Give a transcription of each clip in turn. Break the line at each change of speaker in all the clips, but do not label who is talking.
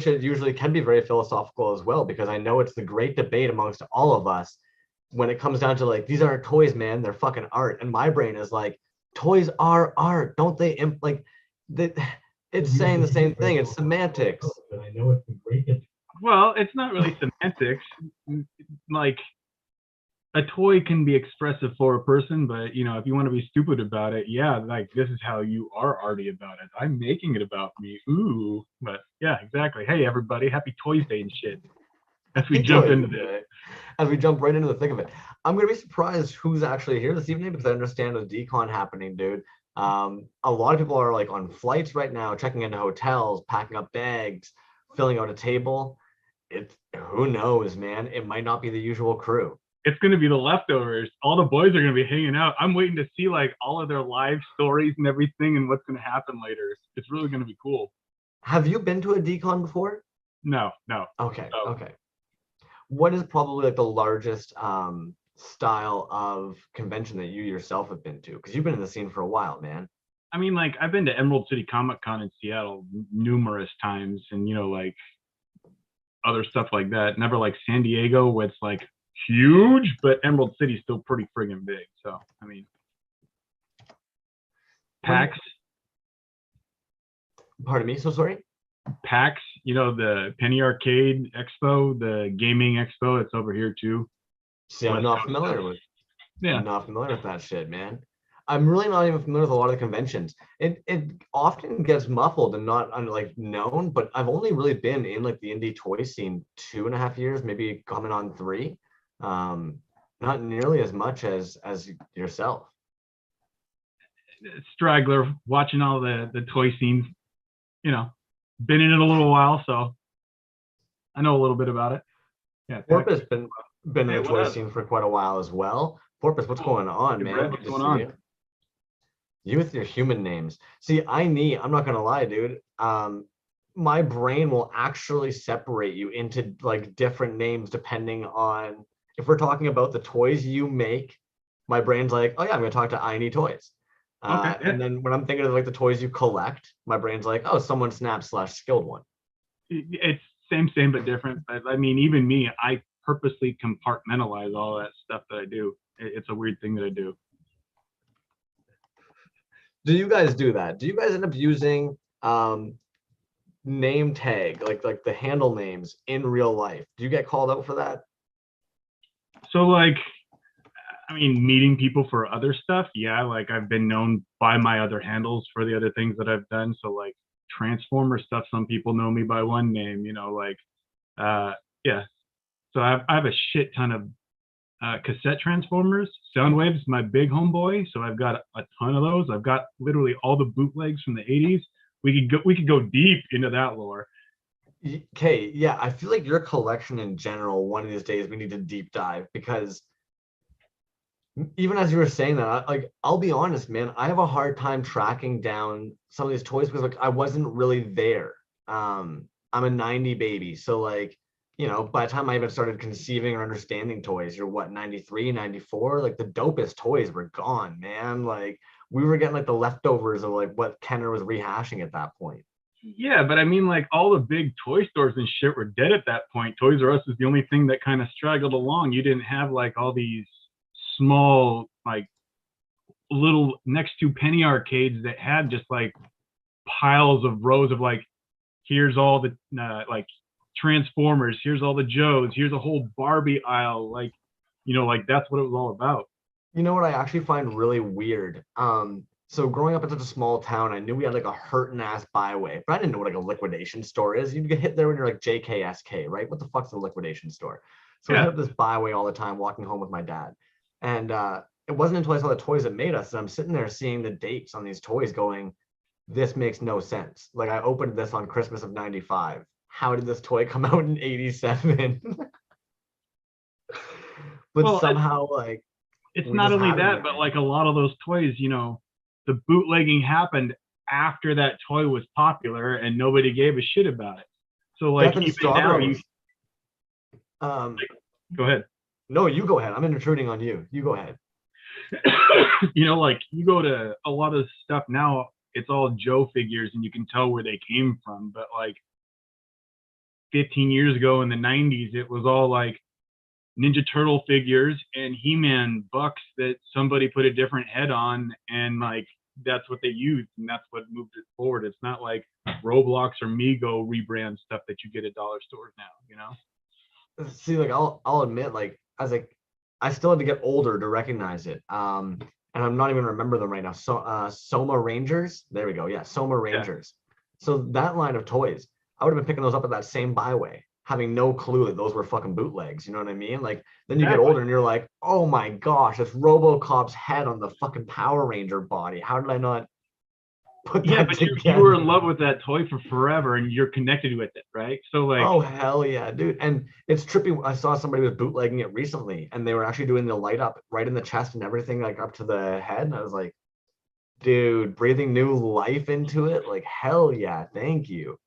shit usually can be very philosophical as well, because I know it's the great debate amongst all of us when it comes down to like, these aren't toys, man, they're fucking art. And my brain is like, toys are art, don't they? Like, that it's saying the same thing. It's semantics.
But I know it's the great. Well, it's not really semantics. Like, a toy can be expressive for a person, but you know, if you want to be stupid about it, yeah, like this is how you are arty about it. I'm making it about me. Ooh, but yeah, exactly. Hey, everybody, happy Toys Day and shit. As we jump into this,
as we jump right into the thick of it, I'm gonna be surprised who's actually here this evening, because I understand the decon happening, dude. A lot of people are like on flights right now, checking into hotels, packing up bags, filling out a table. It's, who knows, man? It might not be the usual crew.
It's going to be the leftovers. All the boys are going to be hanging out. I'm waiting to see like all of their live stories and everything and what's going to happen later. It's really going to be cool.
Have you been to a decon before?
No.
Okay. What is probably like the largest style of convention that you yourself have been to? Because you've been in the scene for a while, man.
I mean, like, I've been to Emerald City Comic Con in Seattle numerous times, and you know, like other stuff like that. Never like San Diego, where it's like huge, but Emerald City's still pretty friggin' big. So, I mean, PAX.
Pardon me, so sorry?
PAX, you know, the Penny Arcade Expo, the gaming expo, it's over here too.
See, I'm not familiar with.
Yeah.
I'm not familiar with that shit, man. I'm really not even familiar with a lot of the conventions. It often gets muffled and not like known, but I've only really been in like the indie toy scene 2.5 years, maybe coming on 3. Not nearly as much as yourself.
Straggler, watching all the toy scenes, you know, been in it a little while, so I know a little bit about it. Yeah.
Porpoise been in the toy scene for quite a while as well. Porpoise, what's going on, man?
What's going on?
You with your human names. See, I'm not gonna lie, dude. My brain will actually separate you into like different names depending on, if we're talking about the toys you make, my brain's like, oh yeah, I'm gonna talk to I Need Toys.
Okay, yeah.
And then when I'm thinking of like the toys you collect, my brain's like, oh, someone snap / skilled one.
It's same but different. But I mean, even me, I purposely compartmentalize all that stuff that I do. It's a weird thing that I do.
Do you guys do that? Do you guys end up using name tag, like the handle names in real life? Do you get called out for that?
So like, I mean, meeting people for other stuff, yeah, like I've been known by my other handles for the other things that I've done. So like Transformer stuff, some people know me by one name, you know, like yeah. So I have a shit ton of cassette Transformers. Soundwave's my big homeboy, so I've got a ton of those. I've got literally all the bootlegs from the 80s. We could go deep into that lore.
Okay, yeah, I feel like your collection in general, one of these days we need to deep dive, because even as you were saying that, like, I'll be honest, man, I have a hard time tracking down some of these toys because like I wasn't really there. I'm a 90 baby, so like, you know, by the time I even started conceiving or understanding toys, you're what, 93, 94? Like the dopest toys were gone, man. Like we were getting like the leftovers of like what Kenner was rehashing at that point.
Yeah, but I mean, like all the big toy stores and shit were dead at that point. Toys R Us is the only thing that kind of straggled along. You didn't have like all these small, like little next to penny arcades that had just like piles of rows of like, here's all the like Transformers, here's all the Joes, here's a whole Barbie aisle, like, you know, like that's what it was all about.
You know what I actually find really weird? So growing up in such a small town, I knew we had like a hurtin' ass byway, but I didn't know what like a liquidation store is. You get hit there when you're like JKSK, right? What the fuck's a liquidation store? So I hit up this byway all the time, walking home with my dad. And it wasn't until I saw the toys that made us, and I'm sitting there seeing the dates on these toys going, this makes no sense. Like I opened this on Christmas of 95. How did this toy come out in 87? But well, somehow like
it's not only that, but like a lot of those toys, you know, the bootlegging happened after that toy was popular and nobody gave a shit about it. So like even now you go ahead.
No, you go ahead. I'm intruding on you. You go ahead.
You know, like you go to a lot of stuff now, it's all Joe figures and you can tell where they came from. But like 15 years ago in the 90s, it was all like Ninja Turtle figures and He-Man bucks that somebody put a different head on, and like that's what they used, and that's what moved it forward. It's not like Roblox or Mego rebrand stuff that you get at dollar stores now, you know?
See, like I'll admit, like as like I still had to get older to recognize it. And I'm not even remember them right now. So Soma Rangers. There we go. Yeah, Soma
Yeah.
Rangers. So that line of toys, I would have been picking those up at that same byway, having no clue that those were fucking bootlegs. You know what I mean? Like then you get
Exactly.
older and you're like, oh my gosh, it's RoboCop's head on the fucking Power Ranger body. How did I not put
Yeah,
that
but you were
together?
in love with that toy for forever, and you're connected with it, right? So like,
Oh hell yeah, dude. And it's trippy. I saw somebody was bootlegging it recently and they were actually doing the light up right in the chest and everything, like up to the head. And I was like, dude, breathing new life into it. Like, hell yeah, thank you.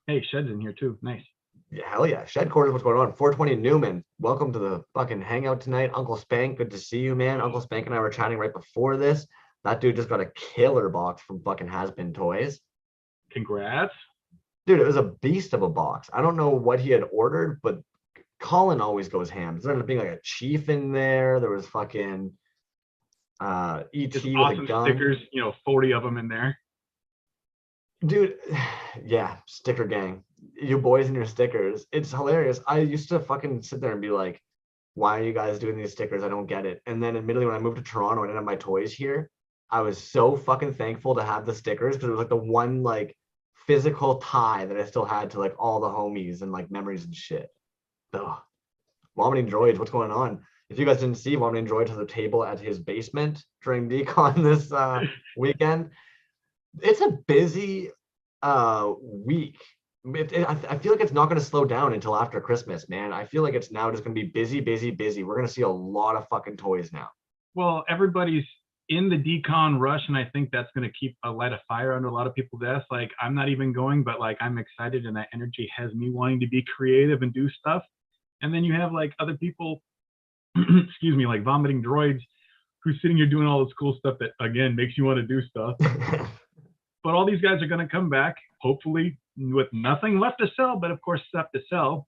hey, Shed's in here too. Nice.
Yeah, hell yeah. Shed Quarters, what's going on? 420 Newman, welcome to the fucking hangout tonight. Uncle Spank, good to see you, man. Uncle Spank and I were chatting right before this. That dude just got a killer box from fucking Has Been Toys.
Congrats.
Dude, it was a beast of a box. I don't know what he had ordered, but Colin always goes ham. There ended up being like a chief in there. There was fucking
Just
ET with a
awesome
gun.
stickers, 40 of them in there.
Dude, yeah, sticker gang. You boys and your stickers. It's hilarious. I used to fucking sit there and be like, why are you guys doing these stickers? I don't get it. And then admittedly, when I moved to Toronto and I didn't have my toys here, I was so fucking thankful to have the stickers because it was like the one like physical tie that I still had to like all the homies and like memories and shit. Ugh. Vomiting Droids, what's going on? If you guys didn't see, Vomiting Droids has a table at his basement during decon this weekend. It's a busy week. I feel like it's not going to slow down until after Christmas, man. I feel like it's now just going to be busy, busy, busy. We're going to see a lot of fucking toys now.
Well, everybody's in the decon rush, and I think that's going to keep a light of fire under a lot of people's ass. Like, I'm not even going, but like, I'm excited, and that energy has me wanting to be creative and do stuff. And then you have like other people, excuse me, like Vomiting Droids, who's sitting here doing all this cool stuff that again makes you want to do stuff. But all these guys are going to come back, hopefully with nothing left to sell, but of course stuff to sell.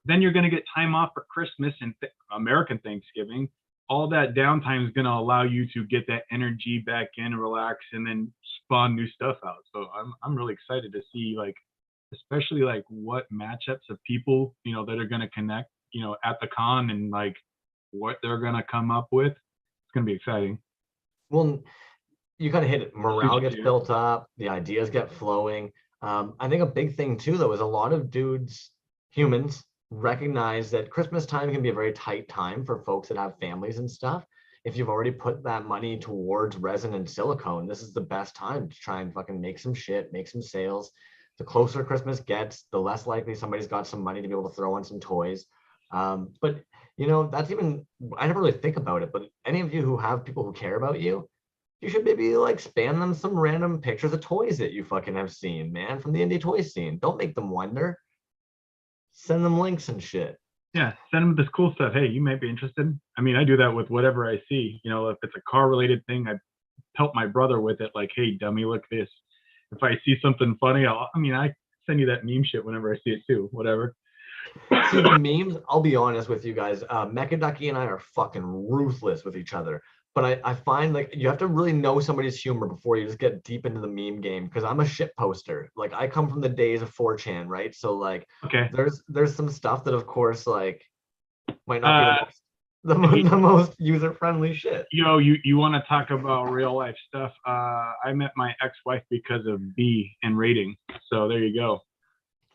Then you're going to get time off for Christmas and American Thanksgiving. All that downtime is going to allow you to get that energy back in and relax and then spawn new stuff out. So I'm really excited to see, like, especially like what matchups of people, that are going to connect, at the con, and like what they're going to come up with. It's going to be exciting.
Well, you kind of hit it. Morale gets built up, the ideas get flowing. I think a big thing too, though, is a lot of dudes, humans, recognize that Christmas time can be a very tight time for folks that have families and stuff. If you've already put that money towards resin and silicone, this is the best time to try and fucking make some shit, make some sales. The closer Christmas gets, the less likely somebody's got some money to be able to throw on some toys. But that's even, I never really think about it, but any of you who have people who care about you, you should maybe like spam them some random pictures of toys that you fucking have seen, man, from the indie toy scene. Don't make them wonder. Send them links and shit.
Yeah, send them this cool stuff. Hey, you might be interested. I mean, I do that with whatever I see. If it's a car related thing, I help my brother with it. Like, hey, dummy, look this. If I see something funny, I send you that meme shit whenever I see it too. Whatever.
See, the memes, I'll be honest with you guys. Mecha Ducky and I are fucking ruthless with each other. But I find like you have to really know somebody's humor before you just get deep into the meme game. Because I'm a shit poster. Like I come from the days of 4chan, right? So like,
okay,
there's some stuff that of course like might not be
hey,
the most user friendly shit.
you want to talk about real life stuff? I met my ex-wife because of B and rating. So there you go.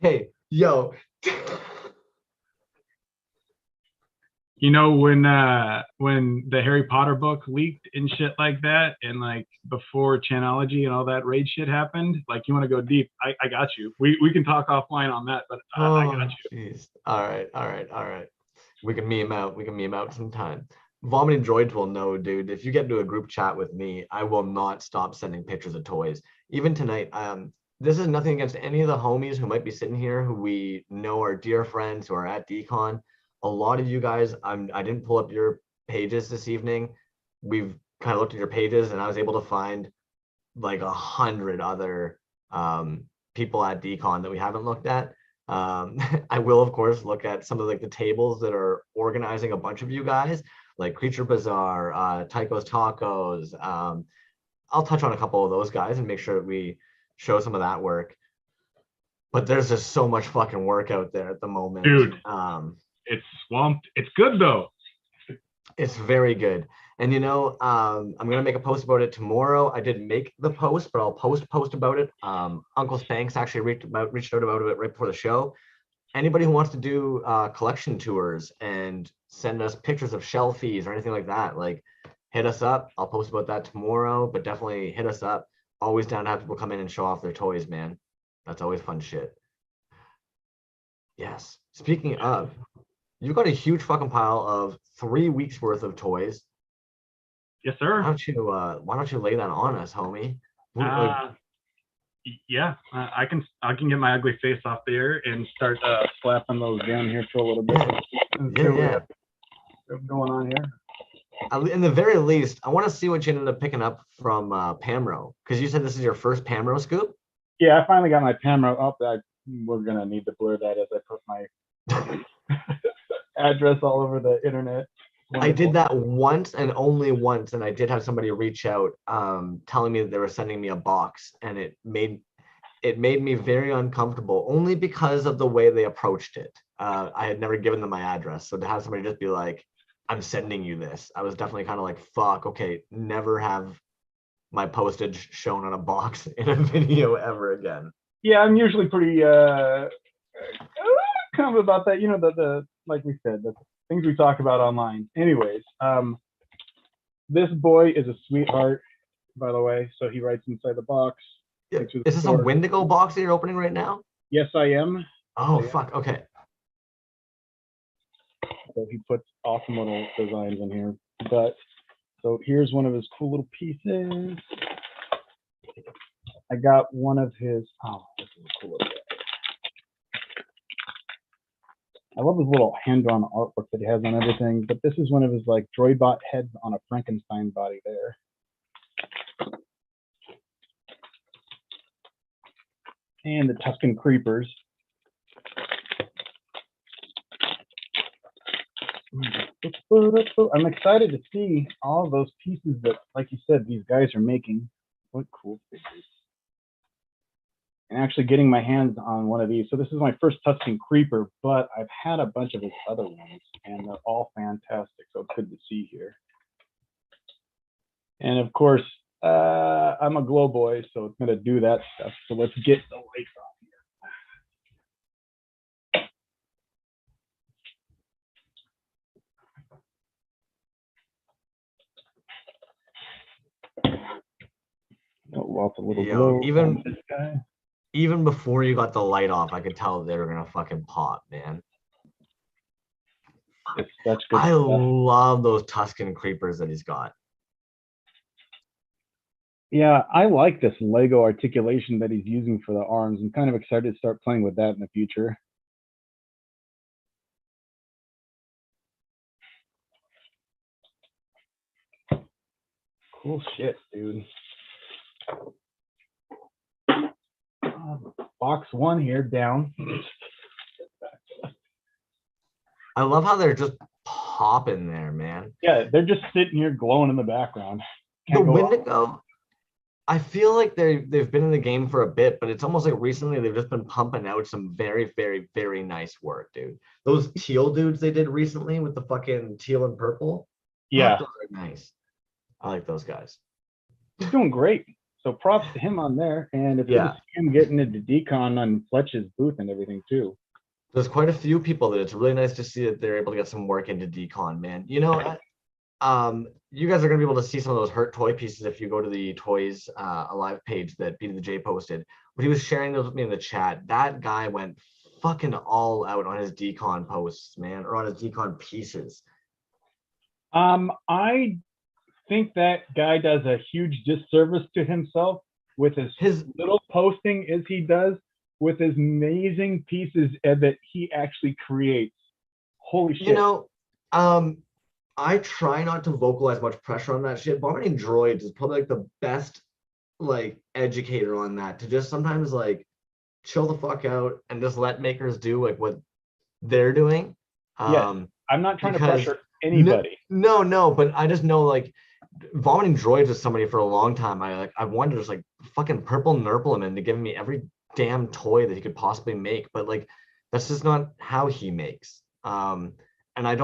Hey, yo.
When the Harry Potter book leaked and shit like that, and like before Chanology and all that raid shit happened, like you want to go deep, I got you. We can talk offline on that, but I got you.
Jeez. All right. We can meme out. We can meme out sometime. Vomiting Droids will know, dude. If you get into a group chat with me, I will not stop sending pictures of toys. Even tonight, this is nothing against any of the homies who might be sitting here who we know are dear friends who are at Decon. A lot of you guys, I didn't pull up your pages this evening. We've kind of looked at your pages and I was able to find like 100 other people at Decon that we haven't looked at. I will, of course, look at some of like the tables that are organizing a bunch of you guys, like Creature Bazaar, Tycho's Tacos. I'll touch on a couple of those guys and make sure that we show some of that work. But there's just so much fucking work out there at the moment.
Dude, it's swamped. It's good though.
It's very good. And I'm gonna make a post about it tomorrow. I did make the post, but I'll post about it. Uncle Spanks actually reached out about it right before the show. Anybody who wants to do collection tours and send us pictures of shelfies or anything like that, like hit us up. I'll post about that tomorrow, but definitely hit us up. Always down to have people come in and show off their toys, man. That's always fun shit. Yes. Speaking of, you've got a huge fucking pile of 3 weeks worth of toys.
Yes, sir.
Why don't you lay that on us, homie?
Yeah, I can get my ugly face off there and start slapping those down here for a little bit.
Yeah.
What's going on here?
In the very least, I want to see what you ended up picking up from Pamro, because you said this is your first Pamro scoop.
Yeah, I finally got my Pamro up. We're gonna need to blur that as I put my address all over the internet.
Wonderful. I did that once and only once, and I did have somebody reach out telling me that they were sending me a box, and it made me very uncomfortable, only because of the way they approached it. I had never given them my address, so to have somebody just be like, I'm sending you this, I was definitely kind of like, fuck, okay, never have my postage shown on a box in a video ever again. Yeah, I'm usually pretty kind of about that, the like we said, the things we talk about online. Anyways, this boy is a sweetheart, by the way, so he writes inside the box. Yeah. Is this a Wendigo box that you're opening right now? Yes, I am. Oh, fuck, okay. So he puts awesome little designs in here. But so here's one of his cool little pieces. I got one of his, this is a cool little guy. I love his little hand-drawn artwork that he has on everything, but this is one of his like Droidbot heads on a Frankenstein body there. And the Tuscan Creepers. I'm excited to see all those pieces that, like you said, these guys are making. What cool figures. And actually getting my hands on one of these. So this is my first Tuscan Creeper, but I've had a bunch of his other ones, and they're all fantastic. So it's good to see here. And of course, I'm a glow boy, so it's gonna do that stuff. So let's get the lights off here. Lots of little glow on this guy. Even before you got the light off, I could tell they were gonna fucking pop, man. That's good. I love those Tuscan Creepers that he's got. Yeah, I like this Lego articulation that he's using for the arms. I'm kind of excited to start playing with that in the future. Cool shit, dude. Box one here down. I love how they're just popping there, man. Yeah, they're just sitting here glowing in the background. The Wendigo, I feel like they've been in the game for a bit, but it's almost like recently they've just been pumping out some very, very, very nice work, dude. Those teal dudes they did recently with the fucking teal and purple. Yeah, those are nice. I like those guys. He's doing great. So props to him on there, and it's good to see him getting into Decon on Fletch's booth and everything too. There's quite a few people that it's really nice to see that they're able to get some work into Decon, man. You know, you guys are gonna be able to see some of those hurt toy pieces if you go to the Toyz Alive page that Beat the J posted. But he was sharing those with me in the chat. That guy went fucking all out on his Decon posts, man, or on his Decon pieces. I think that guy does a huge disservice to himself with his little posting as he does with his amazing pieces that he actually creates. Holy shit. You know, I try not to vocalize much pressure on that shit. Vomiting Droids is probably like the best like educator on that, to just sometimes like chill the fuck out and just let makers do like what they're doing.
Yes,
Um,
I'm not trying to
because
pressure anybody.
no, but I just know like vomiting droids with somebody for a long time. I wanted to just like fucking purple nurple him into giving me every damn toy that he could possibly make, but like that's just not how he makes. And I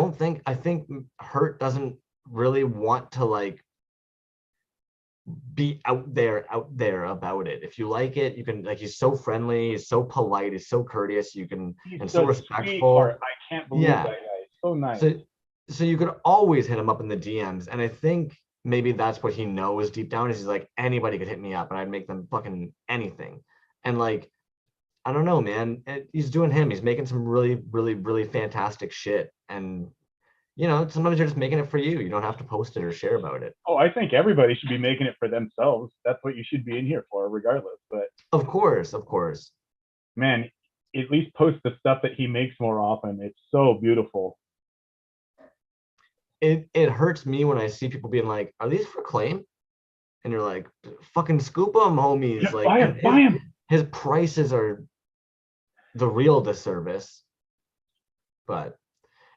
think Hurt doesn't really want to like be out there about it. If you like it, you can like he's so friendly, he's so polite, he's so courteous, you can
He's
and so
a
respectful.
sweetheart. I can't believe that
Yeah.
guy. He's so nice.
So so you could always hit him up in the DMs. And I think maybe that's what he knows deep down is he's like anybody could hit me up and I'd make them fucking anything. And like, I don't know, man. He's doing him. He's making some really, really, really fantastic shit. And sometimes you're just making it for you. You don't have to post it or share about it.
Oh, I think everybody should be making it for themselves. That's what you should be in here for, regardless. But
Of course, of course.
man, at least post the stuff that he makes more often. It's so beautiful.
It hurts me when I see people being like, "Are these for claim?" And you're like, "Fucking scoop them, homies!"
Yeah,
Like,
buy him, buy him.
his prices are the real disservice. But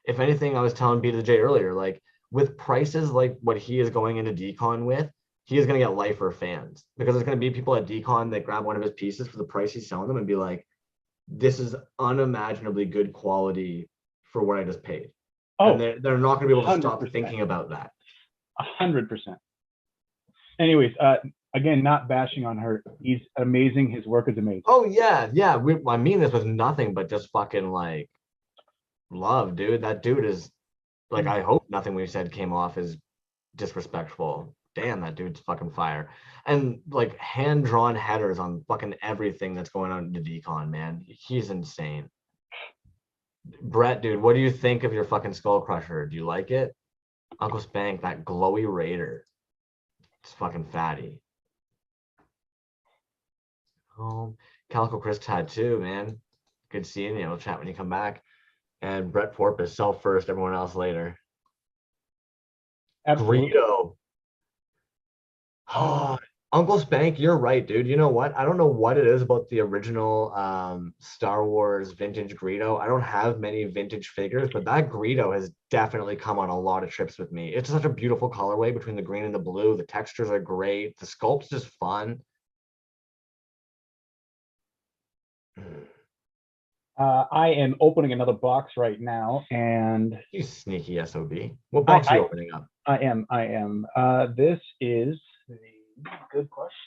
if anything, I was telling B to J earlier, like with prices like what he is going into decon with, he is going to get lifer fans because there's going to be people at decon that grab one of his pieces for the price he's selling them and be like, "This is unimaginably good quality for what I just paid."
Oh,
and they're not going to be able to stop
100%.
thinking about that.
100%. Anyways, again, not bashing on her. He's amazing. His work is amazing.
Oh yeah. I mean this was nothing but just fucking like love, dude. That dude is like, I hope nothing we said came off as disrespectful. Damn, that dude's fucking fire. And like hand-drawn headers on fucking everything that's going on in the decon, man. He's insane. Brett, dude, what do you think of your fucking Skull Crusher? Do you like it? Uncle Spank, that glowy raider. It's fucking fatty. Oh, Calico Chris tattoo, man. Good seeing you. We'll chat when you come back. And Brett Porpoise, self first, everyone else later.
Absolutely.
Greedo. Oh, Uncle Spank, you're right, dude. You know what? I don't know what it is about the original Star Wars vintage Greedo. I don't have many vintage figures, but that Greedo has definitely come on a lot of trips with me. It's such a beautiful colorway between the green and the blue. The textures are great. The sculpt's just fun.
I am opening another box right now, and
You sneaky SOB. What box are you opening up?
I am. This is the good question.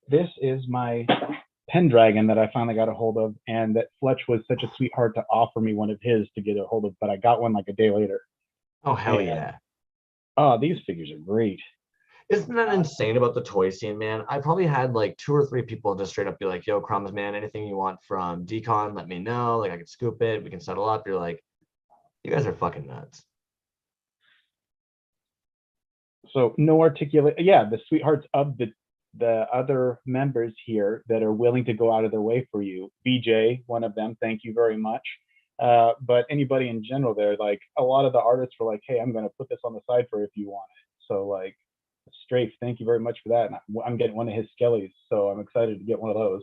This is my Pendragon that I finally got a hold of, and that Fletch was such a sweetheart to offer me one of his to get a hold of, but I got one like a day later.
Oh, hell
And,
yeah.
Oh, these figures are great.
Isn't that insane about the toy scene, man? I probably had like 2 or 3 people just straight up be like, "Yo, Crumbs, man, anything you want from Decon, let me know. Like, I can scoop it. We can settle up." You're like, you guys are fucking nuts.
So no articulate. Yeah, the sweethearts of the other members here that are willing to go out of their way for you. BJ, one of them, thank you very much. But anybody in general there, like a lot of the artists were like, "Hey, I'm going to put this on the side for if you want it." So like, Strafe, thank you very much for that. And I'm getting one of his skellies, so I'm excited to get one of those.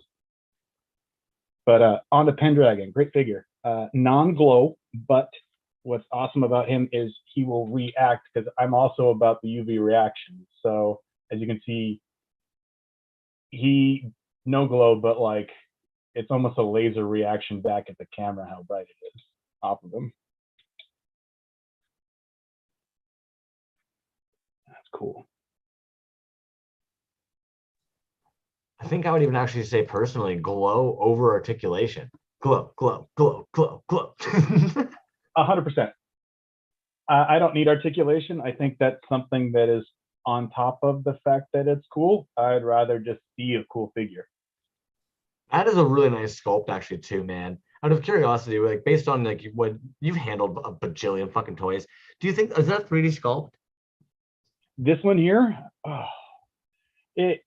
But on to Pendragon, great figure. Non-glow, but what's awesome about him is he will react because I'm also about the UV reaction. So as you can see, he no glow, but like it's almost a laser reaction back at the camera how bright it is off of him. That's cool.
I think I would even actually say personally, glow over articulation. Glow, glow, glow, glow, glow.
100%. I don't need articulation. I think that's something that is on top of the fact that it's cool. I'd rather just see a cool figure.
That is a really nice sculpt, actually, too, man. Out of curiosity, like based on like what you've handled a bajillion fucking toys, do you think is that 3D sculpt?
This one here, oh, it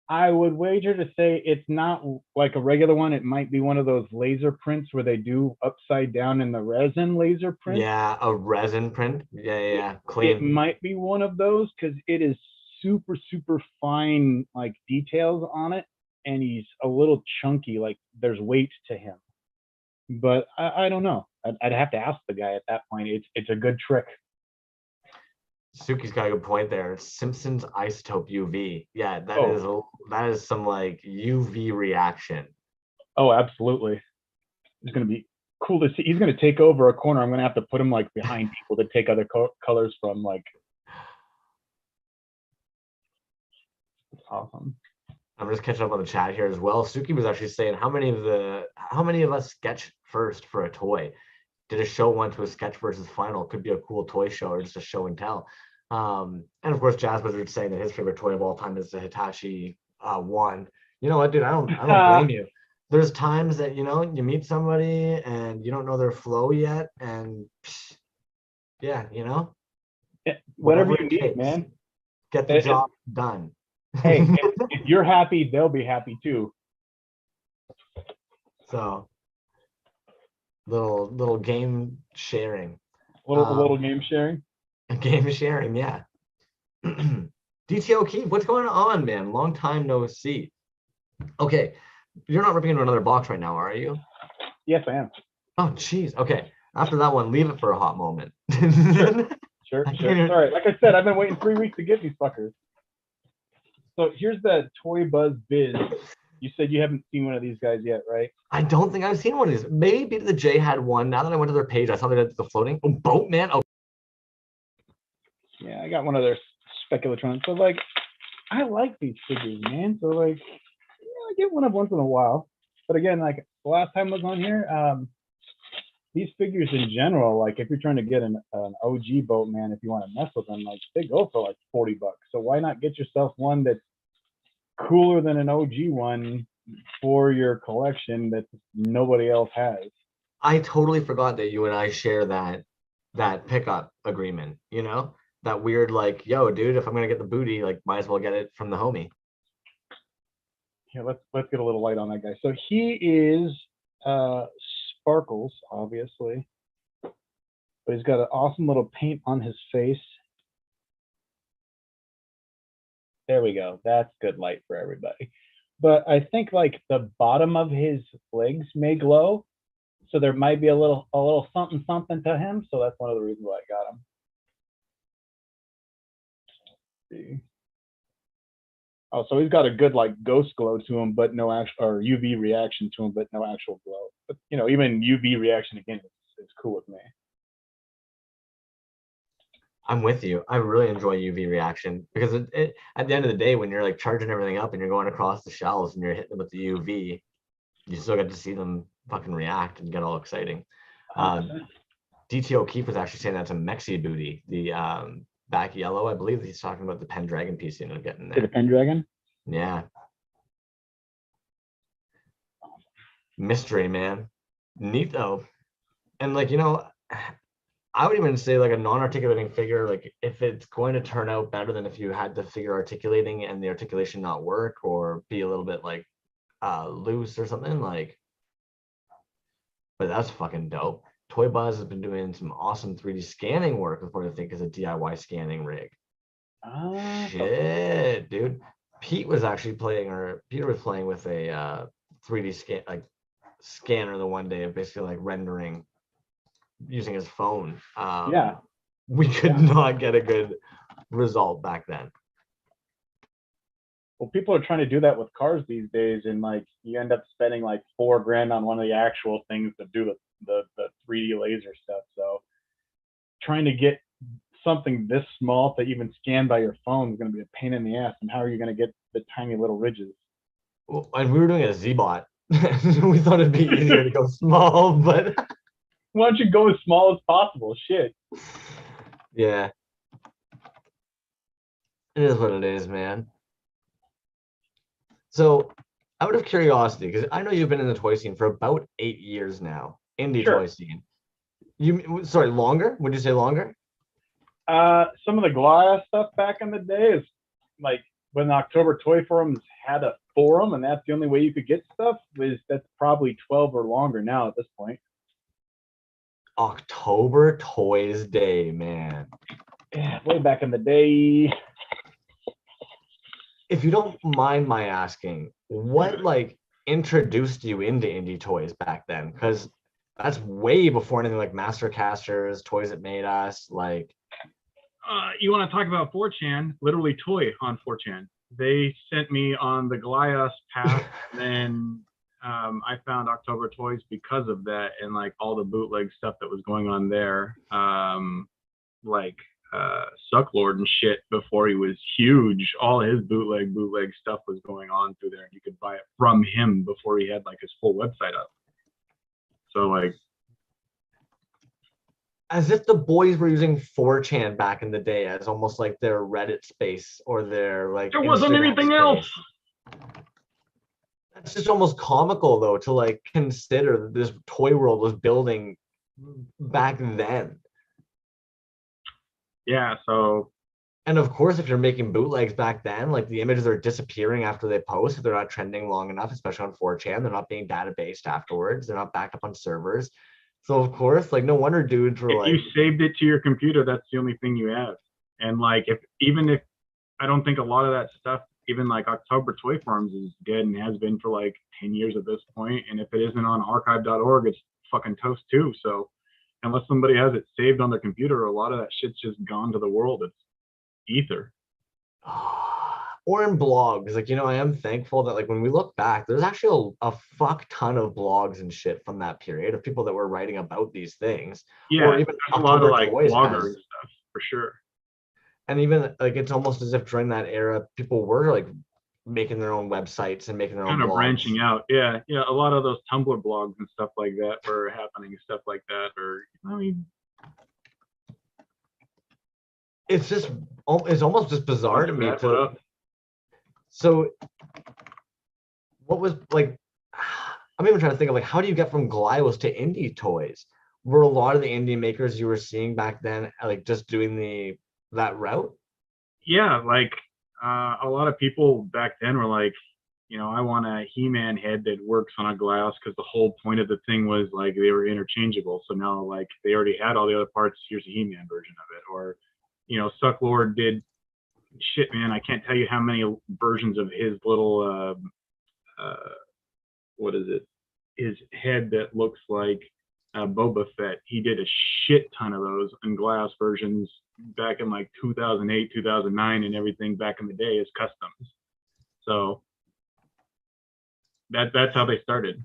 I would wager to say it's not like a regular one. It might be one of those laser prints where they do upside down in the resin laser print.
Yeah, a resin print. Yeah, yeah, yeah.
It
Clean.
might be one of those because it is super, super fine, like details on it. And he's a little chunky, like there's weight to him. But I don't know. I'd have to ask the guy at that point. It's a good trick.
Suki's got a good point there. Simpsons isotope UV. Yeah, that is some like UV reaction.
Oh, absolutely. It's gonna be cool to see. He's gonna take over a corner. I'm gonna have to put him like behind people to take other colors from. Like, it's awesome.
I'm just catching up on the chat here as well. Suki was actually saying how many of us sketch first for a toy? Did a show want to a sketch versus final? Could be a cool toy show or just a show and tell. And of course, Jazz Wizard saying that his favorite toy of all time is the Hitachi one. You know what, dude? I don't blame you. There's times that you meet somebody and you don't know their flow yet, and yeah,
whatever you need, man.
Get the job done.
Hey, if you're happy, they'll be happy too.
So, little game sharing.
Little game sharing.
Game sharing, yeah. DTO Keith, what's going on, man? Long time no see. Okay, you're not ripping into another box right now, are you?
Yes, I am.
Oh, jeez. Okay, after that one, leave it for a hot moment.
Sure. Sorry, like I said, I've been waiting 3 weeks to get these fuckers. So here's the Toy Buzz Biz. You said you haven't seen one of these guys yet, right?
I don't think I've seen one of these. Maybe Beat the J had one. Now that I went to their page, I saw they did the floating. Oh, Boatman. Oh.
Yeah, I got one of their Speculatrons. So like, I like these figures, man. So like, I get one of once in a while. But again, like the last time I was on here, these figures in general, like if you're trying to get an OG Boatman, if you want to mess with them, like they go for like $40. So why not get yourself one that's cooler than an OG one for your collection that nobody else has?
I totally forgot that you and I share that pickup agreement, that weird like, yo, dude, if I'm gonna get the booty, like might as well get it from the homie.
Yeah, let's get a little light on that guy. So he is Sparkles, obviously, but he's got an awesome little paint on his face. There we go. That's good light for everybody. But I think like the bottom of his legs may glow, so there might be a little something to him. So that's one of the reasons why I got him. Let's see. Oh, so he's got a good like ghost glow to him, but no actual, or UV reaction to him, but no actual glow. But even UV reaction again is cool with me.
I'm with you. I really enjoy UV reaction because it at the end of the day, when you're like charging everything up and you're going across the shelves and you're hitting them with the UV, you still get to see them fucking react and get all exciting. DTO Keith was actually saying that's a Mexi booty, the back yellow. I believe he's talking about the Pendragon piece getting there.
The Pendragon?
Yeah. Mystery, man. Neat though. And like, I would even say like a non-articulating figure, like if it's going to turn out better than if you had the figure articulating and the articulation not work or be a little bit like loose or something, like, but that's fucking dope. Toy Buzz has been doing some awesome 3D scanning work with what I think is a DIY scanning rig. Shit, dude. Peter was playing with a 3D scanner the one day of basically like rendering using his phone.
Yeah.
We could not get a good result back then.
Well, people are trying to do that with cars these days, and like you end up spending like $4,000 on one of the actual things to do the 3D laser stuff. So trying to get something this small to even scan by your phone is going to be a pain in the ass. And how are you going to get the tiny little ridges?
Well, and we were doing a Z-Bot. We thought it'd be easier to go small, but
why don't you go as small as possible? Shit.
Yeah. It is what it is, man. So out of curiosity, because I know you've been in the toy scene for about 8 years now, indie toy scene. Sorry, longer? Would you say longer?
Some of the glass stuff back in the day is like when the October Toy Forums had a forum, and that's the only way you could get stuff, that's probably 12 or longer now at this point.
October Toys Day, man.
Yeah, way back in the day.
If you don't mind my asking, what like introduced you into indie toys back then? Because that's way before anything like Mastercasters, Toys That Made Us, like.
You want to talk about 4chan? Literally toy on 4chan. They sent me on the Goliath path, and then I found October Toys because of that, and like all the bootleg stuff that was going on there, like Sucklord and shit before he was huge. All his bootleg stuff was going on through there, and you could buy it from him before he had like his full website up. So like.
As if the boys were using 4chan back in the day as almost like their Reddit space or their like.
There wasn't
Instagram
anything
space.
else.
That's just almost comical though to like consider that this toy world was building back then.
Yeah, so.
And of course, if you're making bootlegs back then, like the images are disappearing after they post. If they're not trending long enough, especially on 4chan, they're not being databased afterwards. They're not backed up on servers. So of course, like no wonder dudes were like.
If you saved it to your computer, that's the only thing you have. And like if I don't think a lot of that stuff, even like October Toy Forums is dead and has been for like 10 years at this point. And if it isn't on archive.org, it's fucking toast too. So unless somebody has it saved on their computer, a lot of that shit's just gone to the world. It's ether.
Or in blogs, like, I am thankful that like when we look back, there's actually a fuck ton of blogs and shit from that period of people that were writing about these things.
Yeah,
or even
a lot of like
bloggers
and stuff for sure.
And even like it's almost as if during that era, people were like making their own websites and making their own
kind of
blogs.
Branching out. Yeah, a lot of those Tumblr blogs and stuff like that were happening, stuff like that. Or I mean,
it's almost just bizarre to me. So what was like, I'm even trying to think of like, how do you get from Glyos to indie toys? Were a lot of the indie makers you were seeing back then like just doing that route?
Yeah, like a lot of people back then were like, I want a He-Man head that works on a Glyos, because the whole point of the thing was like they were interchangeable. So now like they already had all the other parts. Here's a He-Man version of it. Or Sucklord did shit, man. I can't tell you how many versions of his little what is it? His head that looks like Boba Fett. He did a shit ton of those in glass versions back in like 2008, 2009, and everything back in the day as customs. So that's how they started.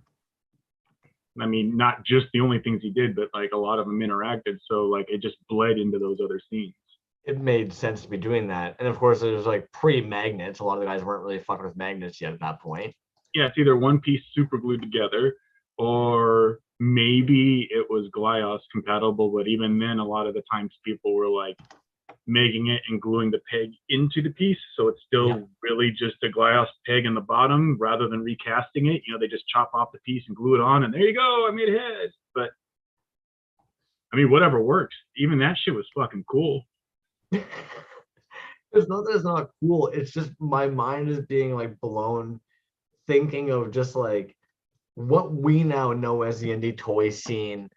I mean, not just the only things he did, but like a lot of them interacted. So like it just bled into those other scenes.
It made sense to be doing that. And of course, it was like pre-magnets. A lot of the guys weren't really fucking with magnets yet at that point.
Yeah, it's either one piece super glued together, or maybe it was Glyos compatible. But even then, a lot of the times people were like making it and gluing the peg into the piece. So it's still really just a Glyos peg in the bottom rather than recasting it. They just chop off the piece and glue it on, and there you go, I made a head. But I mean, whatever works. Even that shit was fucking cool.
It's not that it's not cool. It's just my mind is being like blown thinking of just like what we now know as the indie toy scene.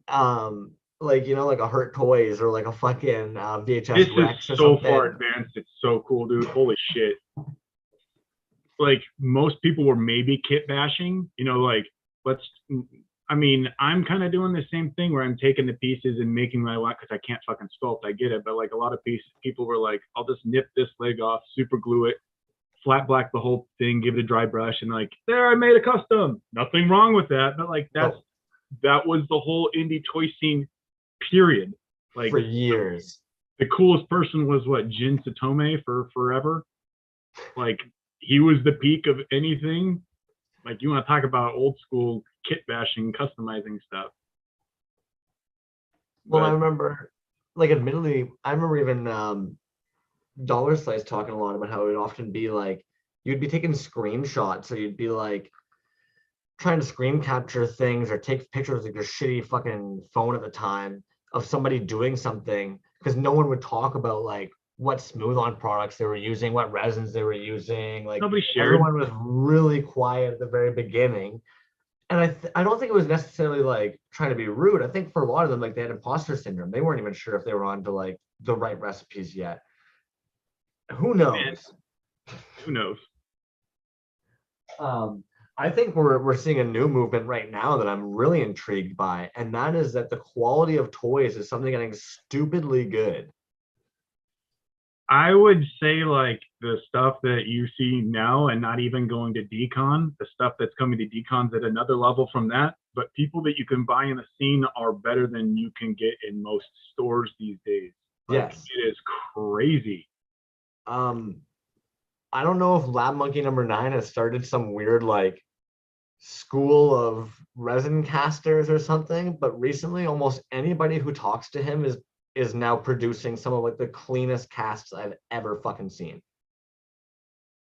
Like like a Hurt Toys or like a fucking VHS
this
Rex
is
or
so
something.
far advanced. It's so cool, dude. Holy shit. Like most people were maybe kit bashing, like I'm kind of doing the same thing where I'm taking the pieces and making my lot because I can't fucking sculpt. I get it. But like a lot of people were like, I'll just nip this leg off, super glue it, flat black the whole thing, give it a dry brush, and like, there, I made a custom. Nothing wrong with that. But like that was the whole indie toy scene, period. Like
for years.
The coolest person was Jin Satome for forever. Like he was the peak of anything. Like you want to talk about old school kit bashing, customizing stuff.
Well, I remember, like, admittedly, I remember even Dollar Slice talking a lot about how it would often be like you'd be taking screenshots, or you'd be like trying to screen capture things or take pictures with your shitty fucking phone at the time of somebody doing something, because no one would talk about like what smooth on products they were using, what resins they were using. Like
Nobody shared.
everyone was really quiet at the very beginning. And I don't think it was necessarily like trying to be rude. I think for a lot of them, like they had imposter syndrome. They weren't even sure if they were on to like the right recipes yet. Who
Man,
knows?
who knows?
Um, I think we're seeing a new movement right now that I'm really intrigued by, and that is that the quality of toys is something getting stupidly good.
I would say like the stuff that you see now and not even going to decon, the stuff that's coming to decon's at another level from that. But people that you can buy in the scene are better than you can get in most stores these days. Like
Yes.
it is crazy.
Um, I don't know if Lab Monkey #9 has started some weird like school of resin casters or something, but recently almost anybody who talks to him is now producing some of like the cleanest casts I've ever fucking seen.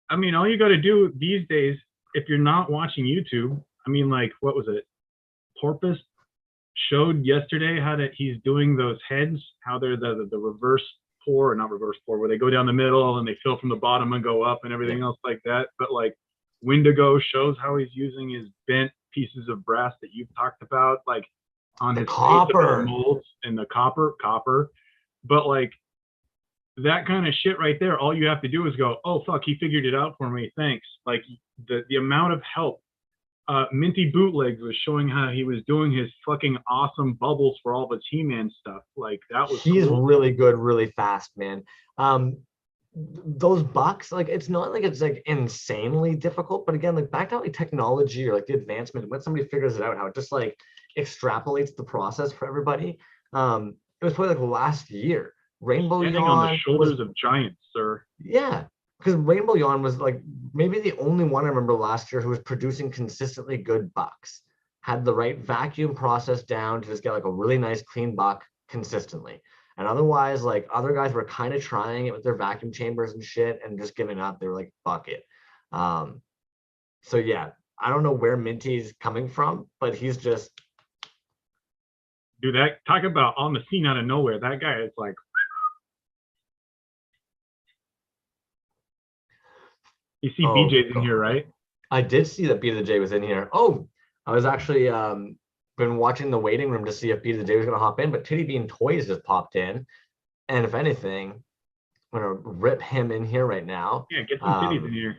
I mean, all you got to do these days, if you're not watching YouTube, I mean, like, what was it? Porpoise showed yesterday how that he's doing those heads, how they're the reverse pour, or not reverse pour, where they go down the middle and they fill from the bottom and go up and everything else like that. But like Wendigo shows how he's using his bent pieces of brass that you've talked about, like on
The
his
copper
molds and the copper. But like that kind of shit right there, all you have to do is go, oh fuck, he figured it out for me, thanks. Like the amount of help. Minty Bootlegs was showing how he was doing his fucking awesome bubbles for all the He-Man stuff. Like that was
he's
cool.
really good, really fast, man. Those bucks, like it's not like it's like insanely difficult, but again, like back to like technology or like the advancement, when somebody figures it out, how it just like extrapolates the process for everybody. It was probably like last year. Rainbow
Standing on the
Yawn
shoulders
was,
of giants, sir.
yeah, because Rainbow Yawn was like maybe the only one I remember last year who was producing consistently good bucks. Had the right vacuum process down to just get like a really nice clean buck consistently. And otherwise, like other guys were kind of trying it with their vacuum chambers and shit and just giving up. They were like, fuck it. Um, so yeah, I don't know where Minty's coming from, but he's just
Dude, that talk about on the scene out of nowhere. That guy is like, you see
oh
BJ's in here,
God.
right?
I did see that B to the J was in here. Oh, I was actually been watching the waiting room to see if B to the J was gonna hop in, but Titty Bean Toys just popped in. And if anything, I'm gonna rip him in here right now.
Yeah, get some titties in here.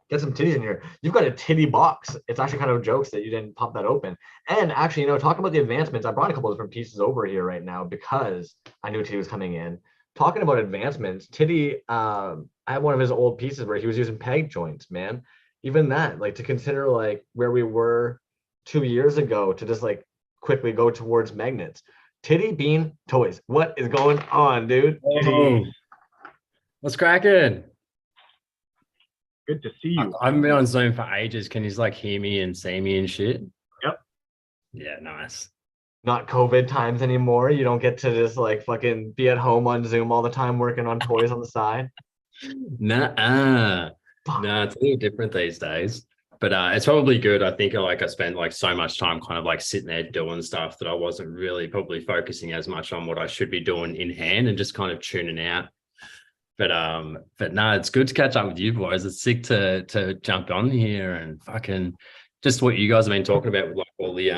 Get some titties in here. You've got a titty box. It's actually kind of jokes that you didn't pop that open. And actually, talking about the advancements, I brought a couple of different pieces over here right now because I knew Titty was coming in. Talking about advancements, Titty, I have one of his old pieces where he was using peg joints, man. Even that, like to consider like where we were 2 years ago to just like quickly go towards magnets. Titty Bean Toys. What is going on, dude?
Oh, what's cracking?
Good to see you.
I haven't been on Zoom for ages. Can you like hear me and see me and shit?
Yep.
Yeah, nice.
Not COVID times anymore. You don't get to just like fucking be at home on Zoom all the time working on toys on the side.
Nah, it's a little different these days. But it's probably good. I think I spent like so much time kind of like sitting there doing stuff that I wasn't really probably focusing as much on what I should be doing in hand and just kind of tuning out. But no, it's good to catch up with you boys. It's sick to jump on here and fucking just what you guys have been talking about with like all the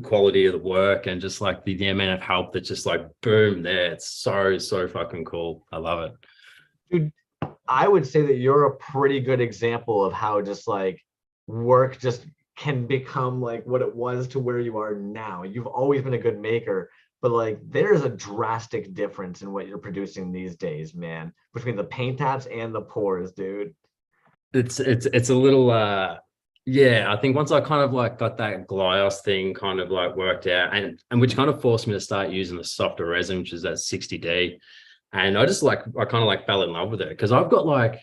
quality of the work and just like the amount of help that just like boom there. It's so fucking cool. I love it.
Dude, I would say that you're a pretty good example of how just like work just can become like what it was to where you are now. You've always been a good maker, but like there's a drastic difference in what you're producing these days, man, between the paint apps and the pours, dude.
It's a little yeah, I think once I kind of like got that Glyos thing kind of like worked out and which kind of forced me to start using the softer resin, which is that 60D. And I kind of like fell in love with it because I've got like, I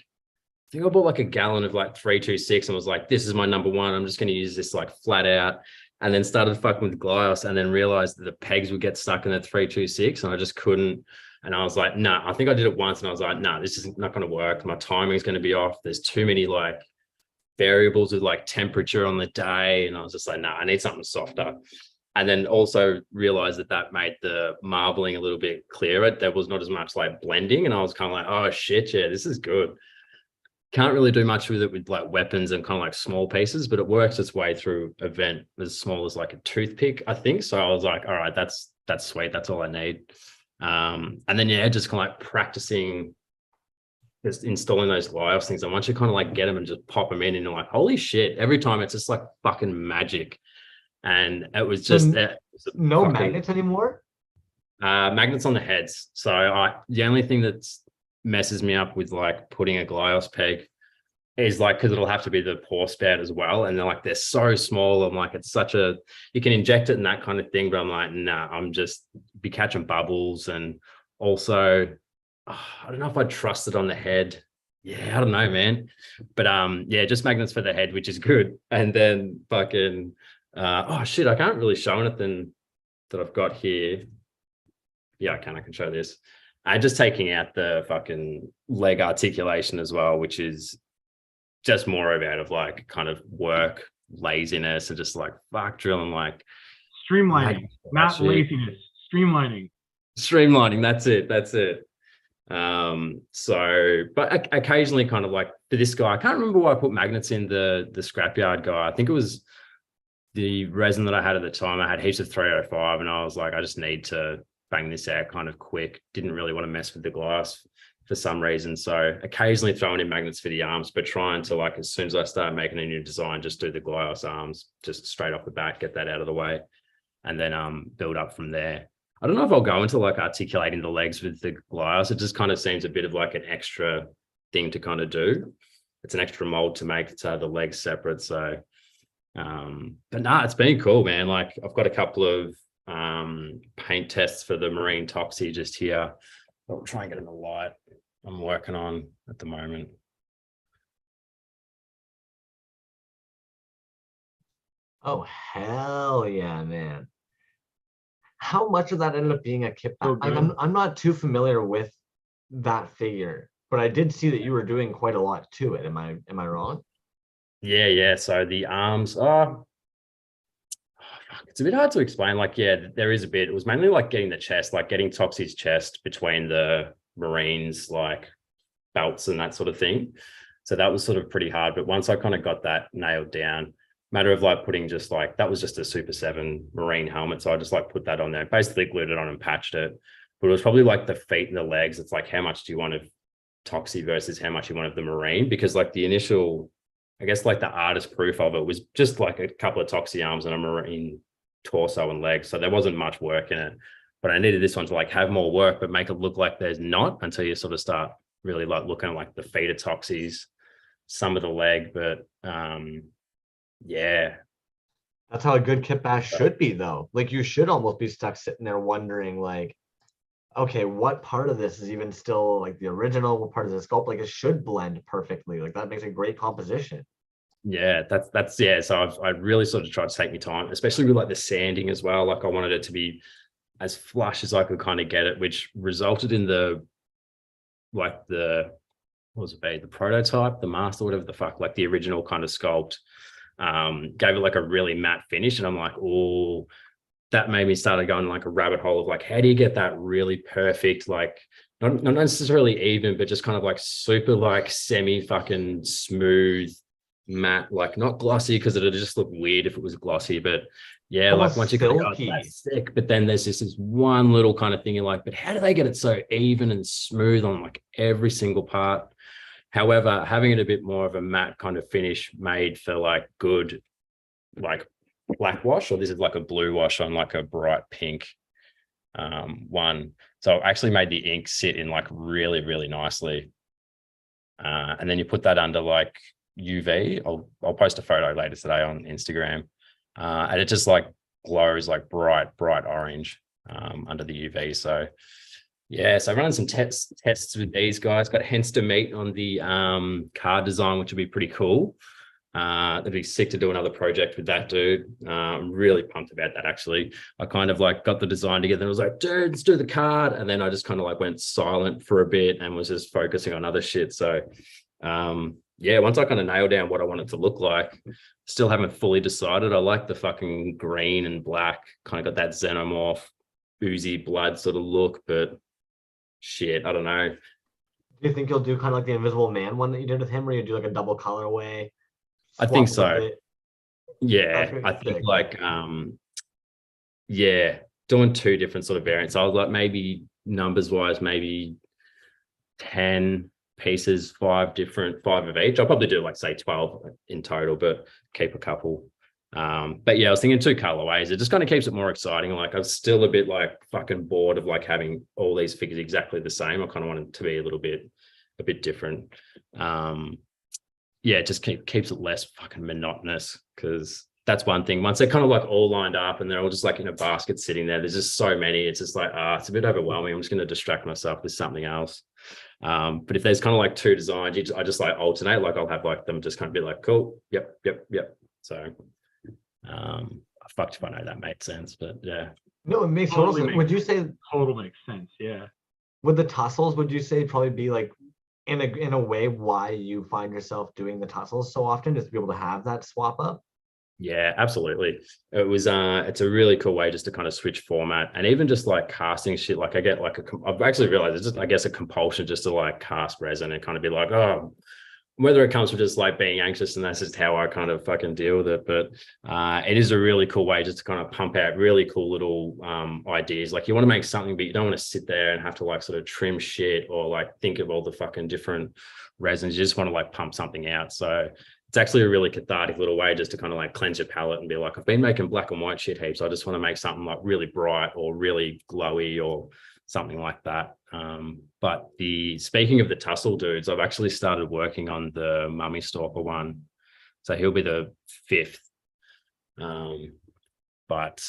think I bought like a gallon of like 326 and was like, this is my number one. I'm just going to use this like flat out. And then started fucking with Glyos and then realized that the pegs would get stuck in the 326 and I just couldn't. And I was like, nah, I think I did it once and I was like, nah, this is not going to work. My timing is going to be off. There's too many like variables with like temperature on the day. And I was just like, nah, I need something softer. And then also realized that made the marbling a little bit clearer. There was not as much like blending, and I was kind of like, oh shit, yeah, this is good. Can't really do much with it with like weapons and kind of like small pieces, but it works its way through a vent as small as like a toothpick, I think. So I was like, all right, that's sweet. That's all I need. And then yeah, just kind of like practicing just installing those Lyos things. And once you kind of like get them and just pop them in, and you're like, holy shit, every time it's just like fucking magic. And it was just
no magnets anymore.
Magnets on the heads. So the only thing that messes me up with like putting a Glyos peg is like, because it'll have to be the pore spout as well, and they're so small. I'm like, it's such a, you can inject it and that kind of thing, but I'm like, nah, I'm just be catching bubbles. And also I don't know if I trust it on the head. Yeah, I don't know, man. But yeah, just magnets for the head, which is good. And then fucking oh shit, I can't really show anything that I've got here. Yeah, I can show this. And just taking out the fucking leg articulation as well, which is just more about of like kind of work, laziness, and just like fuck drilling, like
streamlining, not laziness, streamlining.
That's it. So, but occasionally kind of like for this guy, I can't remember why I put magnets in the scrapyard guy. I think it was the resin that I had at the time. I had heaps of 305, and I was like, I just need to bang this out kind of quick. Didn't really want to mess with the glass for some reason. So occasionally throwing in magnets for the arms, but trying to like, as soon as I start making a new design, just do the Glyos arms just straight off the bat, get that out of the way, and then build up from there. I don't know if I'll go into like articulating the legs with the Glyos. It just kind of seems a bit of like an extra thing to kind of do. It's an extra mold to make the legs separate. So but nah, it's been cool, man. Like I've got a couple of paint tests for the marine toxie just here. I'll try and get in the light I'm working on at the moment.
Oh hell yeah, man. How much of that ended up being a kit? I'm not too familiar with that figure, but I did see that you were doing quite a lot to it. Am I wrong?
Yeah. So the arms it's a bit hard to explain. Like, yeah, there is a bit. It was mainly like getting the chest, like getting Toxie's chest between the Marines, like belts and that sort of thing. So that was sort of pretty hard. But once I kind of got that nailed down, matter of like putting just like, that was just a Super 7 Marine helmet. So I just like put that on there, basically glued it on and patched it. But it was probably like the feet and the legs. It's like, how much do you want of Toxie versus how much you want of the Marine? Because like the initial, I guess like the artist proof of it was just like a couple of Toxie arms and a Marine torso and legs. So there wasn't much work in it, but I needed this one to like have more work, but make it look like there's not, until you sort of start really like looking at like the feet of Toxies, some of the leg. But yeah.
That's how a good kit bash should be though. Like you should almost be stuck sitting there wondering like, okay, what part of this is even still like the original? What part of the sculpt? Like it should blend perfectly. Like that makes a great composition.
Yeah, that's yeah. So I really sort of tried to take my time, especially with like the sanding as well. Like I wanted it to be as flush as I could kind of get it, which resulted in the like the, what was it be, the prototype, the master, whatever the fuck, like the original kind of sculpt. Gave it like a really matte finish, and I'm like, oh, that made me start going like a rabbit hole of like, how do you get that really perfect, like not necessarily even, but just kind of like super like semi fucking smooth matte, like not glossy, because it'd just look weird if it was glossy, but yeah,
almost
like once you kind of got that thick, but then there's just this one little kind of thing you're like, but how do they get it so even and smooth on like every single part? However, having it a bit more of a matte kind of finish made for like good like black wash, or this is like a blue wash on like a bright pink one. So I actually made the ink sit in like really, really nicely. And then you put that under like UV. I'll post a photo later today on Instagram. And it just like glows like bright orange under the UV. So yeah, so running some tests with these guys. Got hence to meet on the card design, which would be pretty cool. It'd be sick to do another project with that dude. I'm really pumped about that actually. I kind of like got the design together and was like, dude, let's do the card. And then I just kind of like went silent for a bit and was just focusing on other shit. So yeah, once I kind of nailed down what I want it to look like, still haven't fully decided. I like the fucking green and black, kind of got that xenomorph, oozy blood sort of look, but shit, I don't know.
Do you think you'll do kind of like the Invisible Man one that you did with him, where you do like a double colorway,
I think
swap with
so.
it? That's
Yeah,
gonna
I
be
think
sick.
like yeah, doing two different sort of variants. I was like maybe numbers wise, maybe 10 pieces, five of each. I'll probably do like say 12 in total, but keep a couple. But yeah, I was thinking two colorways. It just kind of keeps it more exciting. Like I'm still a bit like fucking bored of like having all these figures exactly the same. I kind of want it to be a bit different. Yeah, it just keeps it less fucking monotonous, because that's one thing. Once they're kind of like all lined up and they're all just like in a basket sitting there, there's just so many. It's just like, it's a bit overwhelming. I'm just going to distract myself with something else. But if there's kind of like two designs, I just like alternate. Like I'll have like them just kind of be like, cool, yep. So I fucked if I know that made sense, but yeah.
No, it makes total
Totally
sense. Would you say
Total makes sense. Yeah.
with the tussles, would you say probably be like in a way why you find yourself doing the tussles so often, just to be able to have that swap up?
Yeah, absolutely. It was it's a really cool way just to kind of switch format, and even just like casting shit. Like I get like I've actually realized it's just, I guess, a compulsion just to like cast resin and kind of be like, oh, whether it comes from just like being anxious, and that's just how I kind of fucking deal with it. But it is a really cool way just to kind of pump out really cool little ideas. Like you want to make something, but you don't want to sit there and have to like sort of trim shit or like think of all the fucking different resins. You just want to like pump something out. So it's actually a really cathartic little way just to kind of like cleanse your palette and be like, I've been making black and white shit heaps. I just want to make something like really bright or really glowy or something like that. But speaking of the tussle dudes, I've actually started working on the Mummy Stalker one. So he'll be the 5th. But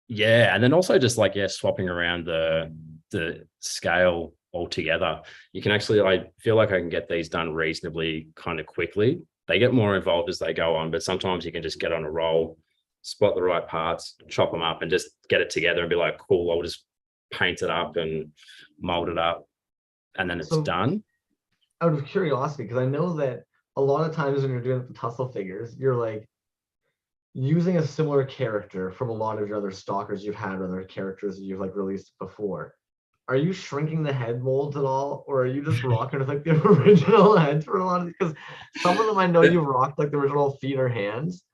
yeah, and then also just like, yeah, swapping around the scale altogether. You can actually, I feel like I can get these done reasonably kind of quickly. They get more involved as they go on, but sometimes you can just get on a roll, spot the right parts, chop them up and just get it together and be like, cool, I'll just paint it up and mold it up, and then it's done.
Out of curiosity, because I know that a lot of times when you're doing the tussle figures, you're like using a similar character from a lot of your other stalkers you've had, or other characters that you've like released before. Are you shrinking the head molds at all, or are you just rocking with like the original heads for a lot of these? Because some of them I know you've rocked like the original feet or hands,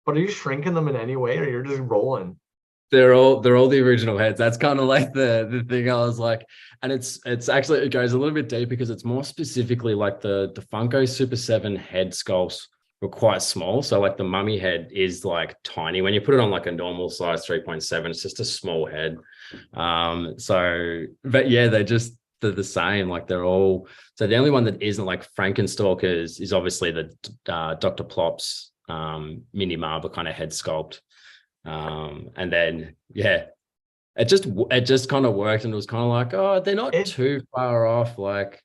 but are you shrinking them in any way, or you're just rolling?
They're all the original heads. That's kind of like the thing I was like, and it's actually, it goes a little bit deep because it's more specifically like the Funko Super 7 head sculpts were quite small. So like the mummy head is like tiny. When you put it on like a normal size 3.7, it's just a small head. So, but yeah, they're the same. Like they're all, so the only one that isn't like Frankenstalkers is obviously the Dr. Plop's mini marble kind of head sculpt. And then yeah, it just kind of worked, and it was kind of like, oh, they're not too far off. Like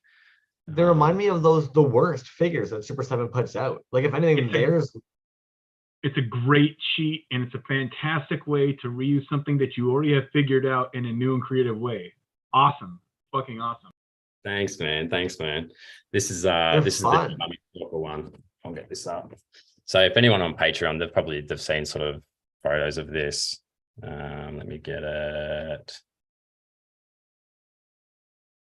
they remind me of the worst figures that Super 7 puts out. Like if anything,
it's a great sheet, and it's a fantastic way to reuse something that you already have figured out in a new and creative way. Awesome. Fucking awesome.
Thanks, man. This is
fun.
the Mummy Stalker one. I'll get this up. So if anyone on Patreon, they've seen sort of photos of this. Let me get it.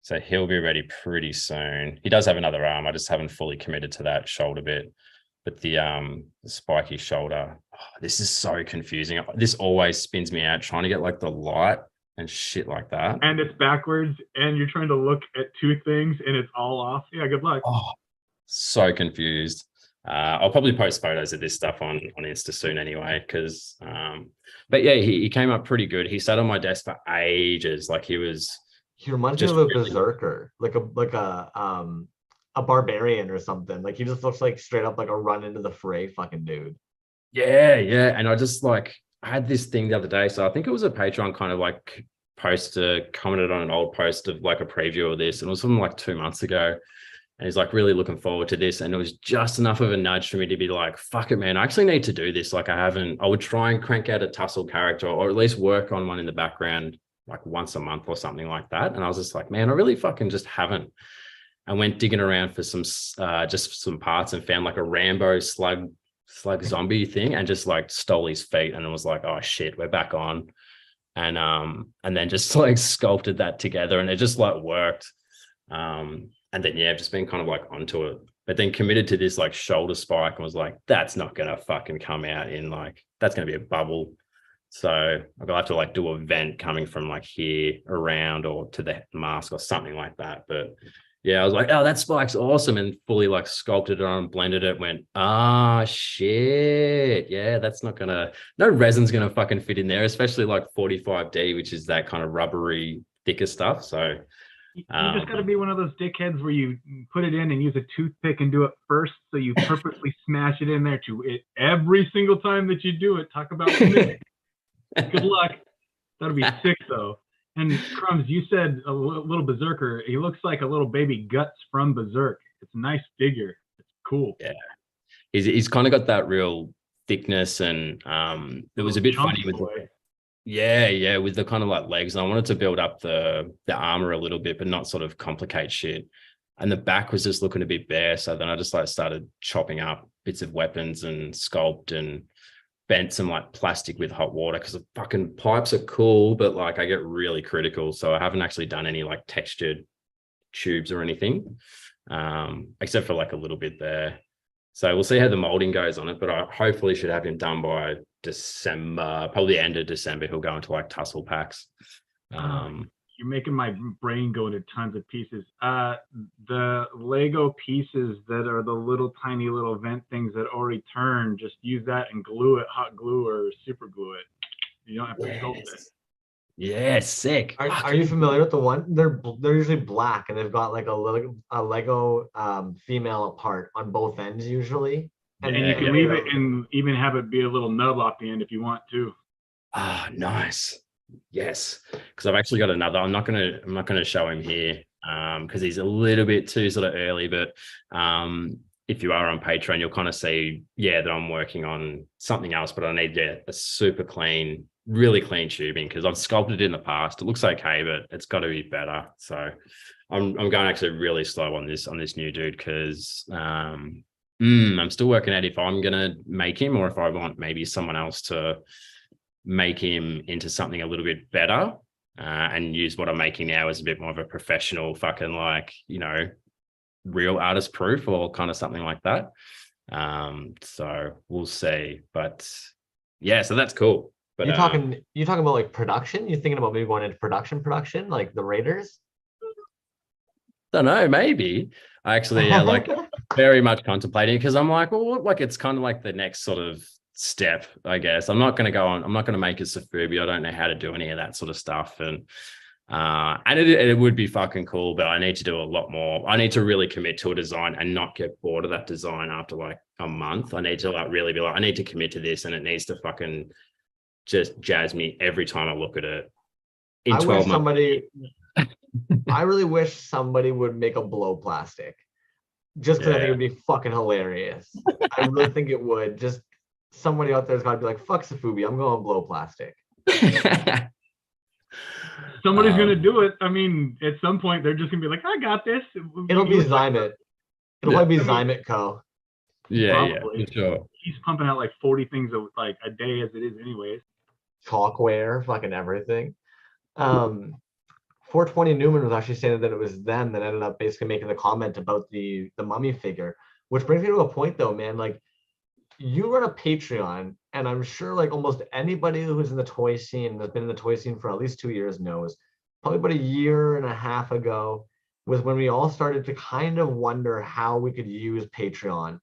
So he'll be ready pretty soon. He does have another arm. I just haven't fully committed to that shoulder bit. But the spiky shoulder, this is so confusing. This always spins me out trying to get like the light and shit like that.
And it's backwards, and you're trying to look at two things, and it's all off. Yeah, good luck.
Oh, so confused. I'll probably post photos of this stuff on Insta soon anyway, because but yeah, he came up pretty good. He sat on my desk for ages. Like he
reminds me of a berserker, like a barbarian or something. Like he just looks like straight up like a run into the fray fucking dude.
Yeah. And I just like, I had this thing the other day. So I think it was a Patreon kind of like post commented on an old post of like a preview of this, and it was from like 2 months ago. And he's like really looking forward to this. And it was just enough of a nudge for me to be like, fuck it, man, I actually need to do this. Like I would try and crank out a tussle character, or at least work on one in the background like once a month or something like that. And I was just like, man, I really fucking just haven't. and went digging around for some just some parts and found like a Rambo slug zombie thing and just like stole his feet and it was like, oh shit, we're back on. And then just like sculpted that together and it just like worked. And then yeah, I've just been kind of like onto it, but then committed to this like shoulder spike and was like, that's not gonna fucking come out in like, that's gonna be a bubble. So I'll have to like do a vent coming from like here around or to the mask or something like that. But yeah, I was like, oh, that spike's awesome, and fully like sculpted it on, blended it, went, ah, shit. Yeah, that's not gonna, no resin's gonna fucking fit in there, especially like 45D, which is that kind of rubbery, thicker stuff. So
you just got to be one of those dickheads where you put it in and use a toothpick and do it first. So you purposely smash it in there to it every single time that you do it. Talk about good luck. That'll be sick though. And Crumbs, you said a little Berserker. He looks like a little baby Guts from Berserk. It's a nice figure. It's cool.
Yeah, he's kind of got that real thickness, and it was a bit funny with with the kind of like legs. And I wanted to build up the armor a little bit, but not sort of complicate shit. And the back was just looking a bit bare. So then I just like started chopping up bits of weapons and sculpt and bent some like plastic with hot water because the fucking pipes are cool, but like I get really critical. So I haven't actually done any like textured tubes or anything, except for like a little bit there. So we'll see how the molding goes on it, but I hopefully should have him done by December, probably end of December. He'll go into like tussle packs.
You're making my brain go into tons of pieces. The Lego pieces that are the little tiny little vent things that already turn, just use that and glue it, hot glue or super glue it. You don't have to sculpt it.
Yeah, sick.
Are you familiar with the one? They're usually black and they've got like a Lego female part on both ends usually.
And you can leave it and even have it be a little nub off the end if you want to.
Ah, nice. Yes, because I've actually got another. I'm not gonna show him here because he's a little bit too sort of early. But if you are on Patreon, you'll kind of see, that I'm working on something else. But I need a super clean, really clean tubing because I've sculpted it in the past. It looks okay, but it's got to be better. So I'm going actually really slow on this new dude because I'm still working out if I'm gonna make him or if I want maybe someone else to make him into something a little bit better and use what I'm making now as a bit more of a professional fucking like, real artist proof or kind of something like that. So we'll see, but yeah, so that's cool. But
you're talking about like production? You're thinking about maybe going into production, like the Raiders?
Don't know, maybe. I actually like very much contemplating because I'm like, well, like it's kind of like the next sort of step, I guess. I'm not going to make a Safubi. I don't know how to do any of that sort of stuff. And it would be fucking cool, but I need to do a lot more. I need to really commit to a design and not get bored of that design after like a month. I need to like really be like, I need to commit to this and it needs to fucking just jazz me every time I look at it. In 12 months.
I really wish somebody would make a blow plastic just because I think it would be fucking hilarious. I really think it would. Just somebody out there's got to be like, fuck Safubi, I'm going blow plastic.
Somebody's going to do it. I mean, at some point, they're just going to be like, I got this.
It'll be Zymet. It'll probably be Zymet Co.
Yeah, for sure.
He's pumping out like 40 things like a day as it is anyways.
Chalkware, fucking everything. 420 Newman was actually saying that it was them that ended up basically making the comment about the mummy figure, which brings me to a point though, man. Like, you run a Patreon, and I'm sure like almost anybody who's in the toy scene, that's been in the toy scene for at least 2 years knows, probably about a year and a half ago was when we all started to kind of wonder how we could use Patreon.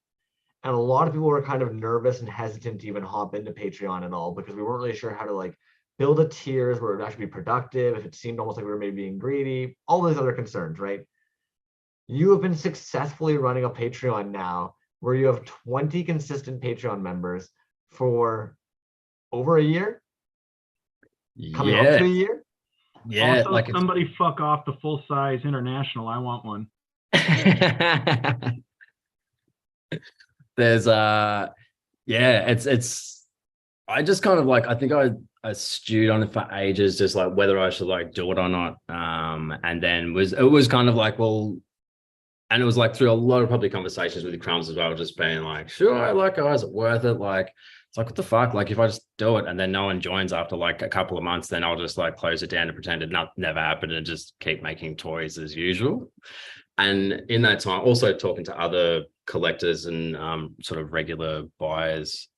And a lot of people were kind of nervous and hesitant to even hop into Patreon at all because we weren't really sure how to like build a tiers where it would actually be productive, if it seemed almost like we were maybe being greedy, all those other concerns, right? You have been successfully running a Patreon now where you have 20 consistent Patreon members for over a year? Coming up to a year?
Yeah. Also, like somebody fuck off the full size international. I want one.
There's it's I just kind of like, I think I stewed on it for ages, just like whether I should like do it or not. And then it was kind of like, well, and it was like through a lot of probably conversations with the Crumbs as well, just being like, sure, like, oh, is it worth it? Like, it's like, what the fuck? Like, if I just do it and then no one joins after like a couple of months, then I'll just like close it down and pretend it never happened and just keep making toys as usual. And in that time, also talking to other collectors and sort of regular buyers,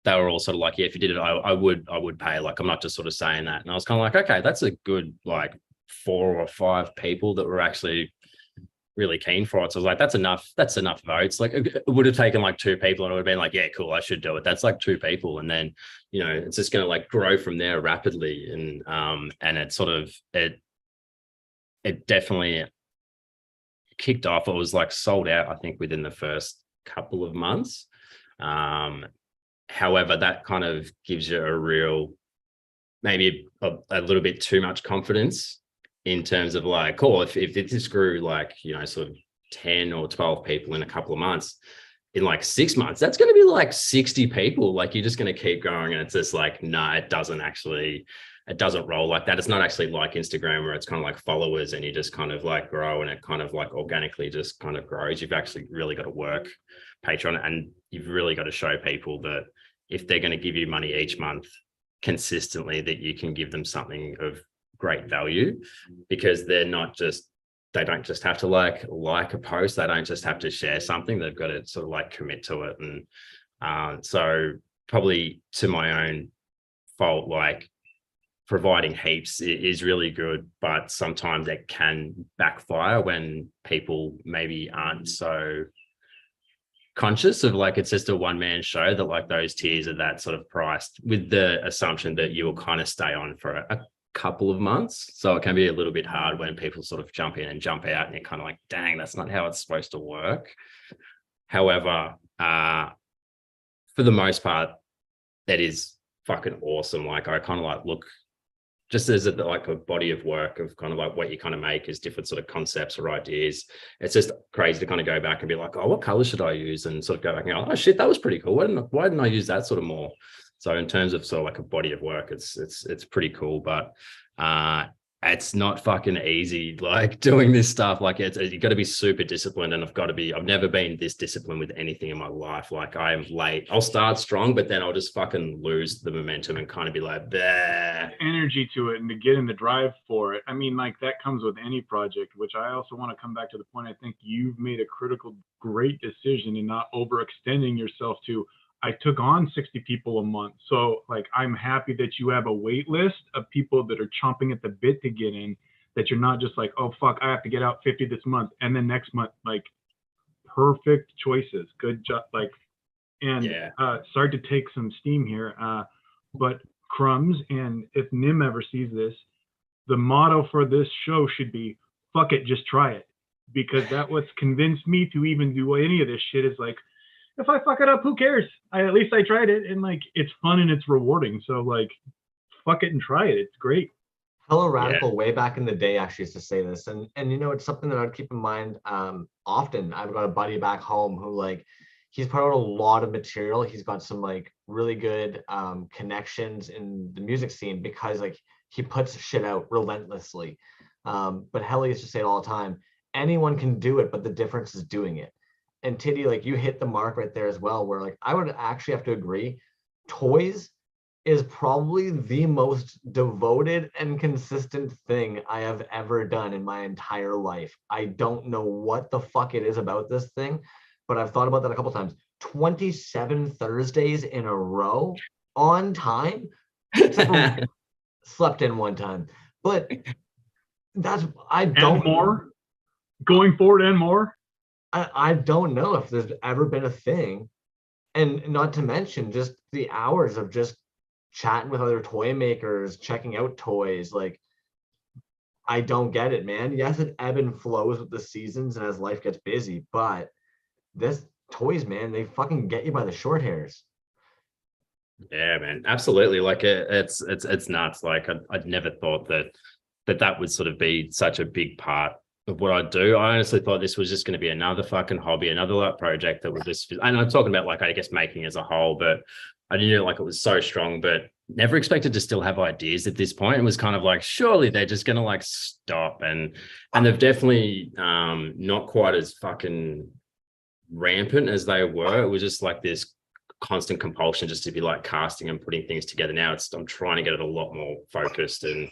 they were all sort of like, yeah, if you did it, I would pay. Like, I'm not just sort of saying that. And I was kind of like, okay, that's a good like 4 or 5 people that were actually really keen for it. So I was like, that's enough votes. Like, it would have taken like 2 people and it would have been like, yeah, cool, I should do it. That's like 2 people. And then, you know, it's just going to like grow from there rapidly. And it sort of, it definitely kicked off. It was like sold out, I think, within the first couple of months. However, that kind of gives you a real, maybe a little bit too much confidence in terms of like, cool, if it just grew like, you know, sort of 10 or 12 people in a couple of months, in like 6 months, that's going to be like 60 people. Like, you're just going to keep growing. And it's just like, no, it doesn't roll like that. It's not actually like Instagram where it's kind of like followers and you just kind of like grow and it kind of like organically just kind of grows. You've actually really got to work Patreon, and you've really got to show people that if they're going to give you money each month consistently, that you can give them something of great value, because they don't just have to like a post. They don't just have to share something. They've got to sort of like commit to it. And so probably to my own fault, like providing heaps is really good, but sometimes it can backfire when people maybe aren't so conscious of like, it's just a one-man show, that like those tiers are that sort of priced with the assumption that you will kind of stay on for a couple of months. So it can be a little bit hard when people sort of jump in and jump out and you're kind of like, dang, that's not how it's supposed to work. However, for the most part, that is fucking awesome. Like, I kind of like look just as like a body of work of kind of like what you kind of make is different sort of concepts or ideas. It's just crazy to kind of go back and be like, oh, what color should I use? And sort of go back and go, oh shit, that was pretty cool. Why didn't I use that sort of more? So in terms of sort of like a body of work, it's pretty cool, but it's not fucking easy, like doing this stuff. Like, you got to be super disciplined, and I've never been this disciplined with anything in my life. Like, I am late. I'll start strong, but then I'll just fucking lose the momentum and kind of be like, bah.
Energy to it and to get in the drive for it. I mean, like, that comes with any project, which I also want to come back to the point. I think you've made a critical, great decision in not overextending yourself to, I took on 60 people a month. So like, I'm happy that you have a wait list of people that are chomping at the bit to get in, that you're not just like, oh, fuck, I have to get out 50 this month. And then next month, like, perfect choices. Good job. Like, and
Yeah.
Sorry to take some steam here, but Crumbs, and if Nim ever sees this, the motto for this show should be, fuck it, just try it. Because that what's convinced me to even do any of this shit is like, if I fuck it up, who cares? At least I tried it, and like, it's fun and it's rewarding. So like, fuck it and try it. It's great.
Hello Radical way back in the day actually used to say this, and you know, it's something that I'd keep in mind often. I've got a buddy back home who, like, he's put out a lot of material. He's got some like really good connections in the music scene because like he puts shit out relentlessly. But Helly used to say it all the time, anyone can do it, but the difference is doing it. And Titty, like, you hit the mark right there as well, where like I would actually have to agree, Toyz is probably the most devoted and consistent thing I have ever done in my entire life. I don't know what the fuck it is about this thing, but I've thought about that a couple times. 27 Thursdays in a row on time, except for slept in one time. But I don't
and more going forward and more.
I don't know if there's ever been a thing, and not to mention just the hours of just chatting with other toy makers, checking out toys. Like, I don't get it, man. Yes, it ebb and flows with the seasons and as life gets busy, but this Toyz, man, they fucking get you by the short hairs.
Yeah, man, absolutely. Like, it's nuts. Like, I'd never thought that would sort of be such a big part of what I do. I honestly thought this was just going to be another fucking hobby, another like project that would just, and I'm talking about like, I guess, making as a whole, but I didn't know like it was so strong. But never expected to still have ideas at this point. It was kind of like, surely they're just gonna like stop, and they've definitely not quite as fucking rampant as they were. It was just like this constant compulsion just to be like casting and putting things together. Now I'm trying to get it a lot more focused and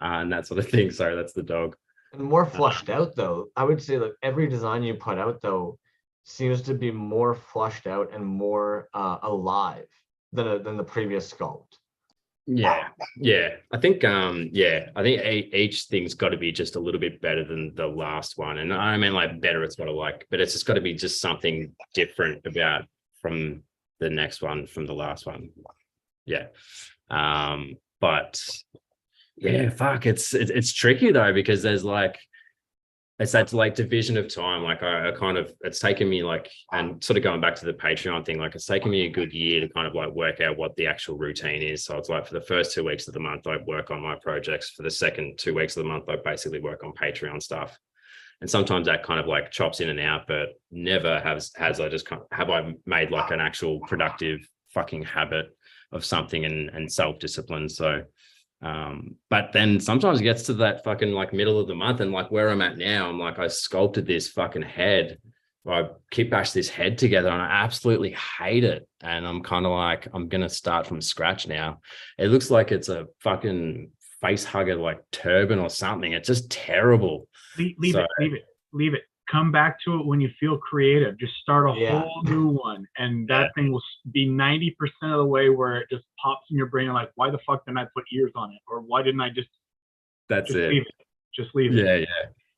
that sort of thing. Sorry, that's the dog.
And more flushed out though. I would say that every design you put out though seems to be more flushed out and more alive than the previous sculpt.
Yeah. I think each thing's got to be just a little bit better than the last one. And I mean like better, it's got to like, but it's just got to be just something different about from the next one, from the last one. Yeah. But yeah, fuck, it's tricky though, because there's like, it's that like division of time. Like I kind of, it's taken me like, and sort of going back to the Patreon thing, like it's taken me a good year to kind of like work out what the actual routine is. So it's like for the first 2 weeks of the month, I work on my projects. For the second 2 weeks of the month, I basically work on Patreon stuff. And sometimes that kind of like chops in and out, but never has I just have I made like an actual productive fucking habit of something and self-discipline. So but then sometimes it gets to that fucking like middle of the month, and like where I'm at now, I'm like, I sculpted this fucking head, I keep bashed this head together, and I absolutely hate it. And I'm kind of like, I'm gonna start from scratch now. It looks like it's a fucking face hugger like turban or something. It's just terrible.
Leave it. Come back to it when you feel creative. Just start a whole new one, and that thing will be 90% of the way where it just pops in your brain. Like, why the fuck didn't I put ears on it, or why didn't I just?
That's
just
it.
Leave it. Just leave it.
Yeah.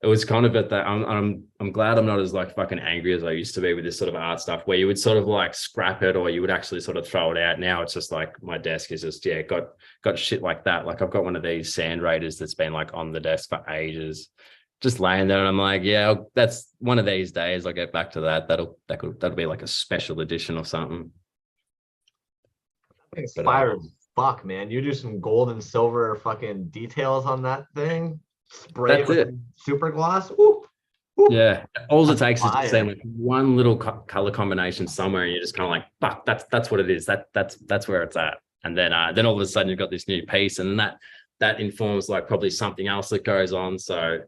It was kind of at that. I'm glad I'm not as like fucking angry as I used to be with this sort of art stuff, where you would sort of like scrap it, or you would actually sort of throw it out. Now it's just like my desk is just got shit like that. Like I've got one of these sand raiders that's been like on the desk for ages, just laying there, and I'm like, yeah, that's one of these days I'll get back to that. That'll be like a special edition or something.
Inspired. Fuck, man, you do some gold and silver fucking details on that thing. Spray it with super gloss. Woo.
Yeah, all it takes is to say like one little color combination somewhere, and you're just kind of like, fuck, that's what it is. That's where it's at. And then all of a sudden you've got this new piece, and that informs like probably something else that goes on. So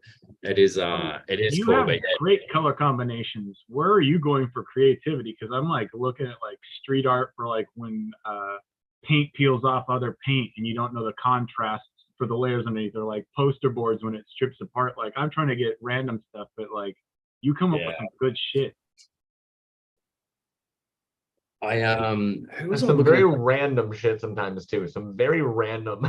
it is
you
cool.
Have great color combinations. Where are you going for creativity? Because I'm like looking at like street art for like when paint peels off other paint and you don't know the contrast for the layers underneath, or like poster boards when it strips apart. Like I'm trying to get random stuff, but like you come up with some good shit.
Some very random shit sometimes too. Some very random.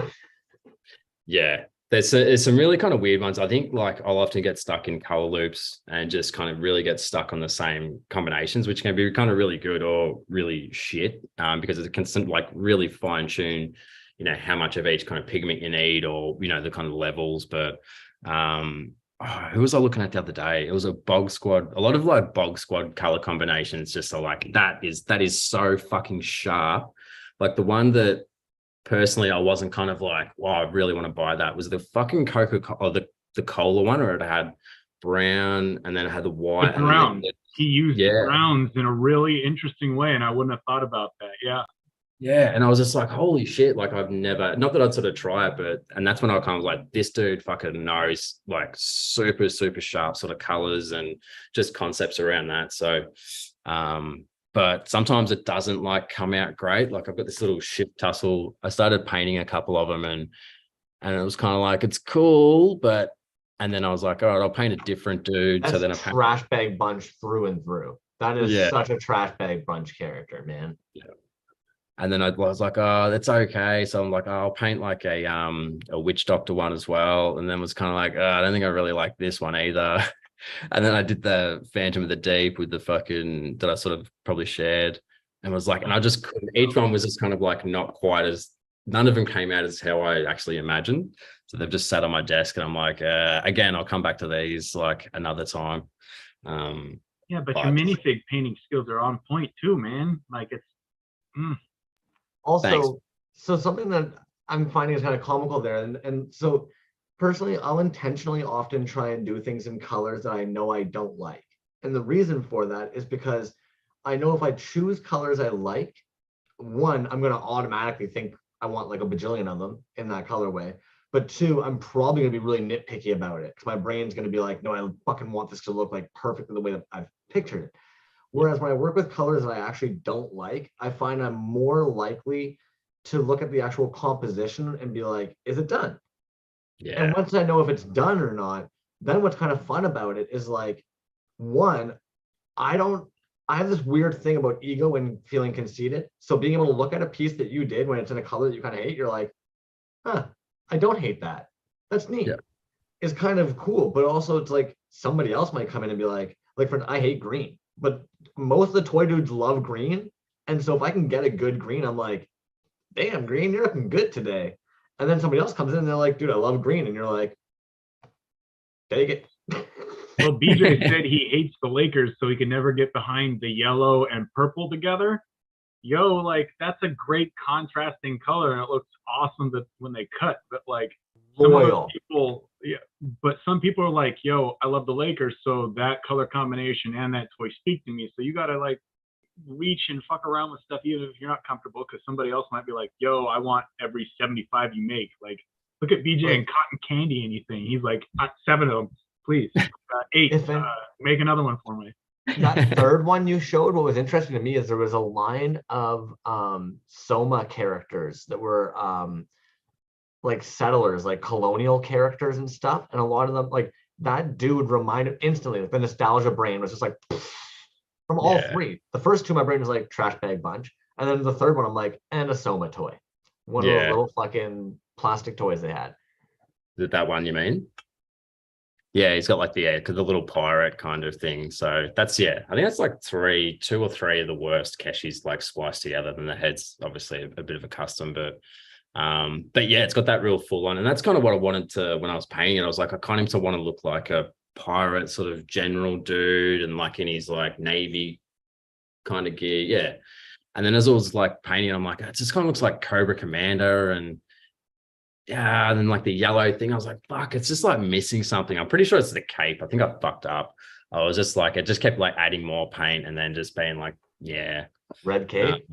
Yeah, there's some really kind of weird ones. I think like I'll often get stuck in color loops and just kind of really get stuck on the same combinations, which can be kind of really good or really shit, because it can like really fine tune, you know, how much of each kind of pigment you need, or, you know, the kind of levels. But who was I looking at the other day? It was a Bog Squad, a lot of like Bog Squad color combinations. Just so like that is so fucking sharp. Like the one that personally I wasn't kind of like, wow, I really want to buy that, was the fucking Coca-Cola, the cola one, where it had brown and then it had the white.
The brown. He used browns in a really interesting way, and I wouldn't have thought about that. Yeah,
and I was just like, holy shit, like I've never, not that I'd sort of try it, but, and that's when I kind of like, this dude fucking knows like super, super sharp sort of colors and just concepts around that. So, but sometimes it doesn't like come out great. Like I've got this little ship tussle. I started painting a couple of them, and it was kind of like, it's cool, but, and then I was like, all right, I'll paint a different dude.
That's
so then
trash bag bunch through and through. That is such a trash bag bunch character, man.
Yeah. And then I was like, oh, that's okay. So I'm like, oh, I'll paint like a witch doctor one as well. And then was kind of like, I don't think I really like this one either. And then I did the Phantom of the Deep with the fucking, that I sort of probably shared, and was like, and I just couldn't, each one was just kind of like not quite as, none of them came out as how I actually imagined. So they've just sat on my desk, and I'm like, again, I'll come back to these like another time.
Yeah, but your minifig painting skills are on point too, man. Like it's,
Also,
Thanks.
So something that I'm finding is kind of comical there. And so personally, I'll intentionally often try and do things in colors that I know I don't like. And the reason for that is because I know if I choose colors I like, one, I'm going to automatically think I want like a bajillion of them in that colorway. But two, I'm probably gonna be really nitpicky about it because my brain's gonna be like, no, I fucking want this to look like perfectly the way that I've pictured it. Whereas when I work with colors that I actually don't like, I find I'm more likely to look at the actual composition and be like, is it done? And
Yeah.
once I know if it's done or not, then what's kind of fun about it is like, one, I don't, I have this weird thing about ego and feeling conceited. So being able to look at a piece that you did when it's in a color that you kind of hate, you're like, huh, I don't hate that. That's neat.
Yeah.
It's kind of cool, but also it's like somebody else might come in and be like for I hate green, but most of the toy dudes love green. And so if I can get a good green, I'm like, damn, green, you're looking good today. And then somebody else comes in and they're like, dude, I love green. And you're like, take it.
Well, BJ said he hates the Lakers, so he can never get behind the yellow and purple together. Yo, like that's a great contrasting color, and it looks awesome that when they cut. But like some other
Loyal.
people, yeah. But some people are like, yo, I love the Lakers, so that color combination and that toy speak to me. So you gotta like reach and fuck around with stuff even if you're not comfortable, because somebody else might be like, yo, I want every 75 you make. Like look at BJ and cotton candy anything. He's like, 7 of them, please. 8. Make another one for me.
That third one you showed, what was interesting to me is there was a line of Soma characters that were like settlers, like colonial characters and stuff. And a lot of them, like that dude reminded instantly, like the nostalgia brain was just like from all three. The first two, my brain was like trash bag bunch. And then the third one, I'm like, and a Soma toy. One of those little fucking plastic toys they had.
Is it that one you mean? Yeah, he's got like the little pirate kind of thing. So that's, I think that's like 2 or 3 of the worst Keshis like spliced together. Then the head's obviously a bit of a custom, but yeah, it's got that real full on. And that's kind of what I wanted to, when I was painting it, I was like, I kind of want to look like a pirate sort of general dude and like in his like Navy kind of gear. Yeah. And then as I was like painting, I'm like, it just kind of looks like Cobra Commander and then like the yellow thing, I was like, fuck, it's just like missing something. I'm pretty sure it's the cape. I think I fucked up. I was just like, it just kept like adding more paint and then just being like,
red cape.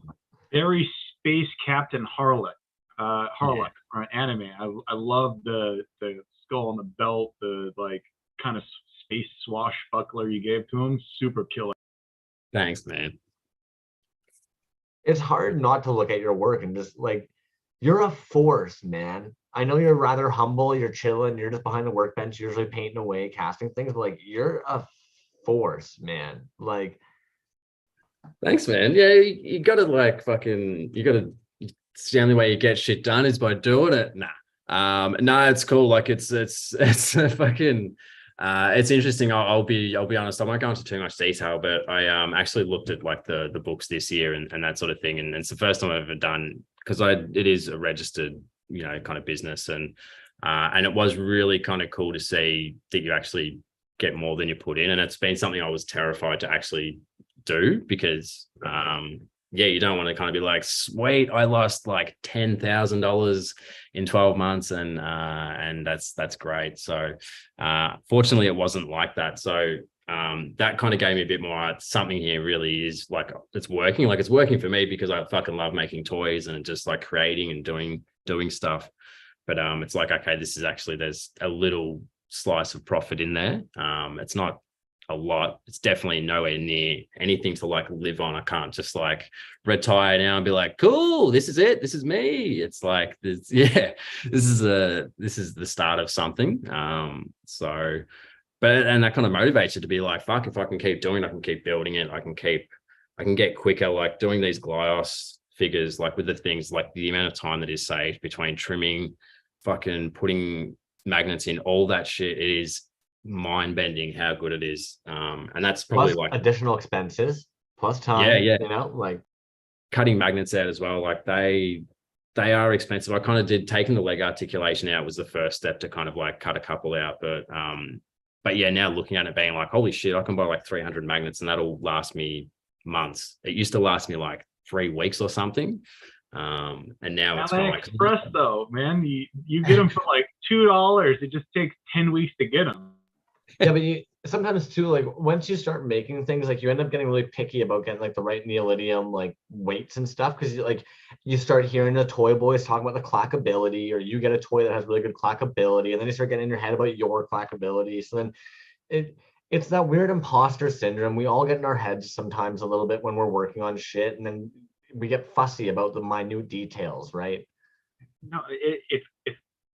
Very Space Captain Harlock, or an anime. I love the skull on the belt, the like kind of space swashbuckler you gave to him. Super killer.
Thanks, man.
It's hard not to look at your work and just like, you're a force, man. I know you're rather humble, you're chilling, you're just behind the workbench, usually painting away, casting things, but like you're a force, man. Like,
thanks, man. Yeah, you gotta like fucking, it's the only way you get shit done is by doing it. Nah, it's cool. Like it's fucking, it's interesting. I'll be honest. I won't go into too much detail, but I actually looked at like the books this year and that sort of thing, and it's the first time I've ever done, because it is a registered, kind of business, and it was really kind of cool to see that you actually get more than you put in, and it's been something I was terrified to actually do because you don't want to kind of be like, sweet, I lost like $10,000 in 12 months and that's great. So fortunately it wasn't like that. So that kind of gave me a bit more, something here really is like, it's working for me because I fucking love making toys and just like creating and doing stuff. But it's like, okay, this is actually, there's a little slice of profit in there. It's not a lot. It's definitely nowhere near anything to like live on. I can't just like retire now and be like, cool, this is it, this is me. It's like this, this is the start of something. And that kind of motivates you to be like, fuck, if I can keep doing it, I can keep building it, I can get quicker, like doing these Glyos figures, like with the things, like the amount of time that is saved between trimming, fucking putting magnets in, all that shit, it is mind-bending how good it is. And that's probably
plus
like
additional expenses plus time, like
cutting magnets out as well. Like they are expensive. I kind of did, taking the leg articulation out was the first step to kind of like cut a couple out, but yeah, now looking at it being like, holy shit, I can buy like 300 magnets and that'll last me months. It used to last me like 3 weeks or something. And now it's kind of like
express though, man. You get them for like $2. It just takes 10 weeks to get them.
Yeah, but sometimes too, like once you start making things, like you end up getting really picky about getting like the right neodymium like weights and stuff, because you start hearing the toy boys talking about the clackability, or you get a toy that has really good clackability, and then you start getting in your head about your clackability. So then it's that weird imposter syndrome. We all get in our heads sometimes a little bit when we're working on shit, and then we get fussy about the minute details, right?
No, it's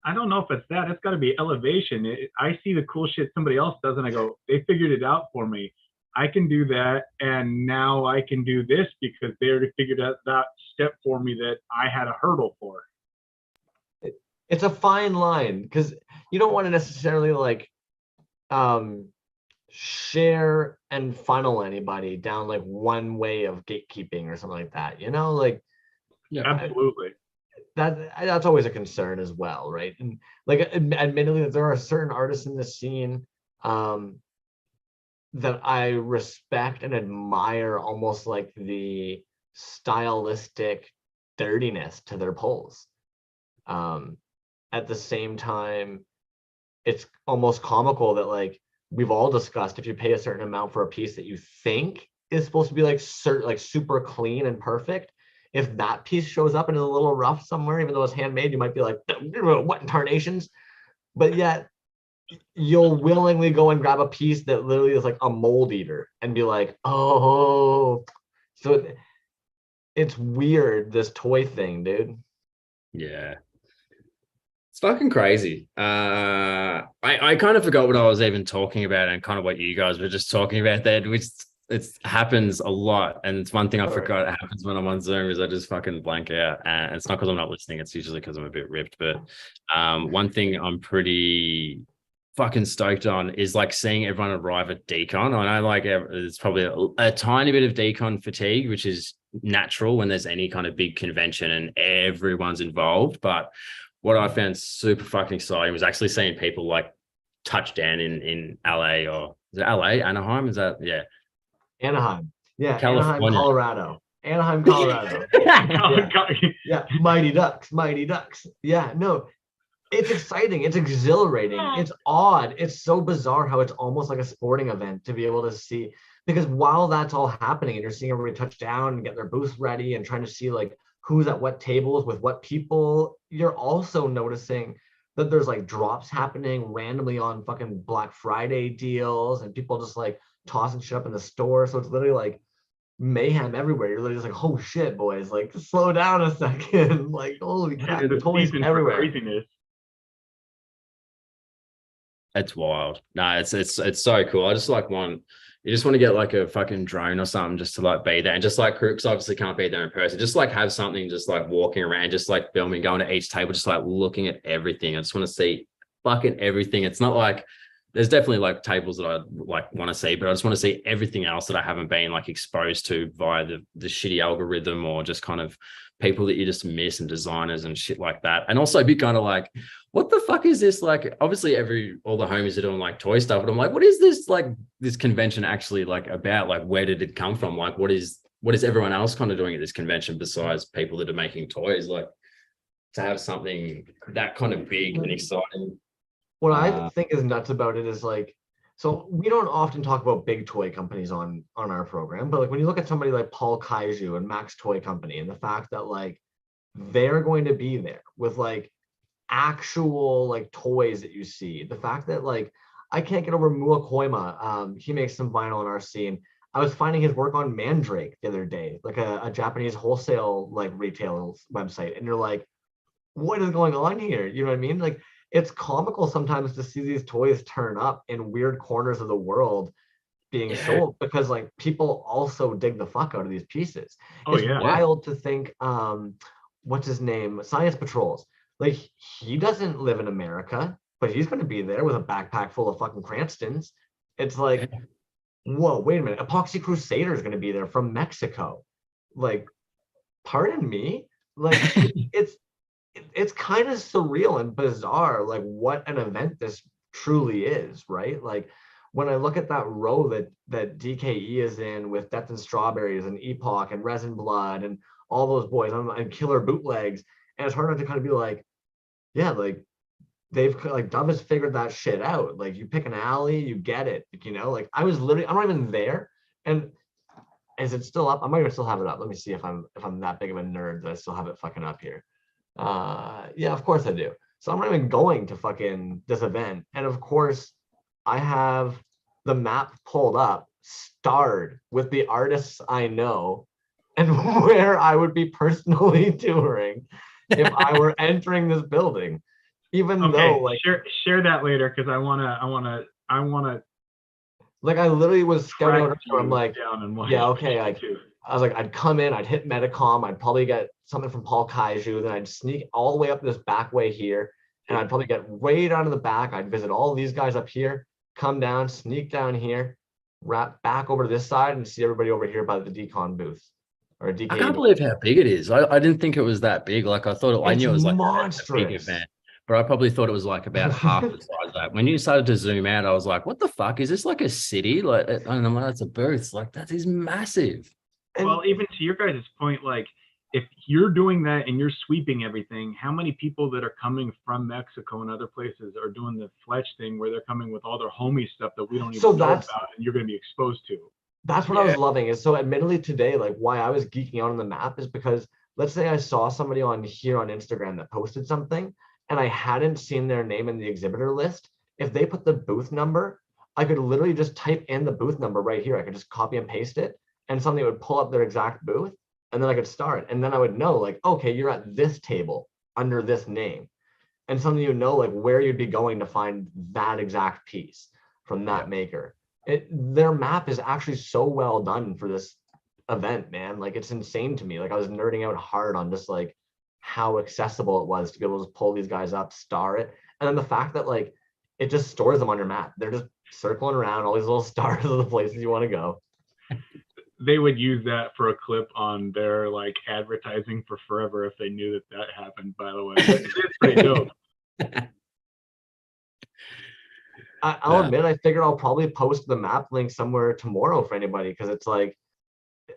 I don't know if it's that. It's got to be elevation. I see the cool shit somebody else does, and I go, they figured it out for me. I can do that, and now I can do this because they already figured out that step for me that I had a hurdle for.
It's a fine line, because you don't want to necessarily like share and funnel anybody down like one way of gatekeeping or something like that, like
Yeah.
Absolutely.
that's always a concern as well, right? And like admittedly, that there are certain artists in the scene that I respect and admire, almost like the stylistic dirtiness to their pulls. At the same time, it's almost comical that like we've all discussed, if you pay a certain amount for a piece that you think is supposed to be like super clean and perfect, if that piece shows up and is a little rough somewhere, even though it's handmade, you might be like, what in tarnations? But yet you'll willingly go and grab a piece that literally is like a mold eater and be like, oh. So it's weird, this toy thing, dude.
Yeah. It's fucking crazy. I kind of forgot what I was even talking about, and kind of what you guys were just talking about there, which it happens a lot. And it's one thing I forgot, it happens when I'm on Zoom, is I just fucking blank out. And it's not because I'm not listening, it's usually because I'm a bit ripped. But one thing I'm pretty fucking stoked on is like seeing everyone arrive at decon. I know like it's probably a tiny bit of decon fatigue, which is natural when there's any kind of big convention and everyone's involved. But what I found super fucking exciting was actually seeing people like touch down in LA, or is it LA, Anaheim? Is that, yeah.
Anaheim. Yeah,
California.
Anaheim, Colorado. Anaheim, Colorado. Yeah, Mighty Ducks, Mighty Ducks. Yeah, no, it's exciting. It's exhilarating. It's odd. It's so bizarre how it's almost like a sporting event to be able to see, because while that's all happening and you're seeing everybody touch down and get their booth ready and trying to see like who's at what tables with what people, you're also noticing that there's like drops happening randomly on fucking Black Friday deals, and people just like tossing shit up in the store. So it's literally like mayhem everywhere. You're literally just like, oh shit, boys, like slow down a second. Like, holy crap, toys everywhere.
Craziness.
It's wild. No, it's so cool. I just like you just want to get like a fucking drone or something just to like be there, and just like Crooks obviously can't be there in person. Just like have something, just like walking around, just like filming, going to each table, just like looking at everything. I just want to see fucking everything. It's not like there's definitely like tables that I like want to see, but I just want to see everything else that I haven't been like exposed to via the shitty algorithm, or just kind of people that you just miss, and designers and shit like that. And also be kind of like, what the fuck is this? Like, obviously all the homies are doing like toy stuff, but I'm like, what is this, like this convention actually like about? Like, where did it come from? Like, what is everyone else kind of doing at this convention besides people that are making toys? Like, to have something that kind of big and exciting.
What I think is nuts about it is like, so we don't often talk about big toy companies on our program, but like when you look at somebody like Paul Kaiju and Max Toy Company, and the fact that like they're going to be there with like actual like toys that you see, the fact that like I can't get over Mua Koima, he makes some vinyl in our scene. I was finding his work on Mandrake the other day, like a Japanese wholesale like retail website, and you're like, what is going on here? You know what I mean? Like, it's comical sometimes to see these toys turn up in weird corners of the world being sold, because like people also dig the fuck out of these pieces. It's wild to think, what's his name? Science Patrols. Like, he doesn't live in America, but he's going to be there with a backpack full of fucking Cranstons. It's like, whoa, wait a minute. Epoxy Crusader is going to be there from Mexico. Like, pardon me? Like, it's kind of surreal and bizarre, like what an event this truly is, right? Like, when I look at that row that DKE is in with Death and Strawberries and Epoch and Resin Blood and all those boys and Killer Bootlegs, and it's hard not to kind of be like, yeah, like they've like Dove has figured that shit out. Like you pick an alley, you get it. You know, like I was literally, I'm not even there. And is it still up? I might even still have it up. Let me see if I'm that big of a nerd that I still have it fucking up here. Yeah, of course I do. So I'm not even going to fucking this event. And of course, I have the map pulled up, starred with the artists I know and where I would be personally touring if I were entering this building. Even though like
share that later because I wanna
like I literally was scouting out. I'm like, yeah, okay. Like
too.
I was like, I'd come in, I'd hit Medicom, I'd probably get something from Paul Kaiju, then I'd sneak all the way up this back way here, and I'd probably get way down to the back. I'd visit all these guys up here, come down, sneak down here, wrap back over to this side, and see everybody over here by the decon booth or DK.
I can't believe how big it is. I didn't think it was that big. Like I thought, I knew it was like
monstrous.
a big event, but I probably thought it was like about half the size of that. When you started to zoom out, I was like, "What the fuck is this? Like a city?" Like, and I'm like, "That's a booth." Like that is massive.
Well, even to your guys' point, like if you're doing that and you're sweeping everything, how many people that are coming from Mexico and other places are doing the Fletch thing where they're coming with all their homie stuff that we don't even know about and you're going to be exposed to?
That's what I was loving. Is so admittedly today, like why I was geeking out on the map is because let's say I saw somebody on here on Instagram that posted something and I hadn't seen their name in the exhibitor list. If they put the booth number, I could literally just type in the booth number right here. I could just copy and paste it and something would pull up their exact booth and then I could start. And then I would know like, okay, you're at this table under this name. And something you know like where you'd be going to find that exact piece from that maker. Their map is actually so well done for this event, man. Like it's insane to me. Like I was nerding out hard on just like how accessible it was to be able to pull these guys up, star it. And then the fact that like it just stores them on your map. They're just circling around all these little stars of the places you want to go.
They would use that for a clip on their like advertising for forever if they knew that happened, by the way. It's pretty dope.
I'll admit, I figured I'll probably post the map link somewhere tomorrow for anybody because it's like,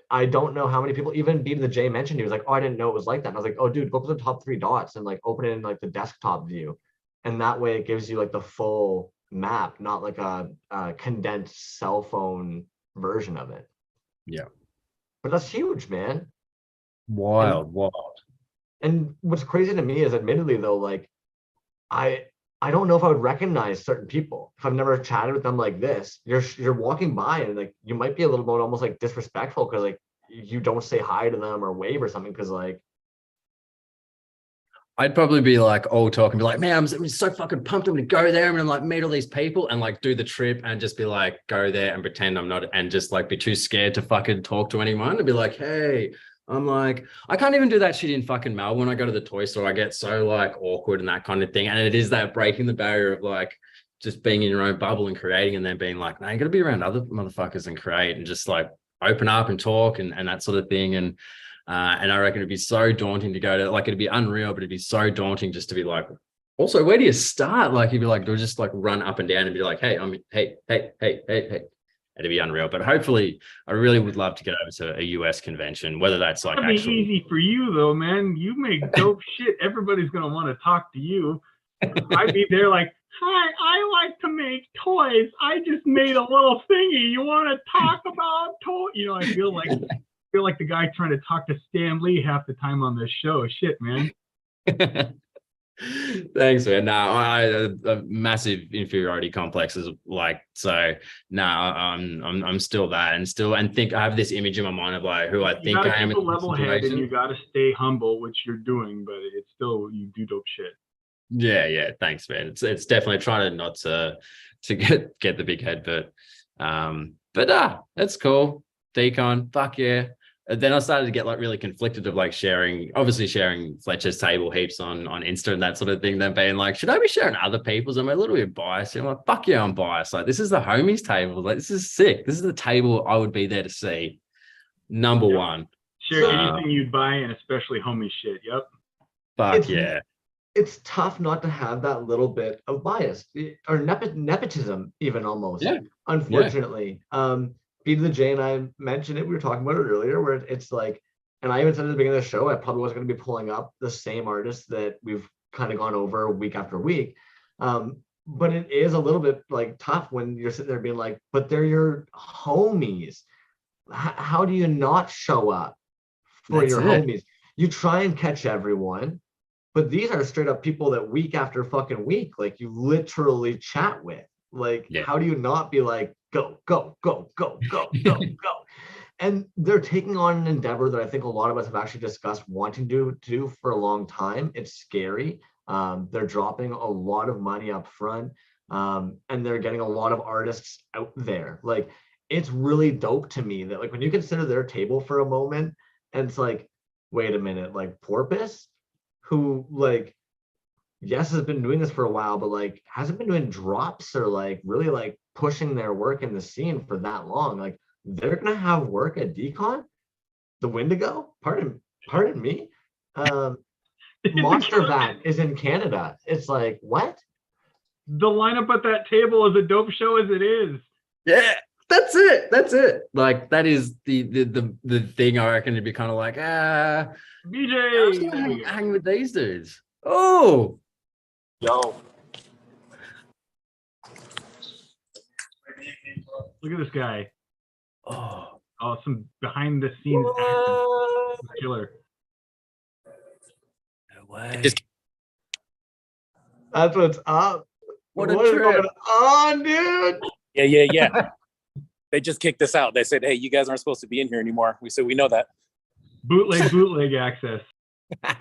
I don't know how many people, even B to the J mentioned, he was like, oh, I didn't know it was like that. And I was like, oh, dude, go up to the top 3 dots and like open it in like the desktop view. And that way it gives you like the full map, not like a condensed cell phone version of it.
Yeah.
But that's huge, man.
Wild.
And what's crazy to me is admittedly though, like I don't know if I would recognize certain people if I've never chatted with them like this. You're walking by and like you might be a little bit almost like disrespectful because like you don't say hi to them or wave or something because like
I'd probably be like all talking, be like, man, I'm so fucking pumped. I'm gonna go there and I'm like meet all these people and like do the trip and just be like go there and pretend I'm not and just like be too scared to fucking talk to anyone and be like, hey. I'm like, I can't even do that shit in fucking Melbourne. When I go to the toy store, I get so like awkward and that kind of thing. And it is that breaking the barrier of like just being in your own bubble and creating and then being like, no, you got to be around other motherfuckers and create and just like open up and talk and that sort of thing. And I reckon it'd be so daunting to go to, like, it'd be unreal, but it'd be so daunting just to be like, also, where do you start? Like, you'd be like, they'll just like run up and down and be like, hey, hey. It'd be unreal, but hopefully I really would love to get over to a US convention, whether that's like
That'd be easy for you though, man. You make dope shit. Everybody's going to want to talk to you. I'd be there like, hi, I like to make toys. I just made a little thingy. You want to talk about toys? You know, I feel like the guy trying to talk to Stan Lee half the time on this show. Shit, man.
Thanks, man. No, a massive inferiority complex is like, so no, I'm still that and think I have this image in my mind of like who I think I am.
You gotta keep a level head and you gotta stay humble, which you're doing, but it's still, you do dope shit.
Yeah. Thanks, man. It's definitely trying to not to get the big head, but that's cool. Decon, fuck yeah. And then I started to get like really conflicted of like sharing Fletcher's table heaps on Insta and that sort of thing. Then being like, should I be sharing other people's? I'm a little bit biased. I'm like, fuck yeah, I'm biased. Like, this is the homies table. Like, this is sick. This is the table I would be there to see. Number one.
Share anything you'd buy and especially homie shit. Yep.
Fuck yeah.
It's tough not to have that little bit of bias or nepotism, even almost. Yeah. Unfortunately. Yeah. B to the J and I mentioned it. We were talking about it earlier, where it's like, and I even said at the beginning of the show, I probably wasn't going to be pulling up the same artists that we've kind of gone over week after week. But it is a little bit like tough when you're sitting there being like, but they're your homies. How do you not show up for your homies? You try and catch everyone, but these are straight up people that week after fucking week, like you literally chat with. Like, how do you not be like, go, go, go, go, go, go, go? And they're taking on an endeavor that I think a lot of us have actually discussed wanting to do for a long time. It's scary. They're dropping a lot of money up front, and they're getting a lot of artists out there. Like, it's really dope to me that like when you consider their table for a moment, and it's like, wait a minute, like Porpoise, who like, yes, has been doing this for a while, but like hasn't been doing drops or like really like pushing their work in the scene for that long. Like, they're gonna have work at Decon, the Wendigo. Pardon me. Monster Vat is in Canada. It's like, what?
The lineup at that table is a dope show as it is.
Yeah, that's it. That's it. Like that is the thing I reckon to be kind of like,
BJ,
hang with these dudes. Oh,
Yo.
Look at this guy.
oh,
Some behind the scenes action. Killer.
no way.
That's what's up.
What a
is
trip.
going on, dude?
Yeah. They just kicked us out. They said, hey, you guys aren't supposed to be in here anymore. We said, we know that.
Bootleg access.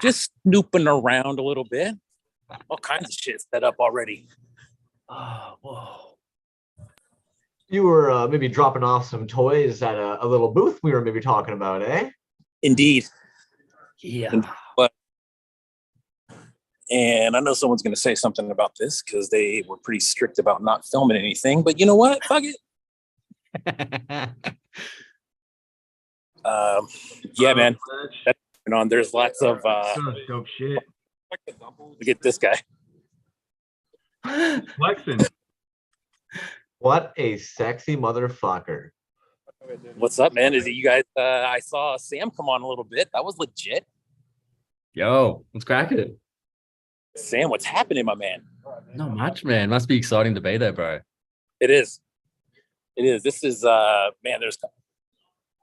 Just snooping around a little bit. All kinds of shit set up already.
Oh, whoa.
You were maybe dropping off some toys at a little booth we were maybe talking about, eh?
Indeed.
Yeah.
And I know someone's going to say something about this because they were pretty strict about not filming anything. But you know what? Fuck it. Yeah, man. That's going on. There's lots of
dope shit.
Look at this guy.
Flexing.
What a sexy motherfucker.
What's up, man? Is it you guys? I saw Sam come on a little bit. That was legit.
Yo, let's crack it.
Sam, what's happening, my man?
Not much, man. Must be exciting to be there, bro.
It is. This is man,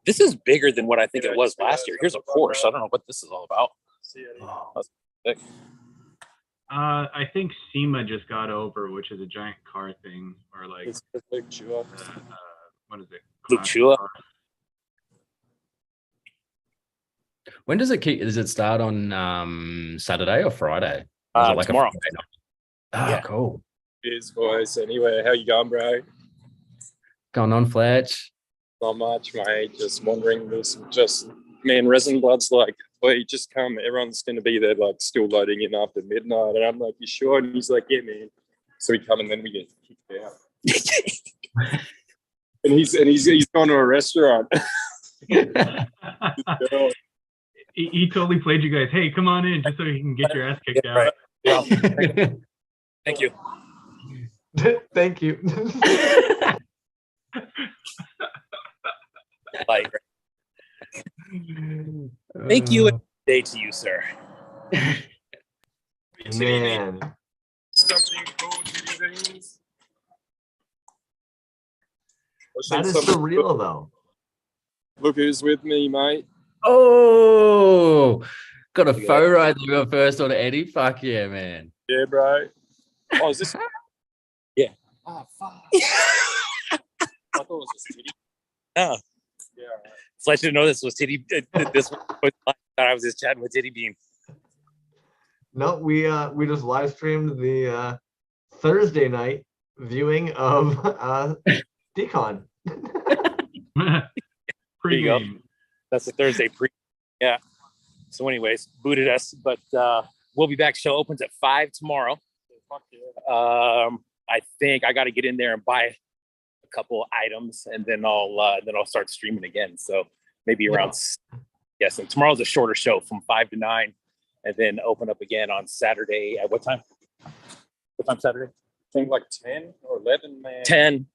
this is bigger than what I think it was last year. Here's a Porsche. I don't know what this is all about.
I think SEMA just got over, which is a giant car thing, or like what is it?
Luchua.
When does it keep? Does it start on Saturday or Friday? Is it like
Tomorrow.
Yeah, cool.
Cheers, boys. Anyway, how you going, bro?
Going on, Fletch?
Not much, mate. Just wondering. Man, Resin Blood's like, well, you just come. Everyone's going to be there, like, still loading in after midnight. And I'm like, you sure? And he's like, yeah, man. So we come and then we get kicked out. and he's gone to a restaurant.
He totally played you guys. Hey, come on in, just so you can get your ass kicked out.
Right. Yeah. Thank you.
Thank you.
Like, thank you. Day to you, sir.
Man.
Something cool to these things.
That is surreal, though.
Look who's with me, mate.
Oh, got a photo right there first on Eddie. Fuck yeah, man.
Yeah, bro. Oh, is this?
Yeah.
Oh, fuck. I thought it was just Titty.
Oh.
Yeah.
Fletch didn't know this was Titty. This was, I thought I was just chatting with Titty Bean.
No, we just live streamed the Thursday night viewing of Decon.
Pre-game.
That's the Thursday pre. Yeah. So, anyways, booted us, but we'll be back. Show opens at 5 tomorrow. I think I got to get in there and buy a couple items, and then I'll start streaming again. So maybe around yes. And tomorrow's a shorter show from 5 to 9, and then open up again on Saturday. At what time? What time Saturday?
I think like 10 or 11, man.
10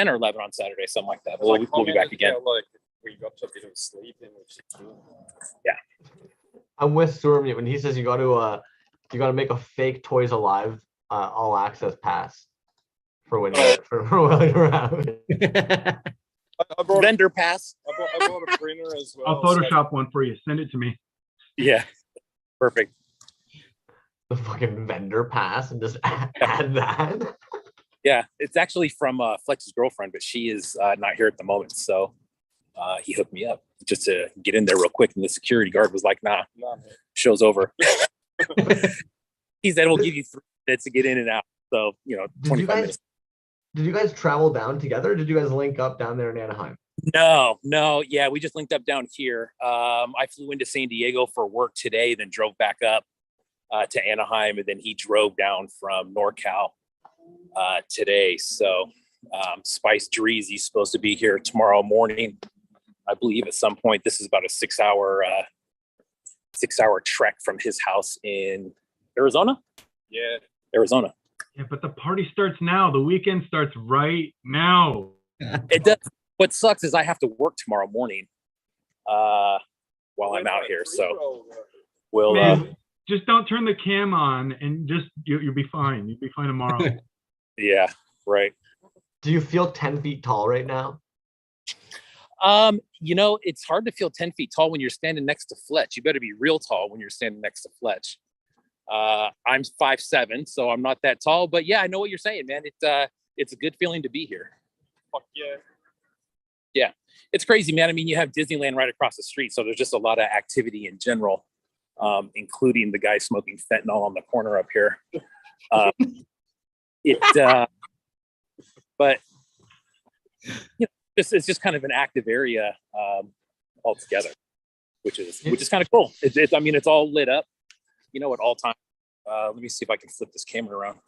or 11 on Saturday, something like that. We'll be back again.
Like we got a bit of sleep in, which is cool.
Yeah.
I'm with Stormy when he says you got to make a fake Toys Alive all access pass for when you're for while you're out.
I brought,
Vendor pass.
I brought a printer as well.
I'll Photoshop one for you. Send it to me.
Yeah. Perfect.
The fucking vendor pass and just add that.
Yeah, it's actually from Flex's girlfriend, but she is not here at the moment. So he hooked me up just to get in there real quick. And the security guard was like, nah, show's over. He said, we'll give you 3 minutes to get in and out. So, 25 minutes.
Did you guys travel down together? Or did you guys link up down there in Anaheim?
No. Yeah, we just linked up down here. I flew into San Diego for work today, then drove back up to Anaheim. And then he drove down from NorCal today. So Spice Dreezy's supposed to be here tomorrow morning, I believe, at some point. This is about a 6-hour trek from his house in Arizona. Arizona.
Yeah, but the party starts now. The weekend starts right now.
It does. What sucks is I have to work tomorrow morning while I'm out here. So we'll
Man, just don't turn the cam on and just you'll be fine. You'll be fine tomorrow.
yeah, right.
Do you feel 10 feet tall right now?
It's hard to feel 10 feet tall when you're standing next to Fletch. You better be real tall when you're standing next to Fletch. I'm 5'7", so I'm not that tall, but yeah, I know what you're saying, man. It's a good feeling to be here.
Fuck yeah.
Yeah, it's crazy, man. I mean, you have Disneyland right across the street, so there's just a lot of activity in general, including the guy smoking fentanyl on the corner up here. But it's just kind of an active area altogether, which is kind of cool. It's all lit up, at all times. Let me see if I can flip this camera around.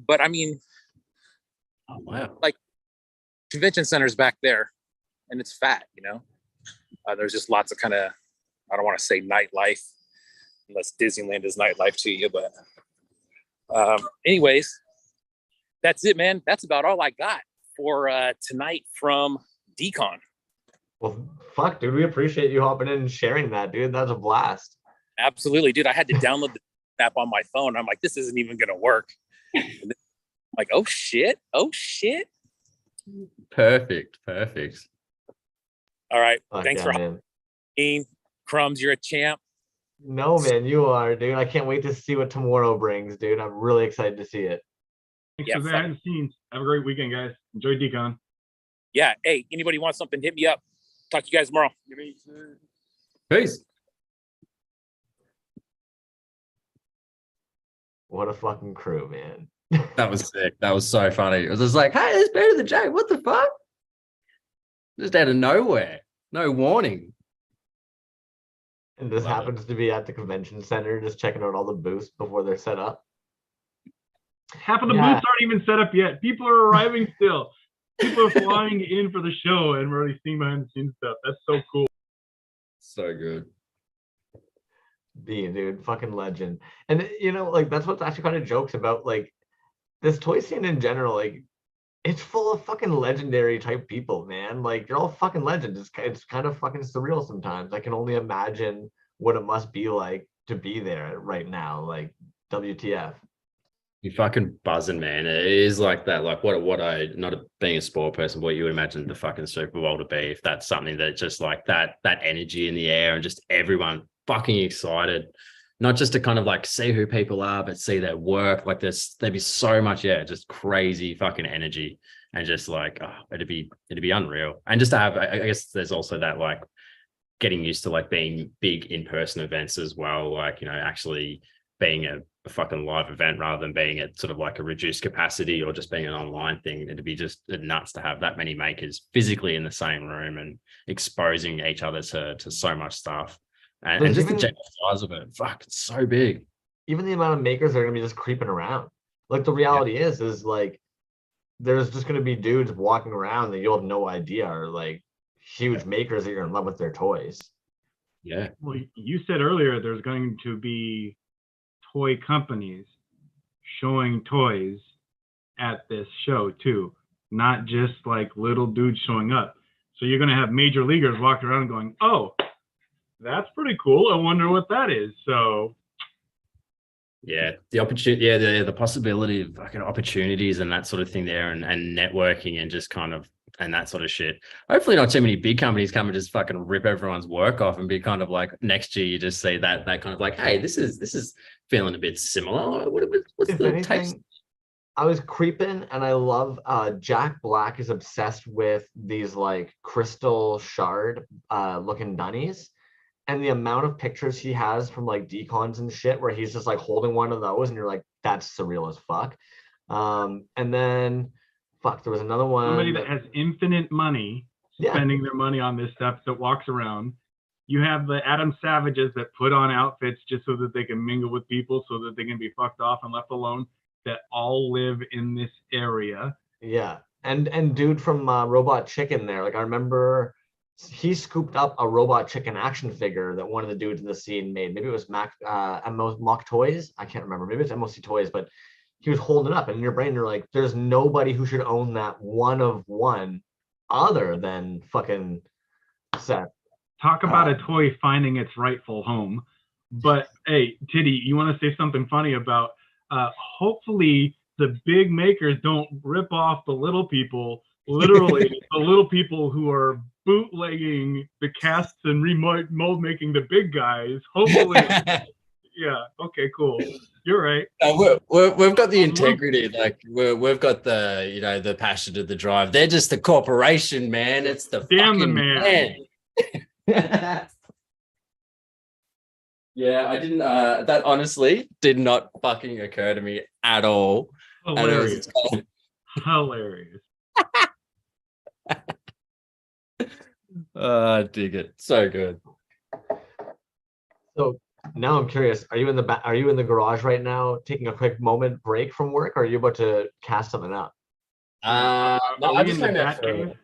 But I mean,
Oh wow.
like convention center's back there, and it's fat. There's just lots of kind of, I don't want to say nightlife, unless Disneyland is nightlife to you, but anyways, that's it, man. That's about all I got for tonight from Decon.
Well, fuck, dude. We appreciate you hopping in and sharing that, dude. That's a blast.
Absolutely, dude. I had to download the app on my phone. I'm like, this isn't even gonna work. I'm like, oh shit.
Perfect.
All right.
Fuck
Thanks
yeah,
for
man.
hopping. Crumbs, you're a champ.
No, man, you are, dude. I can't wait to see what tomorrow brings, dude. I'm really excited to see it.
Thanks
Yeah,
for behind the scenes. Have a great weekend, guys. Enjoy Decon.
Yeah. Hey, anybody want something, hit me up. Talk to you guys tomorrow.
Peace.
What a fucking crew, man.
That was sick. That was so funny. It was just like, hey, it's better than Jay. What the fuck? Just out of nowhere. No warning.
And this
Love it.
happens to be at the convention center, just checking out all the booths before they're set up.
Half of the
Yeah.
booths aren't even set up yet. People are arriving still. People are flying in for the show, and we're already seeing behind the scenes stuff. That's so cool.
So good.
Dude, fucking legend. And that's what's actually kind of jokes about this toy scene in general. It's full of fucking legendary type people, man. You're all fucking legends. It's kind of fucking surreal sometimes. I can only imagine what it must be like to be there right now. WTF.
You fucking buzzing, man. It is like that. Like what I, not being a sport person, what you would imagine the fucking Super Bowl to be, if that's something that just like that energy in the air and just everyone fucking excited, not just to kind of see who people are, but see their work. There'd be so much, just crazy fucking energy, and just it'd be unreal. And just to have, I guess there's also that getting used to being big in-person events as well. Actually being a fucking live event rather than being at sort of a reduced capacity or just being an online thing. It'd be just nuts to have that many makers physically in the same room and exposing each other to so much stuff. And just the general size of it, fuck, it's so big.
Even the amount of makers that are gonna be just creeping around. The reality is there's just gonna be dudes walking around that you'll have no idea are huge makers that you're in love with their toys.
Yeah.
Well, you said earlier there's going to be toy companies showing toys at this show too, not just little dudes showing up. So you're going to have major leaguers walking around going, oh, that's pretty cool. I wonder what that is. So
Yeah, the opportunity, yeah, the possibility of fucking opportunities and that sort of thing there, and networking and just kind of and that sort of shit. Hopefully, not too many big companies come and just fucking rip everyone's work off and be kind of like next year you just say that kind of like, hey, this is feeling a bit similar. What's
If
the taste?
anything, I was creeping, and I love Jack Black is obsessed with these like crystal shard looking dunnies. And the amount of pictures he has from like decons and shit where he's just like holding one of those and you're like, that's surreal as fuck. And then fuck, there was another one.
Somebody that has infinite money
Yeah.
spending their money on this stuff that walks around. You have the Adam Savages that put on outfits just so that they can mingle with people, so that they can be fucked off and left alone, that all live in this area.
Yeah. And dude from Robot Chicken there, like I remember he scooped up a Robot Chicken action figure that one of the dudes in the scene made. Maybe it was Mock Toys. I can't remember. Maybe it's MOC Toys, but he was holding it up, and in your brain you're like, there's nobody who should own that one of one other than fucking Seth.
Talk about a toy finding its rightful home. But hey, Titty, you want to say something funny about hopefully the big makers don't rip off the little people, literally the little people who are bootlegging the casts and remold making the big guys. Hopefully. Yeah. Okay, cool. You're right.
We've got the integrity, like we've got the the passion to the drive. They're just the corporation, man. It's the
Damn
fucking
the man.
Yeah, I didn't. That honestly did not fucking occur to me at all.
Hilarious. Hilarious.
I dig it. So good.
So now I'm curious, are you in the garage right now taking a quick moment break from work, or are you about to cast something up?
No,
Are
I
we
just
in the
came out
Bat
for
Cave?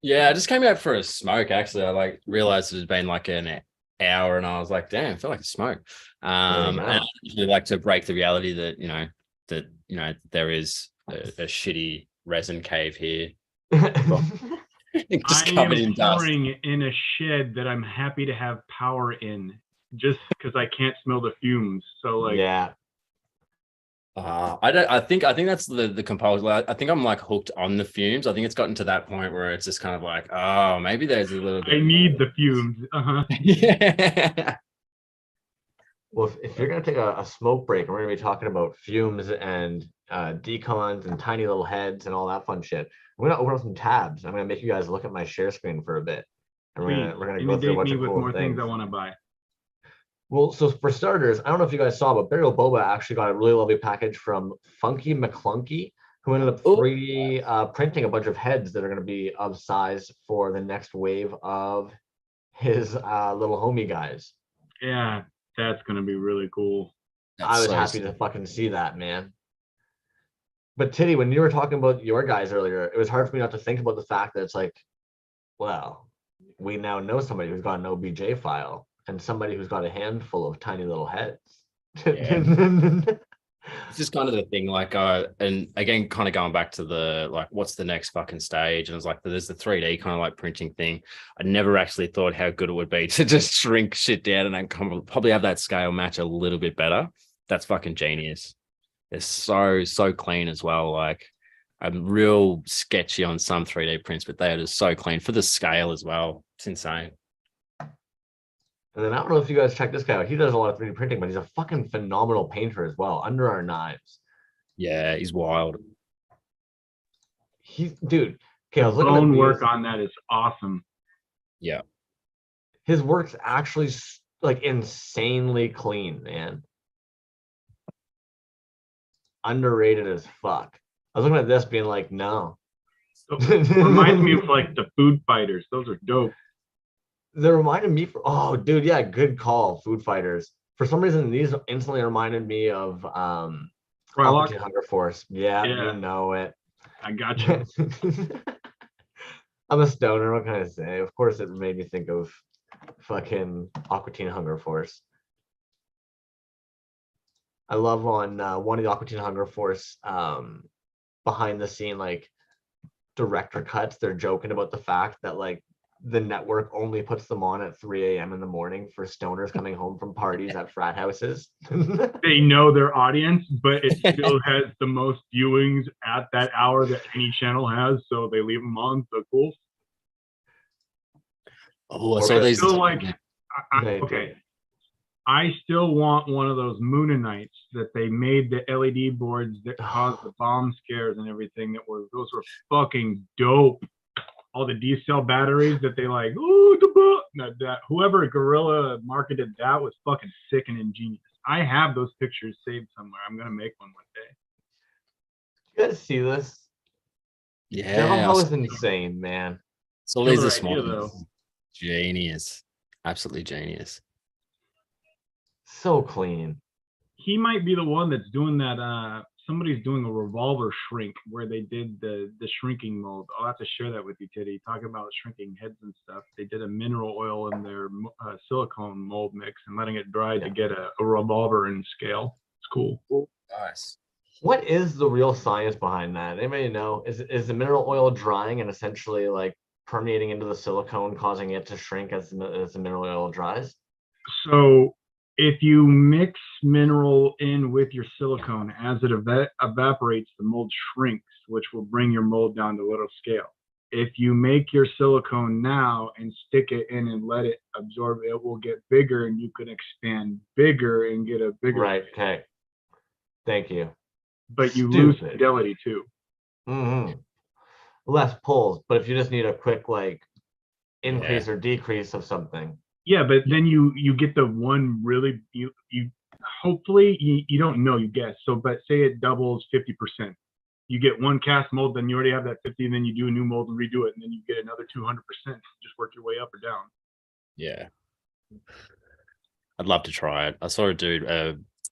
yeah, I just came out for a smoke. Actually, I like realized it had been like an hour, and I was like, damn, I feel like a smoke. And I usually like to break the reality that there is a shitty resin cave here, just covered in dust.
pouring in a shed that I'm happy to have power in, just because I can't smell the fumes. So like,
yeah.
I think that's the compulsion. I think I'm like hooked on the fumes. I think it's gotten to that point where it's just kind of like, oh, maybe there's a little bit.
I need the fumes.
Yeah.
Well, if you're gonna take a smoke break, and we're gonna be talking about fumes and decons and tiny little heads and all that fun shit, I'm gonna open up some tabs. I'm gonna make you guys look at my share screen for a bit, and we're gonna go through a bunch of cool
more things I
things.
want to buy.
Well, so for starters, I don't know if you guys saw, but Burial Boba actually got a really lovely package from Funky McClunky, who ended up 3D printing a bunch of heads that are going to be of size for the next wave of his little homie guys.
Yeah, that's going to be really cool.
I was happy to fucking see that, man. But Titty, when you were talking about your guys earlier, it was hard for me not to think about the fact that it's like, well, we now know somebody who's got an OBJ file and somebody who's got a handful of tiny little heads.
Yeah. It's just kind of the thing, like, and again, kind of going back to the, like, what's the next fucking stage? And it's like, there's the 3D kind of like printing thing. I never actually thought how good it would be to just shrink shit down and then probably have that scale match a little bit better. That's fucking genius. It's so clean as well. Like, I'm real sketchy on some 3D prints, but they are just so clean for the scale as well. It's insane.
And then I don't know if you guys check this guy out. He does a lot of 3D printing, but he's a fucking phenomenal painter as well. Under Our Knives.
Yeah, he's wild.
Dude. Okay, I was looking at
Bone work on that is awesome.
Yeah.
His work's actually like insanely clean, man. Underrated as fuck. I was looking at this being like, no.
So, reminds me of like the Food Fighters. Those are dope.
They reminded me oh dude, yeah, good call. Food Fighters. For some reason, these instantly reminded me of Operation Hunger Force. Yeah, you know it.
I got you.
I'm a stoner. What can I say? Of course, it made me think of fucking Aqua Teen Hunger Force. I love on one of the Aqua Teen Hunger Force behind the scene, like director cuts. They're joking about the fact that like the network only puts them on at 3 a.m. in the morning for stoners coming home from parties at frat houses.
They know their audience, but it still has the most viewings at that hour that any channel has, so they leave them on. So cool.
Oh, I
Or
saw
it's
these.
Still like,
They
okay. I still want one of those Moonanites that they made the LED boards that caused the bomb scares and everything. Those were fucking dope. All the D cell batteries that they like. Ooh, that whoever Gorilla marketed that was fucking sick and ingenious. I have those pictures saved somewhere. I'm gonna make one day.
You guys see this?
Yeah,
Navajo is insane, man.
so these
Killer
this
idea,
morning.
though.
Genius, absolutely genius.
So clean.
He might be the one that's doing that. Somebody's doing a revolver shrink where they did the shrinking mold. I'll have to share that with you, Titty. Talking about shrinking heads and stuff. They did a mineral oil in their silicone mold mix and letting it dry to get a revolver in scale. It's cool.
Nice.
What is the real science behind that? Anybody know? Is the mineral oil drying and essentially like permeating into the silicone, causing it to shrink as the mineral oil dries?
So if you mix mineral in with your silicone, as it evaporates, the mold shrinks, which will bring your mold down to little scale. If you make your silicone now and stick it in and let it absorb, it will get bigger and you can expand bigger and get a bigger.
Right. Okay. Thank you.
But you lose
Stupid.
fidelity too.
Mm-hmm. Less pulls, but if you just need a quick like increase or decrease of something.
Yeah, but then you get the one really you hopefully you don't know, you guess. So but say it doubles 50%. You get one cast mold, then you already have that 50, and then you do a new mold and redo it, and then you get another 200%. Just work your way up or down.
Yeah, I'd love to try it. I saw a dude,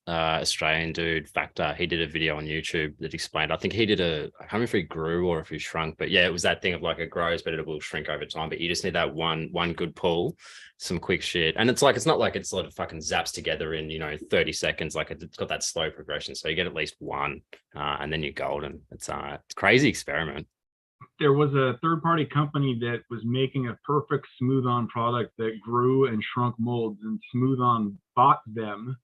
Australian dude, Factor. He did a video on YouTube that explained. I think he did I can't remember if he grew or if he shrunk, but yeah, it was that thing of like it grows, but it will shrink over time. But you just need that one good pull, some quick shit, and it's not like it's sort of fucking zaps together in 30 seconds. Like it's got that slow progression, so you get at least one, and then you're golden. It's a crazy experiment.
There was a third-party company that was making a perfect smooth-on product that grew and shrunk molds, and Smooth-On bought them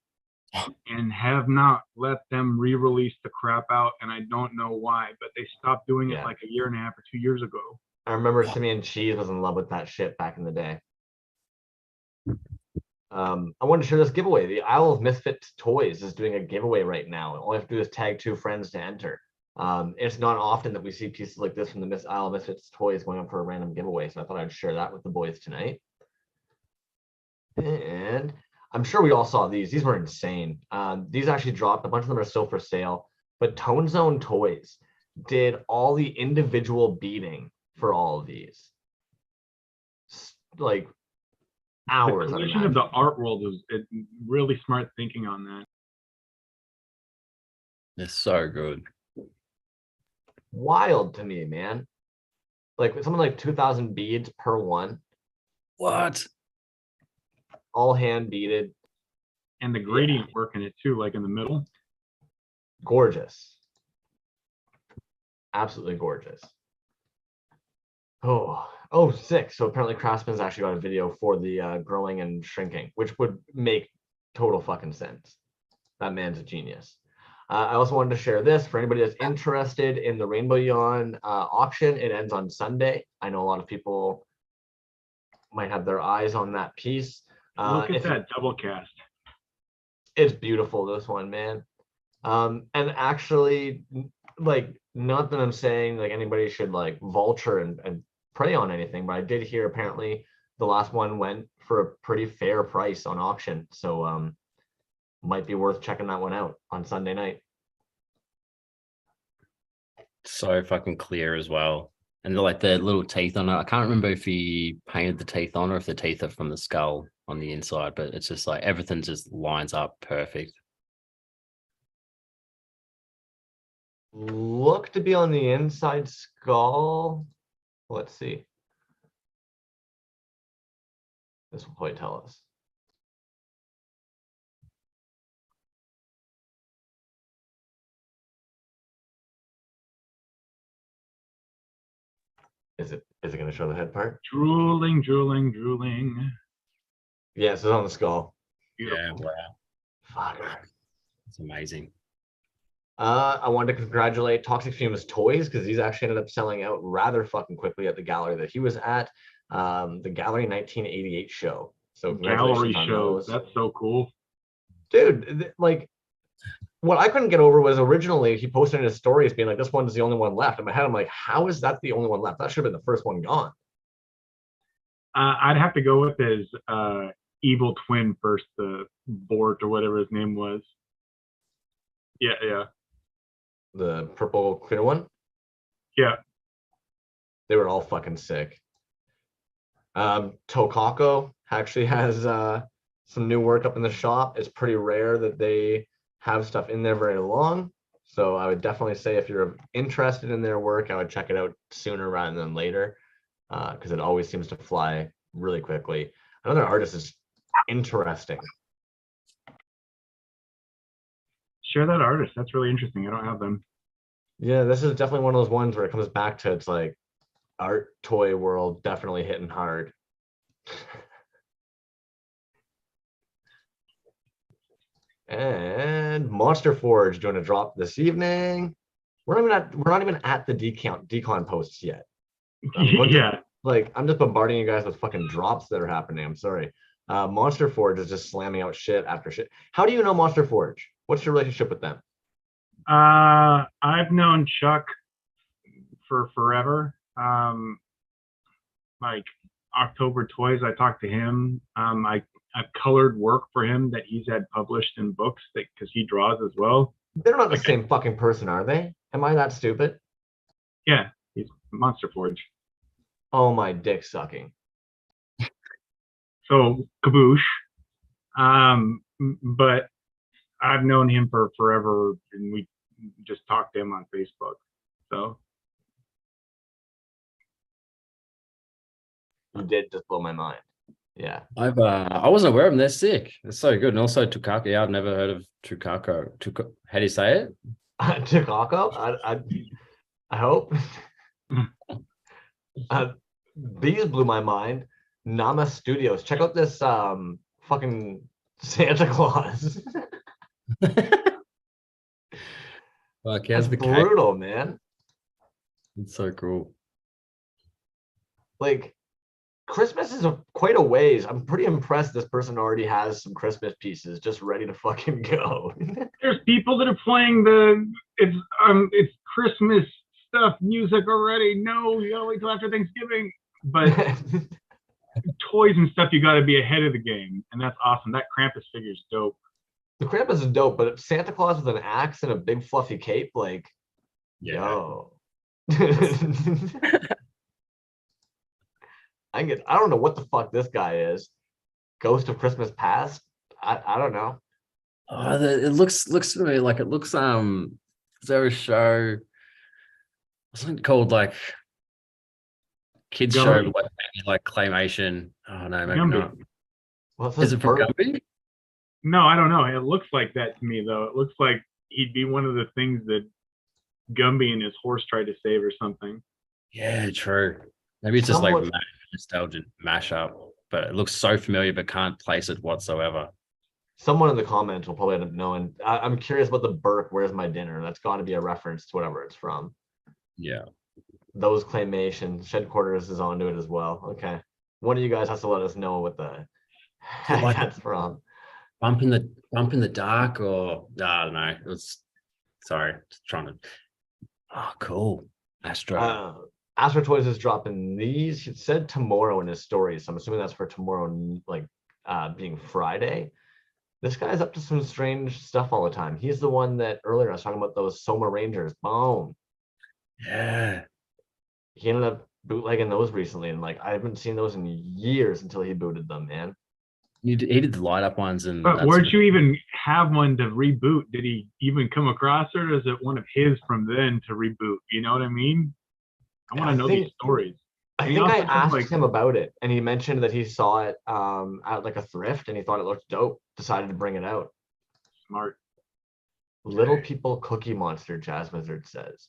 and have not let them re-release the crap out, and I don't know why, but they stopped doing it like a year and a half or 2 years ago.
I remember Simeon Cheese was in love with that shit back in the day. I wanted to share this giveaway. The Isle of Misfits Toys is doing a giveaway right now. All you have to do is tag 2 friends to enter. It's not often that we see pieces like this from the Isle of Misfits Toys going up for a random giveaway, so I thought I'd share that with the boys tonight. And I'm sure we all saw these. These were insane. These actually dropped. A bunch of them are still for sale. But Tone Zone Toys did all the individual beading for all of these. Like hours.
The collision of the art world was really smart thinking on that.
It's so good.
Wild to me, man. Like something like 2,000 beads per one.
What?
All hand beaded.
And the gradient work in it too, like in the middle.
Gorgeous. Absolutely gorgeous. Oh, sick. So apparently Craftsman's actually got a video for the growing and shrinking, which would make total fucking sense. That man's a genius. I also wanted to share this for anybody that's interested in the Rainbow Yawn auction. It ends on Sunday. I know a lot of people might have their eyes on that piece.
Look at that double cast.
It's beautiful, this one, man. And actually, like, not that I'm saying like anybody should like vulture and prey on anything, but I did hear apparently the last one went for a pretty fair price on auction. So might be worth checking that one out on Sunday night.
So fucking clear as well. And like the little teeth on it. I can't remember if he painted the teeth on or if the teeth are from the skull on the inside, but it's just like everything just lines up perfect.
Look to be on the inside skull. Let's see. This will probably tell us. Is it going to show the head part?
Drooling, drooling, drooling.
Yes, it's on the skull.
Yeah,
Beautiful.
wow,
Fuck.
it's amazing.
I wanted to congratulate Toxic Fumes Toyz because he's actually ended up selling out rather fucking quickly at the gallery that he was at, the Gallery 1988 show. So
Gallery
congratulations on
shows.
those.
That's so cool.
Dude, like what I couldn't get over was originally he posted in his stories being like, this one is the only one left. In my head, I'm like, how is that the only one left? That should have been the first one gone.
I'd have to go with his evil twin first, the Bort or whatever his name was. Yeah.
The purple clear one.
Yeah.
They were all fucking sick. Tokako actually has some new work up in the shop. It's pretty rare that they have stuff in there very long. So I would definitely say if you're interested in their work, I would check it out sooner rather than later, because it always seems to fly really quickly. Another artist is interesting.
Share that artist. That's really interesting. I don't have them.
Yeah, this is definitely one of those ones where it comes back to it's like art toy world definitely hitting hard. And Monster Forge doing a drop this evening. We're not even at the decon posts yet.
Yeah.
I'm just bombarding you guys with fucking drops that are happening. I'm sorry. Monster Forge is just slamming out shit after shit. How do you know Monster Forge? What's your relationship with them?
I've known Chuck for forever. Like October Toys, I talked to him. I've colored work for him that he's had published in books because he draws as well.
They're not the same fucking person, are they? Am I that stupid?
Yeah, he's Monster Forge.
Oh, my dick sucking.
So Kaboosh. But I've known him for forever, and we just talked to him on Facebook. So
You did just blow my mind. Yeah.
I wasn't aware of them. They're sick. It's so good. And also Tukako. Yeah, I've never heard of Tukako. How do you say it?
Tukako? I hope. These blew my mind. Nama Studios. Check out this fucking Santa Claus.
Like,
That's
how's the cake?
brutal, man.
It's so cool.
Like, Christmas is quite a ways. I'm pretty impressed this person already has some Christmas pieces just ready to fucking go.
there's people that are playing it's Christmas stuff music already. No, you gotta wait till after Thanksgiving. But toys and stuff, you gotta be ahead of the game, and that's awesome. That Krampus figure is dope.
The Krampus is dope, but Santa Claus with an axe and a big fluffy cape, like,
Yeah.
yo. I don't know what the fuck this guy is. Ghost of Christmas Past? I don't know.
Oh, it looks to me like it looks is there a show something called like kids show
Gumby.
like claymation? Oh no, maybe
Gumby.
not.
What's
Is
this
it from
bird?
Gumby?
No, I don't know. It looks like that to me, though. It looks like he'd be one of the things that Gumby and his horse tried to save or something.
Yeah, true. Maybe it's just like
Somewhat-
nostalgic mashup, but it looks so familiar but can't place it whatsoever.
Someone in the comments will probably end up knowing. I'm curious about the Burke, Where's My Dinner? That's got to be a reference to whatever it's from.
Yeah.
Those claymation. Shed Quarters is onto it as well. Okay. One of you guys has to let us know what the heck
Like-
that's from.
Bump in the dark, or I don't know. It was sorry, just trying to. Oh, cool. Astro.
Astro Toys is dropping these. It said tomorrow in his story, so I'm assuming that's for tomorrow, like being Friday. This guy's up to some strange stuff all the time. He's the one that earlier I was talking about those Soma Rangers. Boom.
Yeah.
He ended up bootlegging those recently, and like I haven't seen those in years until he booted them, man.
He did the light up ones, and
But
that's
where'd
it.
you even have one to reboot? Did he even come across it, or is it one of his from then to reboot? You know what I mean? I want
I
to know
think-
these stories.
I
And he
think I
also said,
asked
like-
him about it, and he mentioned that he saw it at like a thrift, and he thought it looked dope. Decided to bring it out.
Smart.
Little People Cookie Monster, Jazz Wizard says.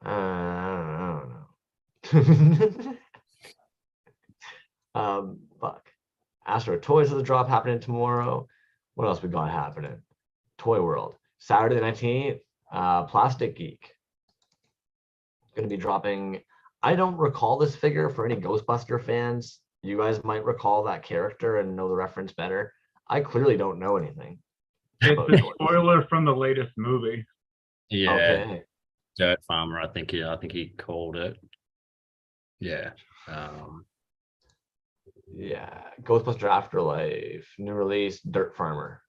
I don't know. Fuck. Astro Toys is a drop happening tomorrow. What else we got happening? Toy World. Saturday the 19th, Plastic Geek. Gonna be dropping. I don't recall this figure. For any Ghostbuster fans, you guys might recall that character and know the reference better. I clearly don't know anything.
It's
about
a
Toys.
spoiler from the latest movie.
Yeah,
Okay.
Dirt Farmer. I think he called it. Yeah.
Yeah. Ghostbuster Afterlife, new release, Dirt Farmer.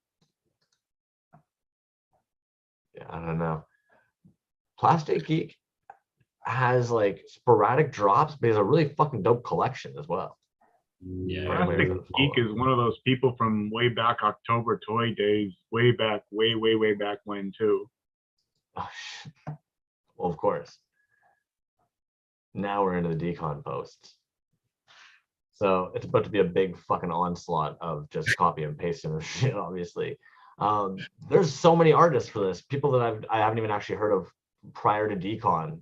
Yeah, I don't know. Plastic Geek has like sporadic drops, but it's a really fucking dope collection as well.
Yeah.
Plastic Geek is one of those people from way back October Toy days, way back, way back when too.
Oh, shit. Well, of course. Now we're into the decon posts. So it's about to be a big fucking onslaught of just copy and pasting of shit, obviously. There's so many artists for this. People that I haven't even actually heard of prior to decon.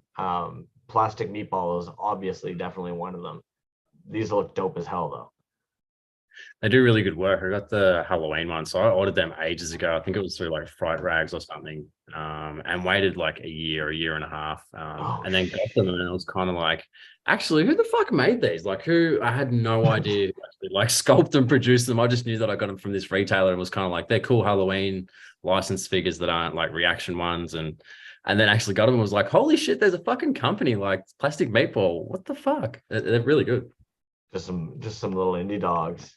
Plastic Meatball is obviously definitely one of them. These look dope as hell though.
They do really good work. I got the Halloween one, so I ordered them ages ago. I think it was through like Fright Rags or something, and waited like a year and a half, and then got them, and it was kind of like, actually, who the fuck made these? Like, who? I had no idea. Actually, like, sculpt and produce them. I just knew that I got them from this retailer, and was kind of like, they're cool Halloween licensed figures that aren't like reaction ones, and then actually got them and was like, holy shit, there's a fucking company like Plastic Meatball. What the fuck? They're really good.
Just some little indie dogs.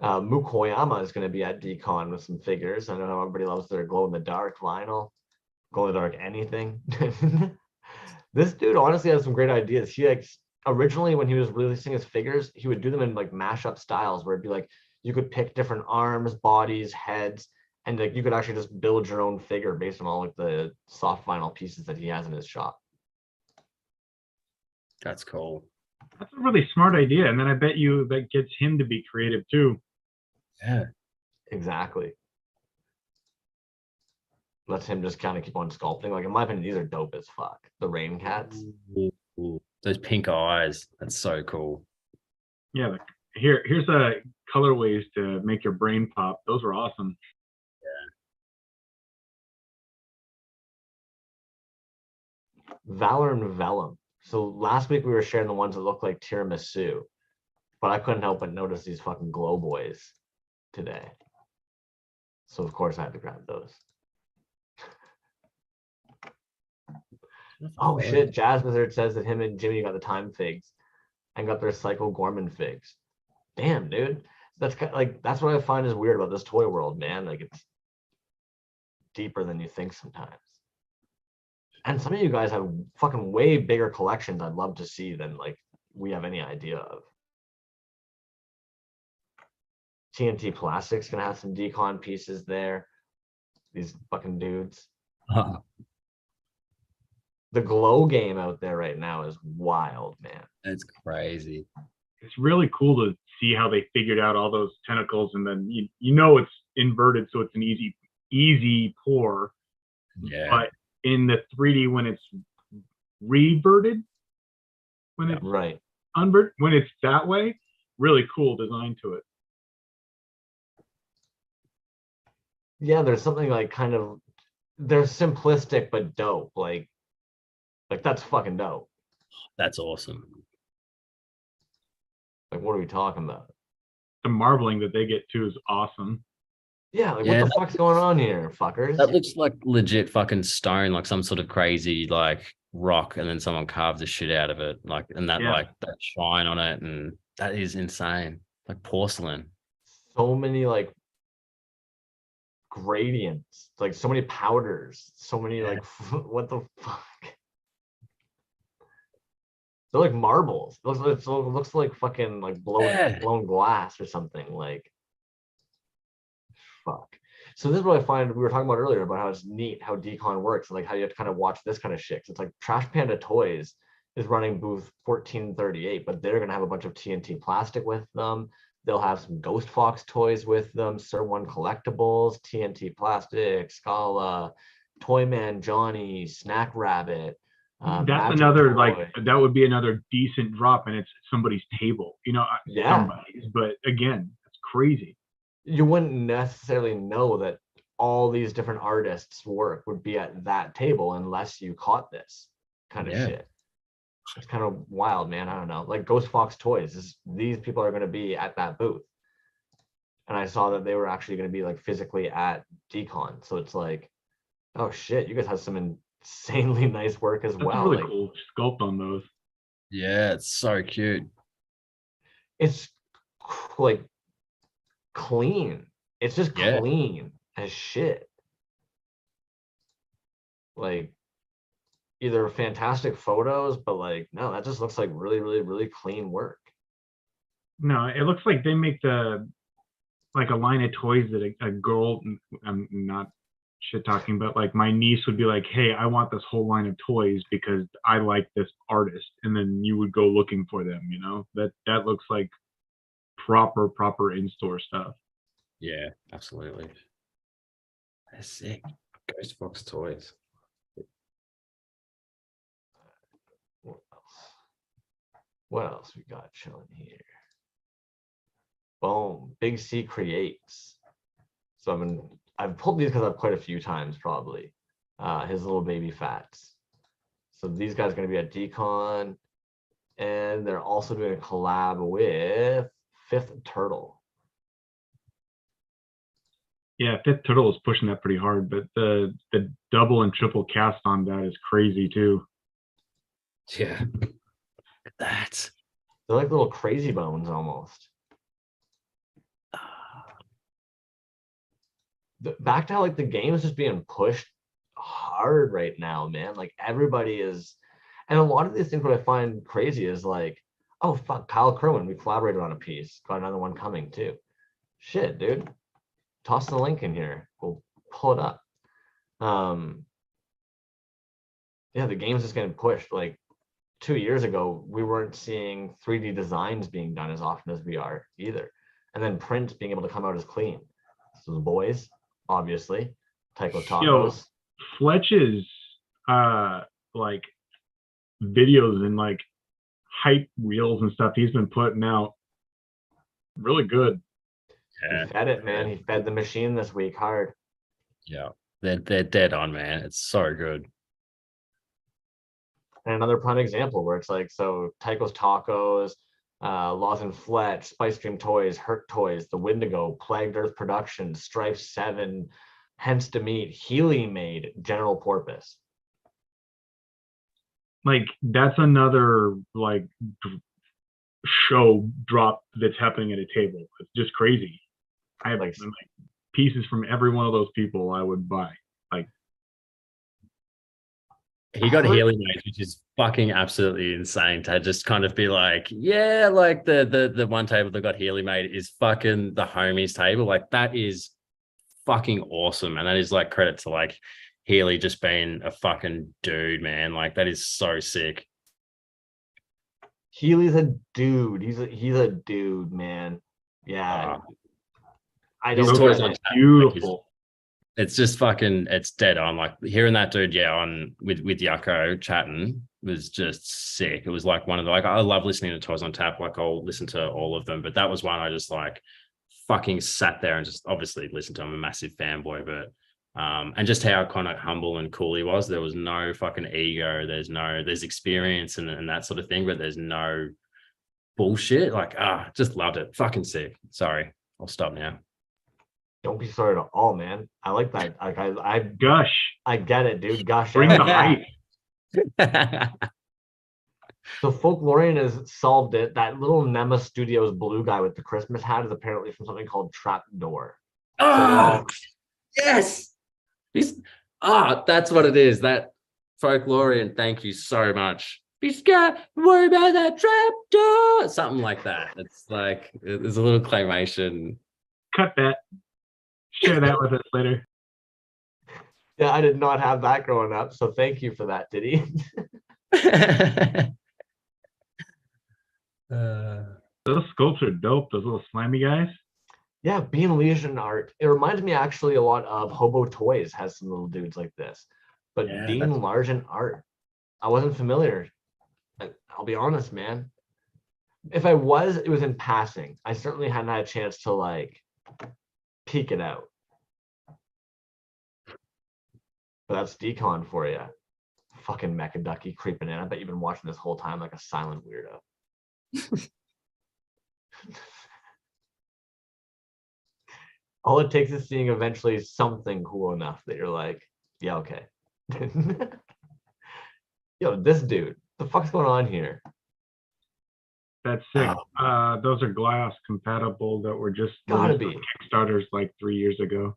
Mukoyama is going to be at Decon with some figures. I know how everybody loves their glow in the dark vinyl, glow in the dark anything. This dude honestly has some great ideas. He like originally when he was releasing his figures, he would do them in like mashup styles where it'd be like you could pick different arms, bodies, heads, and like you could actually just build your own figure based on all like the soft vinyl pieces that he has in his shop.
That's cool.
That's a really smart idea, and then I bet you that gets him to be creative too.
Yeah,
exactly. Lets him just kind of keep on sculpting. Like in my opinion, these are dope as fuck. The rain cats.
Ooh, those pink eyes. That's so cool.
Yeah, like here's a colorways to make your brain pop. Those were awesome.
Valor and Vellum. So last week we were sharing the ones that look like tiramisu, but I couldn't help but notice these fucking glow boys today. So of course I had to grab those. Oh shit, Jazz Wizard says that him and Jimmy got the time figs and got their Psycho Gorman figs. Damn, dude. That's kind of like, that's what I find is weird about this toy world, man. Like it's deeper than you think sometimes. And some of you guys have fucking way bigger collections I'd love to see than like we have any idea of. TNT Plastic's gonna have some decon pieces there. These fucking dudes. The glow game out there right now is wild, man.
It's crazy.
It's really cool to see how they figured out all those tentacles, and then you know it's inverted, so it's an easy pour.
Yeah.
But in the 3D, when it's reverted, when it's
right,
when it's that way, really cool design to it.
Yeah, there's something like kind of, they're simplistic but dope. Like that's fucking dope.
That's awesome.
Like, what are we talking about?
The marbling that they get too is awesome.
Yeah, like what the fuck's going on here, fuckers?
That looks like legit fucking stone, like some sort of crazy like rock, and then someone carved the shit out of it, like, and that like that shine on it, and that is insane, like porcelain. So
many like gradients, like so many powders, so many like what the fuck? They're like marbles. It looks like fucking like blown glass or something. Like, fuck. So this is what I find, we were talking about earlier about how it's neat how decon works, like how you have to kind of watch this kind of shit. It's like Trash Panda Toys is running booth 1438, but they're gonna have a bunch of TNT Plastic with them. They'll have some Ghost Fox toys with them, Sir One Collectibles, TNT Plastic, Scala, Toyman Johnny, Snack Rabbit,
That's
Magic
another
Toy.
like that would be another decent drop, and it's somebody's table.
Yeah.
Somebody's. But again, it's crazy.
You wouldn't necessarily know that all these different artists' work would be at that table unless you caught this kind of shit. It's kind of wild, man. I don't know. Like Ghost Fox Toys, these people are going to be at that booth. And I saw that they were actually going to be like physically at Decon. So it's like, oh shit, you guys have some insanely nice work as
That's
well.
a really
Like,
cool sculpt on those.
Yeah, it's so cute.
it's like clean. It's just
Yeah.
clean as shit. Like either fantastic photos, but like no, that just looks like really, really, really clean work.
No, it looks like they make like a line of toys that a girl, I'm not shit talking, but like my niece would be like, hey, I want this whole line of toys because I like this artist. And then you would go looking for them, that looks like proper in-store stuff.
Yeah, absolutely. That's sick. Ghost Fox Toys.
What else we got chilling here? Boom, Big C creates. So I've pulled these because I've quite a few times probably. His little baby fats. So these guys are going to be at Decon, and they're also doing a collab with Fifth Turtle.
Yeah, Fifth Turtle is pushing that pretty hard, but the double and triple cast on that is crazy too.
Yeah. That.
They're like little crazy bones almost. Back to how like the game is just being pushed hard right now, man. Like everybody is, and a lot of these things, what I find crazy is like, oh fuck, Kyle Kerwin, we collaborated on a piece, got another one coming too. Shit, dude. Toss the link in here. We'll pull it up. Yeah, the game's just getting pushed. Like 2 years ago, we weren't seeing 3D designs being done as often as we are either. And then print being able to come out as clean. So the boys, obviously, Tycho Tacos.
Fletch's like videos and like hype reels and stuff he's been putting out, really good.
He fed it, man. He fed the machine this week hard.
Yeah, they're dead on, man. It's so good.
And another prime example where it's like, so Tycho's Tacos, Laws and Fletch, Spice Dream Toys, Hurt Toys, The Wendigo, Plagued Earth Productions, Strife 7, Hence to Meet, Healy Made, General Porpoise.
Like that's another like show drop that's happening at a table. It's just crazy. I have like pieces from every one of those people I would buy. Like
he got Healy made, which is fucking absolutely insane to just kind of be like, yeah, like the one table that got Healy made is fucking the homies table. Like that is fucking awesome. And that is like credit to like Healy just being a fucking dude, man. Like that is so sick.
Healy's a dude. He's a dude, man. Yeah. I don't
Toys
know.
on tap,
beautiful.
It's just fucking, it's dead on. Like hearing that dude, yeah, on with Yucko chatting was just sick. It was like one of the, like, I love listening to Toys on Tap. Like I'll listen to all of them, but that was one I just like fucking sat there and just obviously listened to. I'm a massive fanboy, but and just how kind of humble and cool he was. There was no fucking ego. There's experience and that sort of thing, but there's no bullshit. Like, just loved it. Fucking sick. Sorry, I'll stop now.
Don't be sorry at all, man. I like that. Like I
Gush.
I get it, dude. Gush.
Bring the hype.
So Folklorian has solved it. That little Nema Studios blue guy with the Christmas hat is apparently from something called Trapdoor.
Oh, yes. That's what it is. That Folklorian. Thank you so much. Be scared. Worry about that trapdoor. Something like that. It's like there's a little claymation.
Cut that. Share that with us later.
Yeah, I did not have that growing up, so thank you for that, Diddy.
Those sculpts are dope. Those little slimy guys.
Yeah, Being Legion art. It reminds me actually a lot of Hobo Toys has some little dudes like this. But
Yeah,
Dean Largent art. I wasn't familiar. I'll be honest, man. If I was, it was in passing. I certainly hadn't had a chance to like peek it out. But that's decon for you. Fucking Mecha Ducky creeping in. I bet you've been watching this whole time like a silent weirdo. All it takes is seeing eventually something cool enough that you're like, yeah, okay. Yo, this dude, the fuck's going on here?
That's sick. Those are glass compatible that were just
Gotta
released
be.
on Kickstarters like 3 years ago.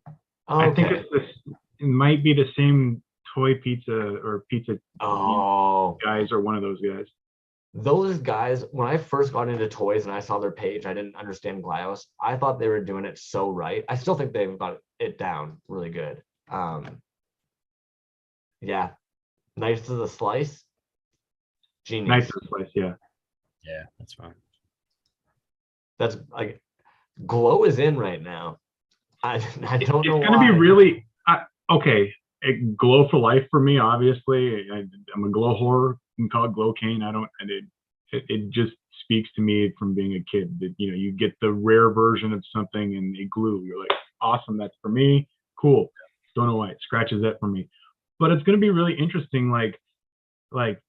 Okay.
I think it's this. It might be the same toy pizza or pizza
Oh,
guys or one of those guys.
those guys, when I first got into Toys and I saw their page, I didn't understand Glyos. I thought they were doing it so right. I still think they've got it down really good. Yeah, nice to the slice. Genius.
Nice place, yeah.
Yeah, that's fine.
That's like Glow is in right now. I don't know
It's gonna
why.
be really okay. Glow for life for me. Obviously, I'm a Glow whore. You can call it Glow Cane. I don't. And it just speaks to me from being a kid that, you know, you get the rare version of something and a glue. You're like, awesome. That's for me. Cool. Don't know why it scratches that for me. But it's gonna be really interesting. Like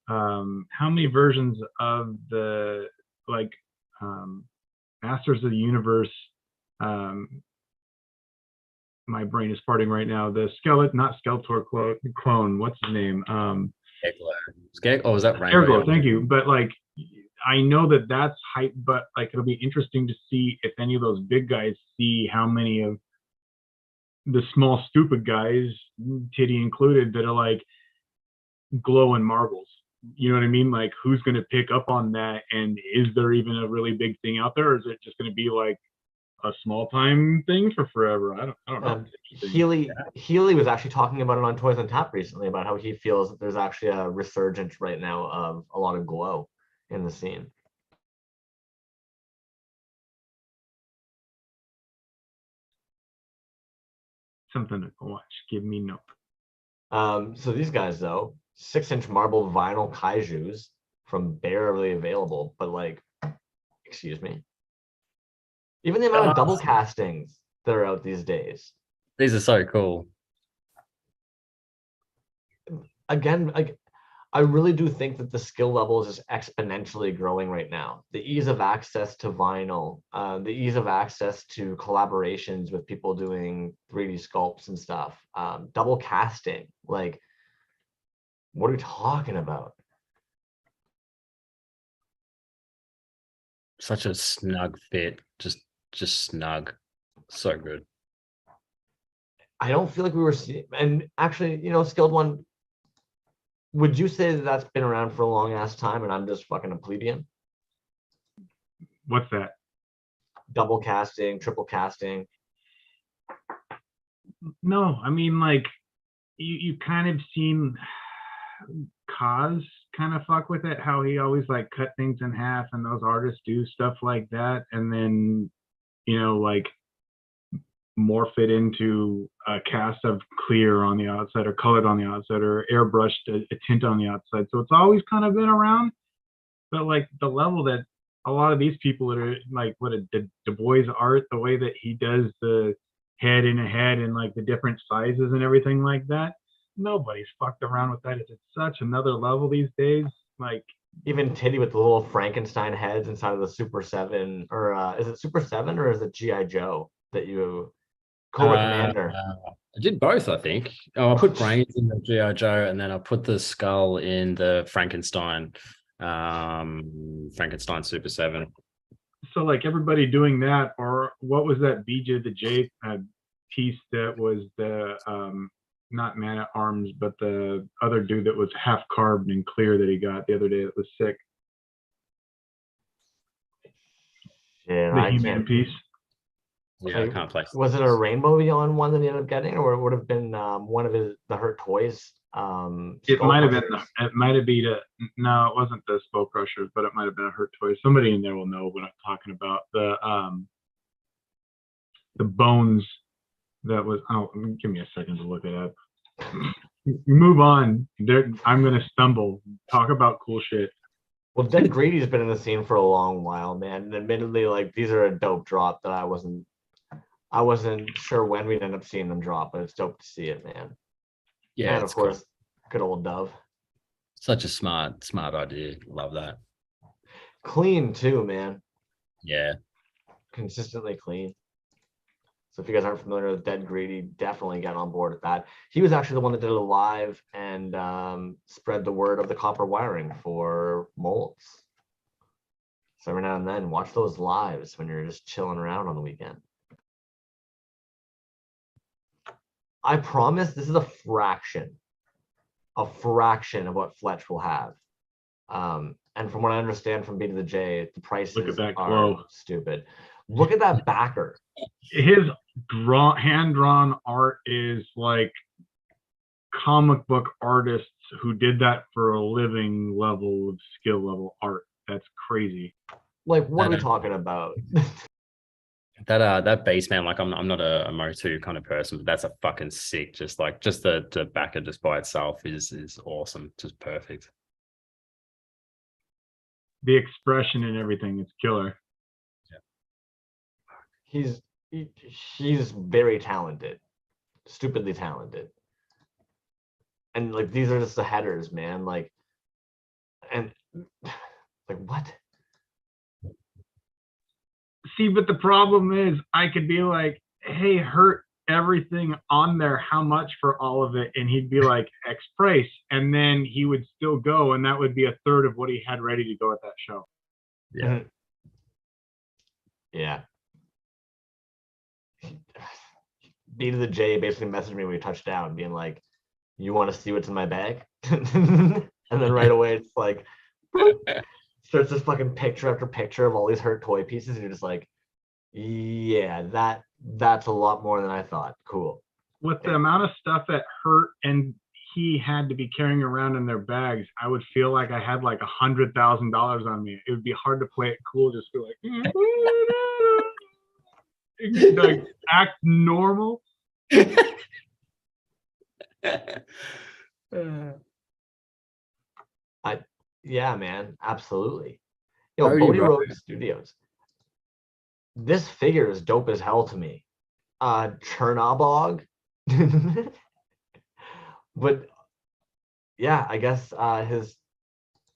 how many versions of the Masters of the Universe, my brain is farting right now, the not Skeletor clone, what's his name?
Oh, was that
Scareglow,
Rainbow?
thank you. But like, I know that that's hype, but like, it'll be interesting to see if any of those big guys see how many of the small stupid guys, Titty included, that are like glowing marbles. You know what I mean? Like, who's going to pick up on that? And is there even a really big thing out there? Or is it just going to be like a small time thing for forever? I don't know.
Healy was actually talking about it on Toys on Tap recently about how he feels that there's actually a resurgence right now of a lot of glow in the scene.
Something to watch. Give me no.
So these guys though, 6-inch marble vinyl kaijus from barely available, but like, excuse me. Even the amount of double castings that are out these days.
These are so cool.
Again, like, I really do think that the skill level is just exponentially growing right now. The ease of access to vinyl, the ease of access to collaborations with people doing 3D sculpts and stuff, double casting, like, what are we talking about?
Such a snug fit, just snug, so good.
I don't feel like we were seeing, and actually, you know, Skilled One, would you say that that's been around for a long ass time and I'm just fucking a plebeian?
What's that?
Double casting, triple casting.
No, I mean, like, you kind of seen Kaz kind of fuck with it, how he always like cut things in half, and those artists do stuff like that, and then, you know, like morph it into a cast of clear on the outside or colored on the outside or airbrushed a tint on the outside. So it's always kind of been around, but like the level that a lot of these people that are like what a Du Bois art, the way that he does the head in a head and like the different sizes and everything like that, nobody's fucked around with that. It's at such another level these days. Like,
even Titty with the little Frankenstein heads inside of the Super 7, or is it Super 7 or is it G.I. Joe that you Cobra Commander?
I did both, I think. Oh, I put brains in the G.I. Joe and then I put the skull in the Frankenstein Super 7.
so like everybody doing that, or what was that BJ the J piece that was the not Man at Arms, but the other dude that was half carbed and clear that he got the other day that was sick.
Yeah,
The
I
He-Man
can't.
piece.
Yeah, I can't place.
Was it a Rainbow Beyond one that he ended up getting, or it would have been one of the Hurt Toys?
It might have been. It might have been no, it wasn't the Skull Crushers, but it might have been a Hurt Toys. Somebody in there will know what I'm talking about. The bones that was. Oh, give me a second to look it up. Move on. I'm gonna stumble. Talk about cool shit.
Well, Dead Grady's been in the scene for a long while, man. And admittedly, like these are a dope drop that I wasn't sure when we'd end up seeing them drop, but it's dope to see it, man.
Yeah,
And
it's
of course, good old Dove.
such a smart idea. Love that.
Clean too, man.
Yeah.
Consistently clean. So if you guys aren't familiar with Dead Greedy, definitely get on board with that. He was actually the one that did a live and spread the word of the copper wiring for molds. So every now and then, watch those lives when you're just chilling around on the weekend. I promise this is a fraction of what Fletch will have. And from what I understand from B to the J, the prices
that
are
glow.
stupid. Look at that backer.
His hand-drawn art is like comic book artists who did that for a living level of skill level art. That's crazy.
Like, what are we talking about?
That base, man, like I'm not a Motu kind of person, but that's a fucking sick. Just the backer just by itself is awesome. Just perfect.
The expression and everything is killer.
He's very talented, stupidly talented. And like these are just the headers, man. Like, and like what?
See, but the problem is I could be like, hey, hurt everything on there, how much for all of it? And he'd be like, X price. And then he would still go, and that would be a third of what he had ready to go at that show.
Yeah.
Yeah. B to the J basically messaged me when we touched down, being like, you want to see what's in my bag? And then right away it's like starts this fucking picture after picture of all these hurt toy pieces, and you're just like, yeah, that's a lot more than I thought. Cool.
With the amount of stuff that hurt and he had to be carrying around in their bags, I would feel like I had like $100,000 on me. It would be hard to play it cool, just be like act normal.
Yeah, man, absolutely. Yo,
Alrighty,
Bodie
bro.
Road Studios. This figure is dope as hell to me. Chernobog. But yeah, I guess his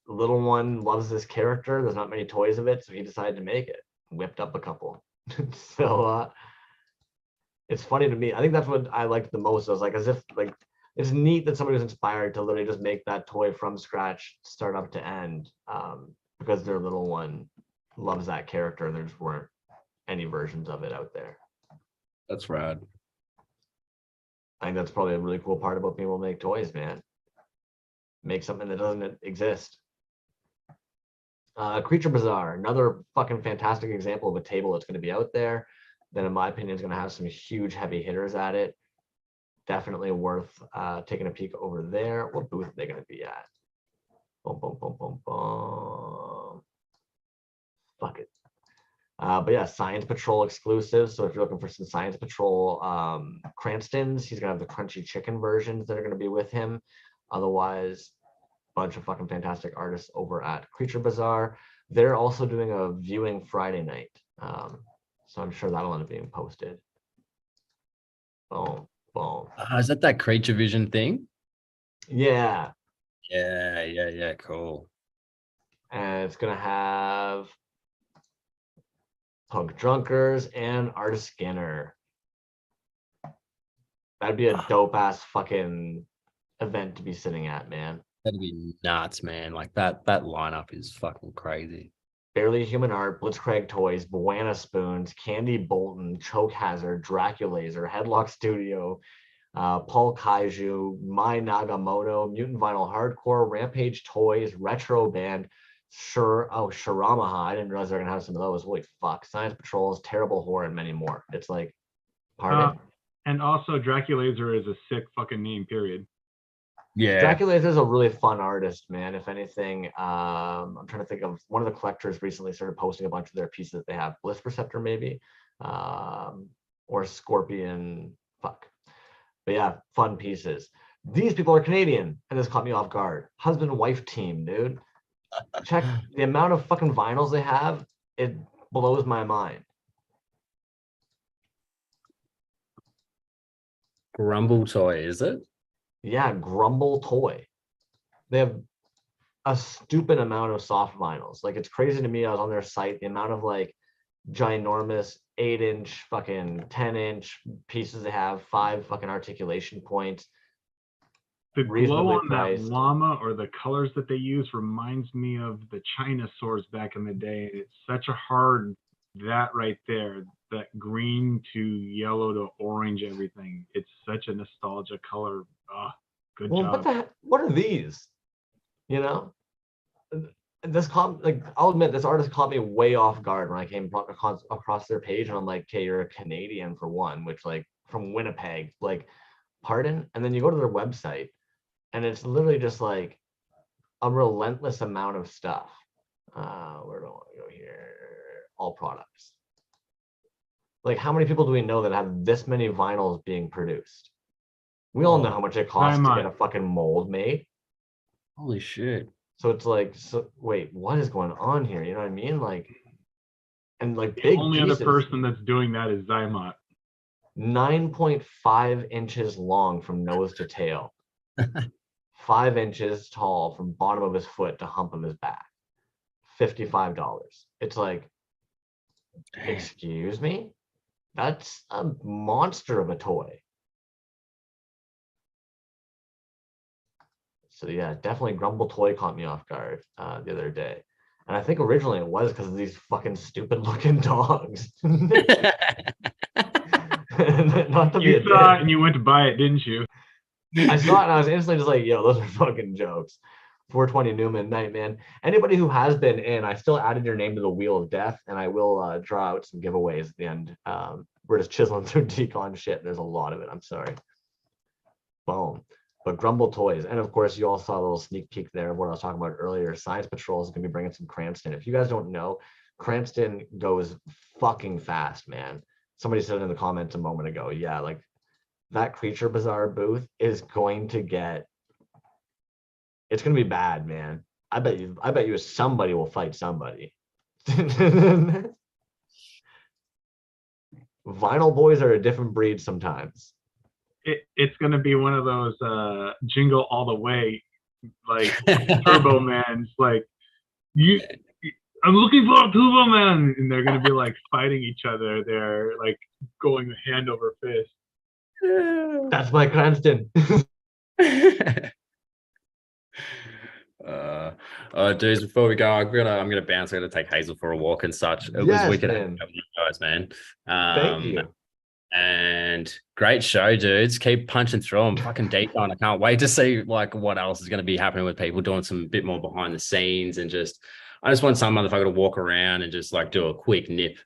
little one loves this character. There's not many toys of it, so he decided to make it. Whipped up a couple. So it's funny to me. I think that's what I liked the most. I was like, as if like it's neat that somebody was inspired to literally just make that toy from scratch, start up to end, because their little one loves that character and there just weren't any versions of it out there.
That's rad.
I think that's probably a really cool part about being able to make toys, man. Make something that doesn't exist. Creature Bazaar, another fucking fantastic example of a table that's going to be out there that in my opinion is going to have some huge heavy hitters at it. Definitely worth taking a peek over there. What booth are they going to be at? Boom, boom, boom, boom, boom. Fuck it. But yeah, Science Patrol exclusive. So if you're looking for some Science Patrol Cranstons, he's gonna have the crunchy chicken versions that are gonna be with him. Otherwise, bunch of fucking fantastic artists over at Creature Bazaar. They're also doing a viewing Friday night. So I'm sure that'll end up being posted. Boom, boom.
Is that Creature Vision thing?
Yeah.
Yeah, cool.
And it's gonna have Punk Drunkers and Artist Skinner. That'd be a dope ass fucking event to be sitting at, man.
That'd be nuts, man. Like that lineup is fucking crazy.
Barely Human Art, Blitzcrank Toys, Buena Spoons, Candy Bolton, Choke Hazard, Draculaser, Headlock Studio, Paul Kaiju, Mai Nagamoto, Mutant Vinyl Hardcore, Rampage Toys, Retro Band, Shiramaha. I didn't realize they're gonna have some of those. Holy fuck. Science Patrols, Terrible Horror, and many more. It's like, pardon?
And also Draculaser is a sick fucking name, period.
Yeah.
Draculaser is a really fun artist, man. If anything, I'm trying to think of one of the collectors recently started posting a bunch of their pieces that they have. Bliss Perceptor, maybe, or Scorpion. Fuck. But yeah, fun pieces. these people are Canadian, and this caught me off guard. Husband and wife team, dude. Check the amount of fucking vinyls they have. It blows my mind.
Grumble toy, is it?
Yeah, Grumble Toy. They have a stupid amount of soft vinyls. Like, it's crazy to me. I was on their site, the amount of like ginormous 8-inch, fucking 10-inch pieces they have, 5 fucking articulation points.
The glow
Reasonably
on
priced.
that llama or the colors that they use reminds me of the China swords back in the day. It's such a hard, that right there, that green to yellow to orange, everything. It's such a nostalgia color. Good
Well,
job.
what are these? You know, this I'll admit, this artist caught me way off guard when I came across their page, and I'm like, okay, you're a Canadian for one, which, like, from Winnipeg, like, pardon? And then you go to their website, and it's literally just like a relentless amount of stuff. Where do I want to go here? All products. Like, how many people do we know that have this many vinyls being produced? We all know how much it costs to get a fucking mold made.
Holy shit.
So it's like, so wait, what is going on here? You know what I mean? Like, and like
The
big
only
pieces,
other person that's doing that is Zymot.
9.5 inches long from nose to tail. 5 inches tall from bottom of his foot to hump of his back. $55. It's like, excuse me? That's a monster of a toy. So yeah, definitely Grumble Toy caught me off guard the other day. And I think originally it was because of these fucking stupid looking dogs. Not to be
You
a
saw it
dick.
and you went to buy it, didn't you?
I saw it and I was instantly just like, yo, those are fucking jokes. 420 Newman night, man. Anybody who has been in, I still added your name to the wheel of death, and I will draw out some giveaways at the end. We're just chiseling through decon shit. There's a lot of it. I'm sorry. Boom. But Grumble Toys, and of course, you all saw a little sneak peek there of what I was talking about earlier. Science Patrol is going to be bringing some Cranston. If you guys don't know, Cranston goes fucking fast, man. Somebody said in the comments a moment ago, yeah, like that Creature Bazaar booth is going to get, it's going to be bad, man. I bet you somebody will fight somebody. Vinyl boys are a different breed sometimes.
It's going to be one of those jingle all the way, like Turbo Man's, like, I'm looking for a Turbo Man, and they're going to be like fighting each other. They're like going hand over fist.
That's my Cranston.
Dudes, before we go, I'm gonna bounce. I'm gonna take Hazel for a walk and such. It was
Yes,
wicked
man.
having you guys, man.
Thank you.
And great show, dudes. Keep punching through them. Fucking deep on. I can't wait to see like what else is going to be happening with people doing some bit more behind the scenes, and I just want some motherfucker to walk around and just like do a quick nip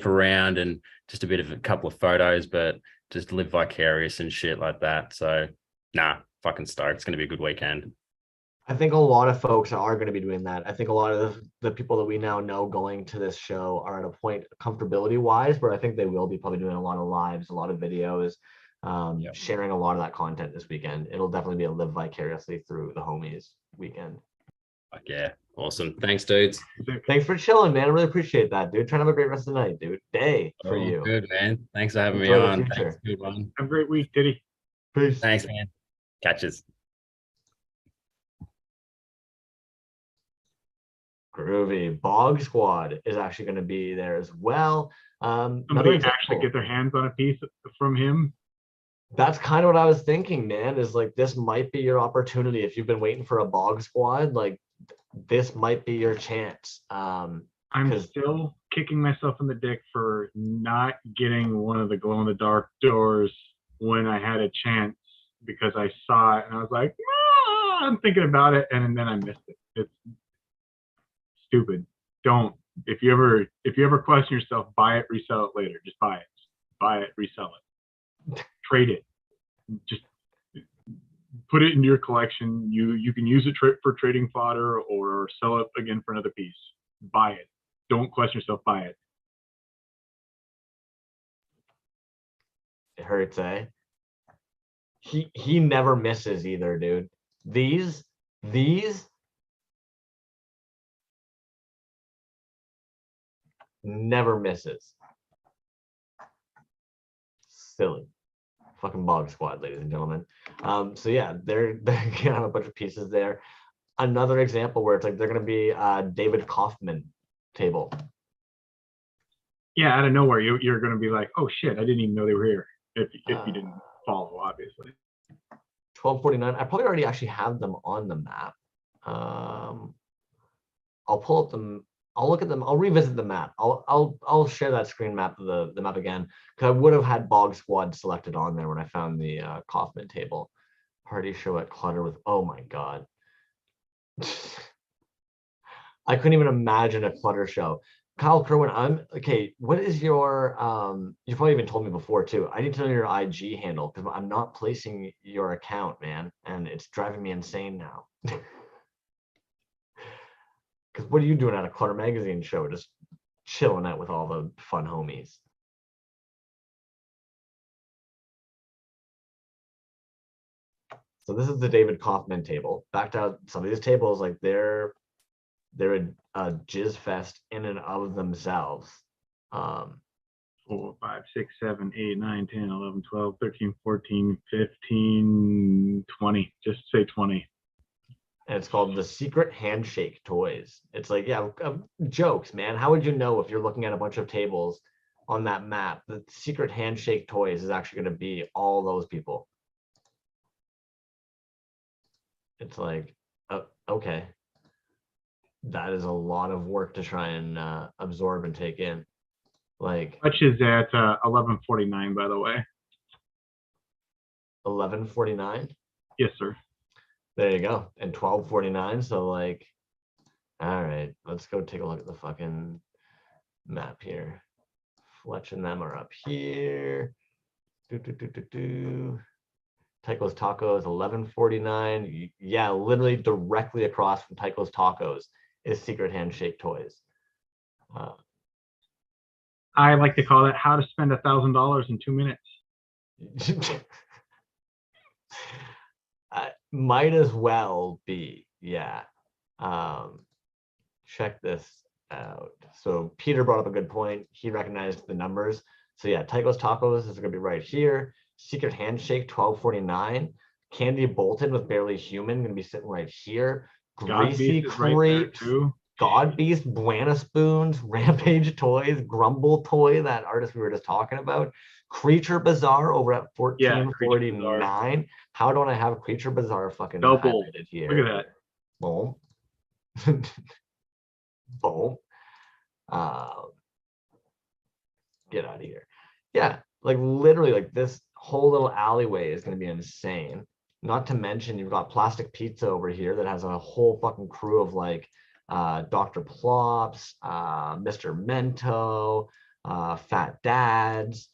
around and just a couple of photos, but just live vicarious and shit like that. So fucking stoked. It's going to be a good weekend.
I think a lot of folks are going to be doing that. I think a lot of the people that we now know going to this show are at a point comfortability wise where I think they will be probably doing a lot of lives, a lot of videos, sharing a lot of that content this weekend. It'll definitely be a live vicariously through the homies weekend.
Fuck yeah. Awesome. Thanks, dudes.
Thanks for chilling, man. I really appreciate that, dude. Try to have a great rest of the night, dude. Day for you.
Good, man. Thanks for having
Enjoy
me
the
on.
future.
Thanks, good one.
Have a great week, Diddy.
Peace.
Thanks, man. Catches.
Groovy. Bog Squad is actually going to be there as well.
Somebody actually get their hands on a piece from him.
That's kind of what I was thinking, man, is like, this might be your opportunity. If you've been waiting for a Bog Squad, like this might be your chance.
I'm still kicking myself in the dick for not getting one of the glow in the dark doors when I had a chance, because I saw it and I was like, I'm thinking about it, and then I missed it. It's stupid. Don't. If you ever question yourself, buy it, resell it later. Just buy it. Buy it, resell it. Trade it. Just put it into your collection. You can use it for trading fodder or sell it again for another piece. Buy it. Don't question yourself, buy it.
It hurts, eh? he never misses either, dude. These never misses. Silly. Fucking Bog Squad, ladies and gentlemen. So yeah, they're gonna have a bunch of pieces there. Another example where it's like they're gonna be David Kaufman table.
Yeah, out of nowhere, you're going to be like, oh shit, I didn't even know they were here. If you didn't follow, obviously.
1249. I probably already actually have them on the map. I'll pull up them. I'll look at them. I'll revisit the map. I'll share that screen map of the map again, because I would have had Bog Squad selected on there when I found the Kaufman table. Party show at Clutter with, oh my god. I couldn't even imagine a Clutter show. Kyle Kerwin, I'm okay. What is your you probably even told me before too. I need to know your IG handle because I'm not placing your account, man, and it's driving me insane now. Because what are you doing at a Clutter Magazine show? Just chilling out with all the fun homies. So this is the David Kaufman table. Back to some of these tables, like they're a jizz fest in and of themselves.
4, 5, 6, 7, 8, 9, 10, 11, 12, 13, 14, 15, 20. Just say 20.
And it's called the Secret Handshake Toys. It's like, yeah, jokes, man. How would you know if you're looking at a bunch of tables on that map? The Secret Handshake Toys is actually going to be all those people. It's like, okay. That is a lot of work to try and absorb and take in. Like,
Which is at 11:49, by the way.
11:49.
Yes, sir.
There you go. And 12:49. So like, all right, let's go take a look at the fucking map here. Fletch and them are up here. Tycho's Tacos, 11:49. Yeah, literally directly across from Tycho's Tacos is Secret Handshake Toys.
I like to call it how to spend $1,000 in 2 minutes.
Might as well be, yeah. Check this out. So Peter brought up a good point. He recognized the numbers. So yeah, Tycho's Tacos is gonna be right here. Secret Handshake, 12:49. Candy Bolton with Barely Human gonna be sitting right here. Greasy Crepes, God Beast, Buena Spoons, Rampage Toys, Grumble Toy, that artist we were just talking about. Creature Bazaar over at 1449. How don't I have Creature Bazaar fucking highlighted here?
Look at that.
Boom. Boom. Get out of here. Yeah, like literally, like this whole little alleyway is going to be insane. Not to mention, you've got Plastic Pizza over here that has a whole fucking crew of like Dr. Plops, Mr. Mento, Fat Dads.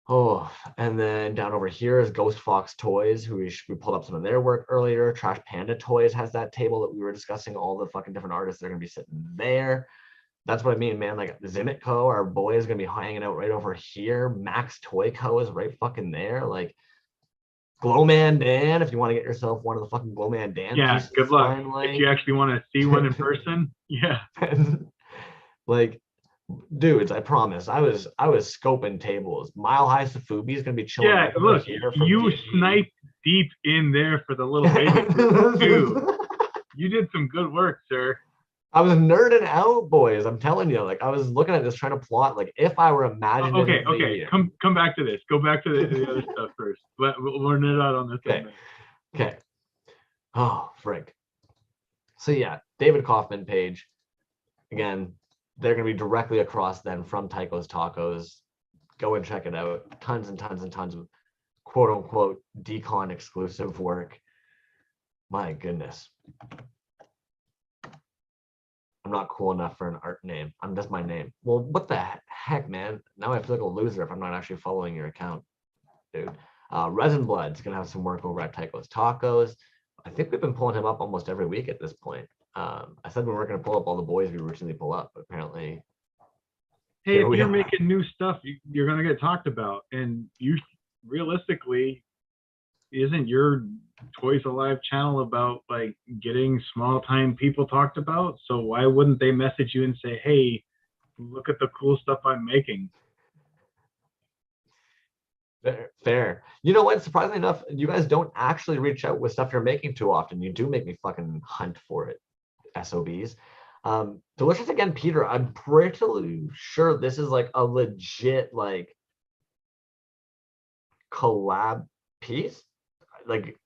Oh, and then down over here is Ghost Fox Toys, who we pulled up some of their work earlier. Trash Panda Toys has that table that we were discussing, all the fucking different artists that are going to be sitting there. That's what I mean, man. Like Zimit Co., our boy, is going to be hanging out right over here. Max Toy Co. is right fucking there. Like Glowman Dan, if you want to get yourself one of the fucking Glowman Dan pieces.
Good luck.
Finally.
If you actually want to see one in person, yeah.
Like, dudes, I promise. I was scoping tables. Mile High Safubi is gonna be chilling.
Yeah,
right
look,
here
you sniped deep in there for the little baby too. You did some good work, sir.
I was nerding out, boys. I'm telling you, like I was looking at this trying to plot, like if I were imagining.
Okay. Come back to this. Go back to the other stuff first. We'll nerd out on this.
Okay. Oh, frick. So yeah, David Kaufman page. Again, they're gonna be directly across then from Tycho's Tacos. Go and check it out. Tons and tons and tons of quote unquote decon exclusive work. My goodness. I'm not cool enough for an art name. I'm just my name. Well, what the heck, man? Now I feel like a loser if I'm not actually following your account, dude. Resin Blood's gonna have some work over at Tycho's Tacos. I think we've been pulling him up almost every week at this point. I said we weren't gonna pull up all the boys we originally pull up, but apparently.
Hey, if you're making new stuff, you're gonna get talked about, and you realistically, isn't your Toys Alive channel about like getting small time people talked about? So why wouldn't they message you and say, hey, look at the cool stuff I'm making?
Fair. You know what? Surprisingly enough, you guys don't actually reach out with stuff you're making too often. You do make me fucking hunt for it, SOBs. Delicious again, Peter. I'm pretty sure this is like a legit like collab piece. Like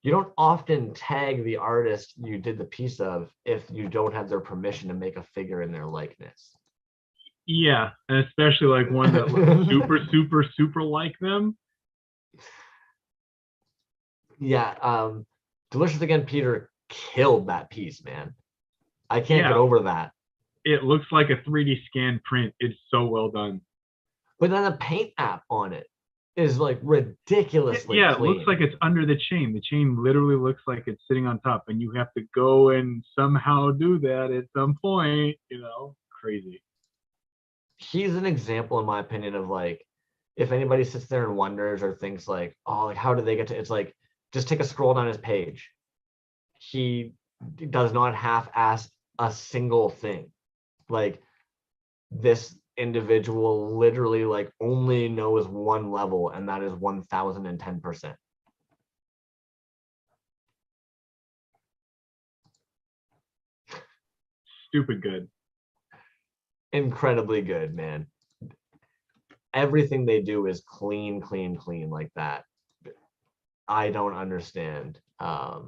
you don't often tag the artist you did the piece of if you don't have their permission to make a figure in their likeness.
Yeah, and especially like one that looks super like them.
Yeah, Delicious again, Peter killed that piece, man. I can't get over that.
It looks like a 3D scan print. It's so well done.
But then the paint app on it is like ridiculously
clean. It
clean.
looks like it's under the chain. The chain literally looks like it's sitting on top, and you have to go and somehow do that at some point, you know, crazy.
He's an example, in my opinion, of like, if anybody sits there and wonders or thinks like, oh, like how did they get to, it's like, just take a scroll down his page. He does not half-ass a single thing. Like this individual literally like only knows one level, and that is 1010%.
Stupid good.
Incredibly good, man. Everything they do is clean like that. I don't understand. I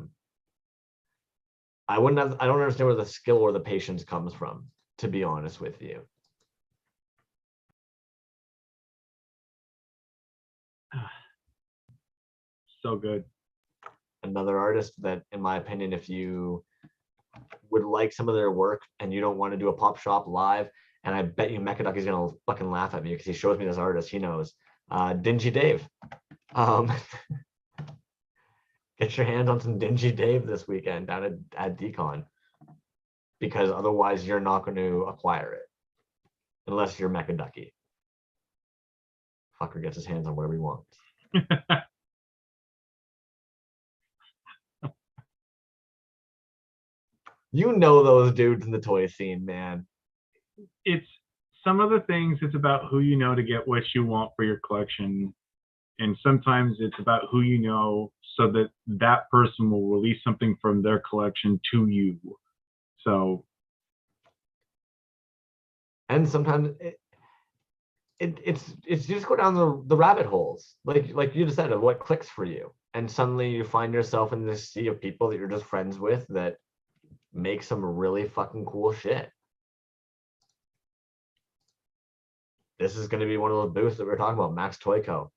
don't understand where the skill or the patience comes from, to be honest with you.
So good.
Another artist that, in my opinion, if you would like some of their work and you don't want to do a pop shop live, and I bet you Mechaducky's gonna fucking laugh at me because he shows me this artist, he knows. Dingy Dave. Get your hands on some Dingy Dave this weekend down at Decon, because otherwise you're not going to acquire it unless you're Mechaducky. Fucker gets his hands on whatever he wants. You know those dudes in the toy scene, man.
It's some of the things, it's about who you know to get what you want for your collection. And sometimes it's about who you know so that that person will release something from their collection to you. So.
And sometimes it's you just go down the rabbit holes, like you just said, of what clicks for you. And suddenly you find yourself in this sea of people that you're just friends with that make some really fucking cool shit. This is going to be one of those booths that we we're talking about, Max Toy Co.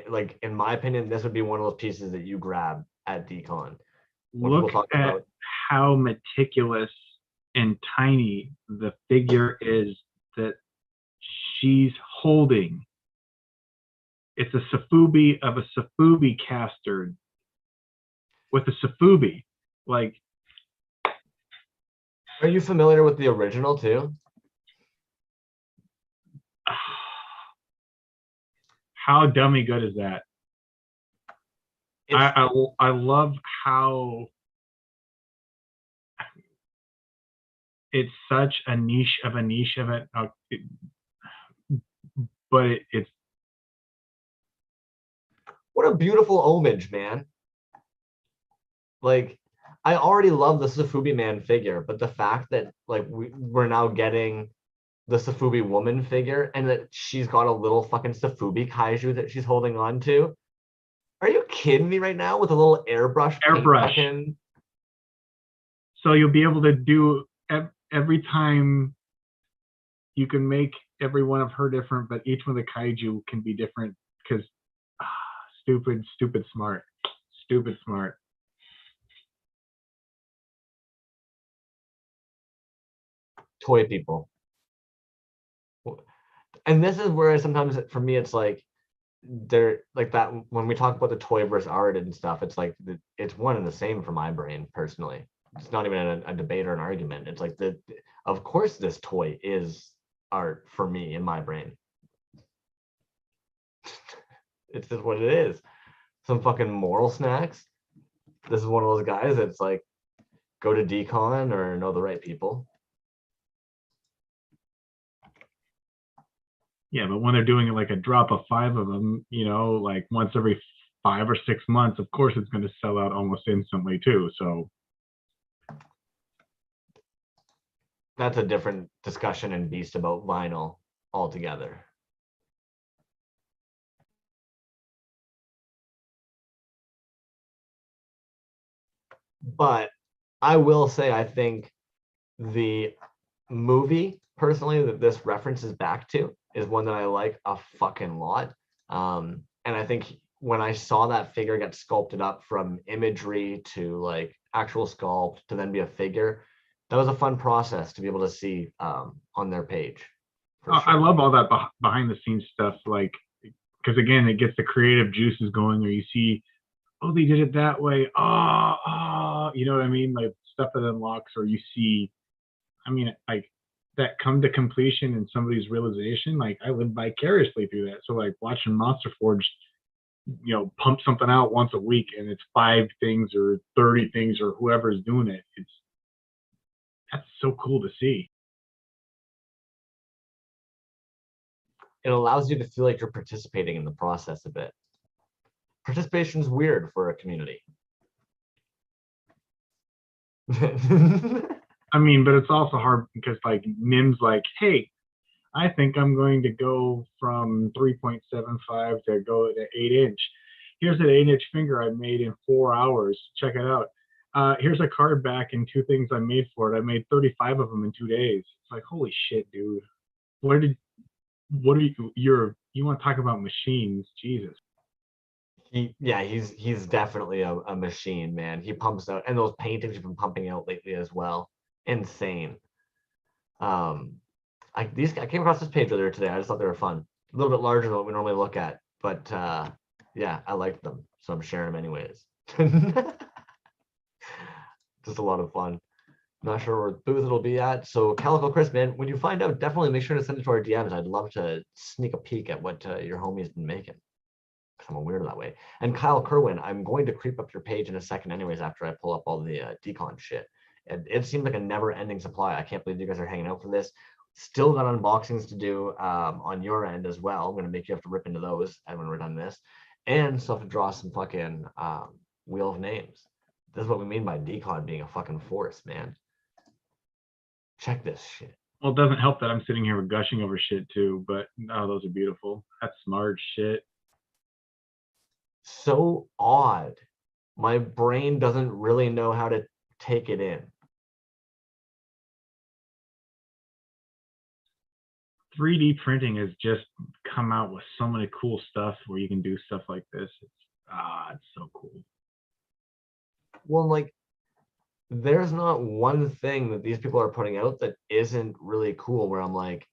Like, in my opinion, this would be one of those pieces that you grab at Decon.
Look at how meticulous and tiny the figure is that she's holding. It's a Safubi of a Safubi caster with a Safubi. Like,
are you familiar with the original too?
How dummy good is that? I love how it's such a niche of it, but it's
what a beautiful homage, man. Like, I already love the Safubi man figure, but the fact that like we're now getting the Safubi woman figure and that she's got a little fucking Safubi kaiju that she's holding on to. Are you kidding me right now with a little airbrush?
Fucking... So you'll be able to do every time you can make every one of her different, but each one of the kaiju can be different because stupid smart.
Toy people. And this is where sometimes for me it's like they're like that when we talk about the toy versus art and stuff, it's like it's one and the same for my brain personally. It's not even a debate or an argument. It's like of course this toy is art for me in my brain. It's just what it is. some fucking moral snacks. This is one of those guys that's like, go to decon or know the right people.
Yeah, but when they're doing it like a drop of 5 of them, you know, like once every 5 or 6 months, of course it's going to sell out almost instantly too. So
That's a different discussion and beast about vinyl altogether. But I will say, I think the movie personally that this references back to is one that I like a fucking lot. And I think when I saw that figure get sculpted up from imagery to like actual sculpt to then be a figure, that was a fun process to be able to see on their page.
I love all that behind the scenes stuff, like, because again, it gets the creative juices going, or you see, oh, they did it that way. You know what I mean? Like stuff that unlocks, or you see, I mean, like that come to completion and somebody's realization. Like I live vicariously through that. So like watching Monster Forge, you know, pump something out once a week, and it's 5 things or 30 things or whoever's doing it. That's so cool to see.
It allows you to feel like you're participating in the process a bit. Participation is weird for a community.
I mean, but it's also hard because like Nim's like, hey, I think I'm going to go from 3.75 to go to 8-inch. Here's an 8-inch finger I made in 4 hours. Check it out. Here's a card back and 2 things I made for it. I made 35 of them in 2 days. It's like, holy shit, dude. What are you want to talk about machines? Jesus.
He's definitely a machine, man. He pumps out, and those paintings have been pumping out lately as well. Insane. I came across this page earlier today. I just thought they were fun. A little bit larger than what we normally look at, but yeah, I liked them, so I'm sharing them anyways. Just a lot of fun. Not sure where the booth it'll be at. So Calico Chris, man, when you find out, definitely make sure to send it to our DMs. I'd love to sneak a peek at what your homie's been making. Because I'm a weirdo that way. And Kyle Kerwin, I'm going to creep up your page in a second anyways after I pull up all the decon shit. And it seems like a never-ending supply. I can't believe you guys are hanging out for this. Still got unboxings to do on your end as well. I'm going to make you have to rip into those when we're done this. And still have to draw some fucking wheel of names. This is what we mean by decon being a fucking force, man. Check this shit.
Well, it doesn't help that I'm sitting here gushing over shit too, but oh, those are beautiful. That's smart shit.
So odd. My brain doesn't really know how to take it in.
3D printing has just come out with so many cool stuff where you can do stuff like this. It's so cool.
Well, like, there's not one thing that these people are putting out that isn't really cool where I'm like,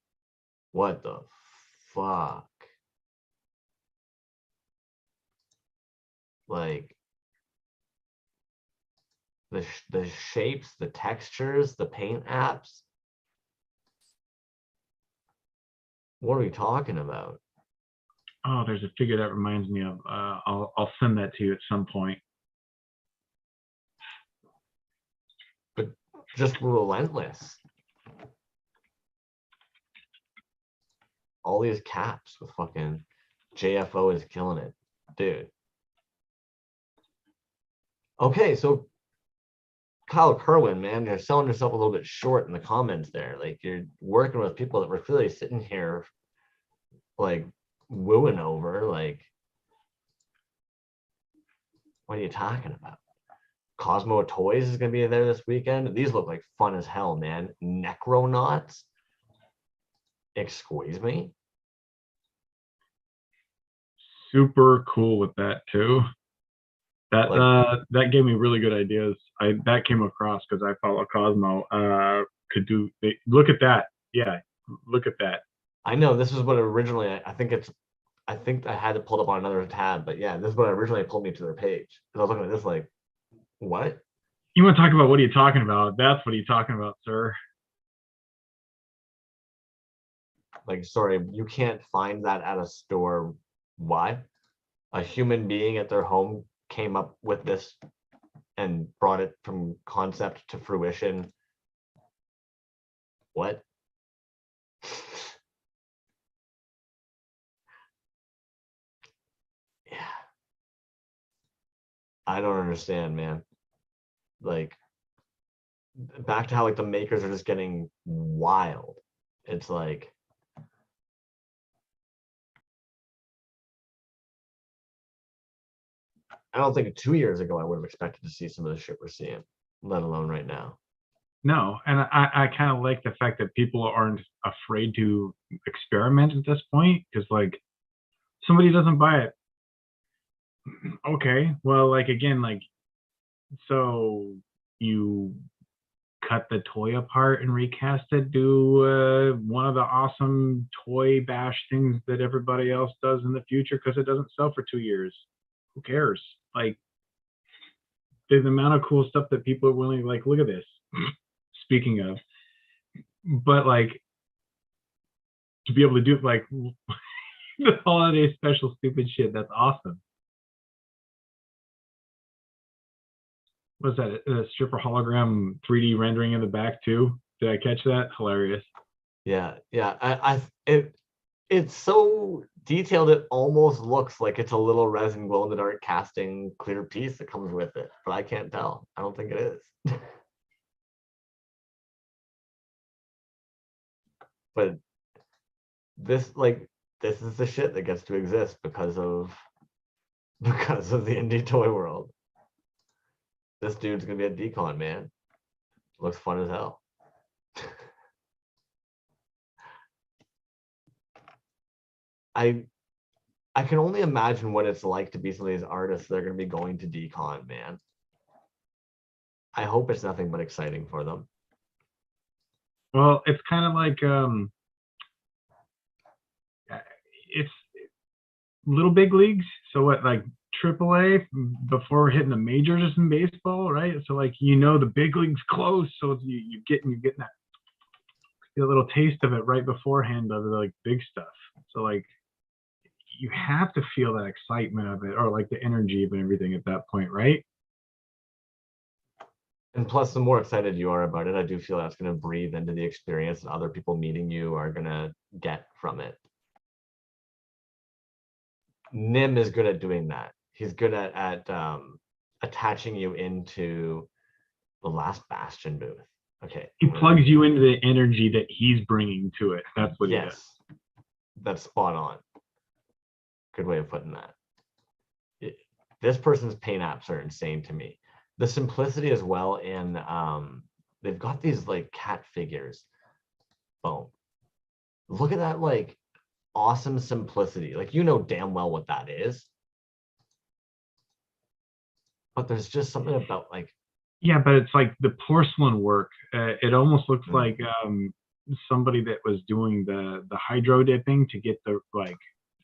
what the fuck? Like, the shapes, the textures, the paint apps. What are we talking about?
Oh, there's a figure that reminds me of. I'll send that to you at some point.
But just relentless. All these caps with fucking JFO is killing it, dude. Okay, so Kyle Kerwin, man, you're selling yourself a little bit short in the comments there. Like, you're working with people that were really sitting here like wooing over. Like, what are you talking about? Cosmo Toyz is gonna be there this weekend. These look like fun as hell, man. Necronauts. Excuse me.
Super cool with that too. That gave me really good ideas. That came across because I follow Cosmo. Look at that. Yeah, look at that.
I know this is what originally I think I had it pulled up on another tab, but yeah, this is what originally pulled me to their page. Because I was looking at this like, what?
You want to talk about what are you talking about? That's what are you talking about, sir?
Like, sorry, you can't find that at a store. Why? a human being at their home came up with this and brought it from concept to fruition. What? Yeah. I don't understand, man. Like, back to how like the makers are just getting wild. It's like, I don't think 2 years ago I would have expected to see some of the shit we're seeing, let alone right now.
No, and I kind of like the fact that people aren't afraid to experiment at this point, because like somebody doesn't buy it. Okay, well, like again, like so you cut the toy apart and recast it, do one of the awesome toy bash things that everybody else does in the future because it doesn't sell for 2 years. Who cares? Like, there's the amount of cool stuff that people are willing to like, look at this. Speaking of, but like to be able to do like the holiday special stupid shit, that's awesome. Was that a stripper hologram 3D rendering in the back too? Did I catch that? Hilarious.
Yeah, yeah. It's so detailed it almost looks like it's a little resin glow in the dark casting clear piece that comes with it, but I can't tell. I don't think it is. But this is the shit that gets to exist because of the indie toy world. This dude's gonna be a decon, man. Looks fun as hell. I can only imagine what it's like to be some of these artists that are gonna be going to decon, man. I hope it's nothing but exciting for them.
Well, it's kind of like it's little big leagues. So what, like AAA before hitting the majors in baseball, right? So like the big leagues close, so you're getting that a little taste of it right beforehand of the like big stuff. So like you have to feel that excitement of it, or like the energy of everything at that point, right?
And plus, the more excited you are about it, I do feel that's going to breathe into the experience that other people meeting you are going to get from it. Nim is good at doing that. He's good at attaching you into the last Bastion booth. Okay.
He plugs you into the energy that he's bringing to it. That's what he does.
Yes, that's spot on. Good way of putting that. This person's paint apps are insane to me. The simplicity as well in they've got these like cat figures. Boom. Look at that like awesome simplicity. Like damn well what that is. But there's just something about like,
yeah, but it's like the porcelain work. It almost looks like somebody that was doing the hydro dipping to get the like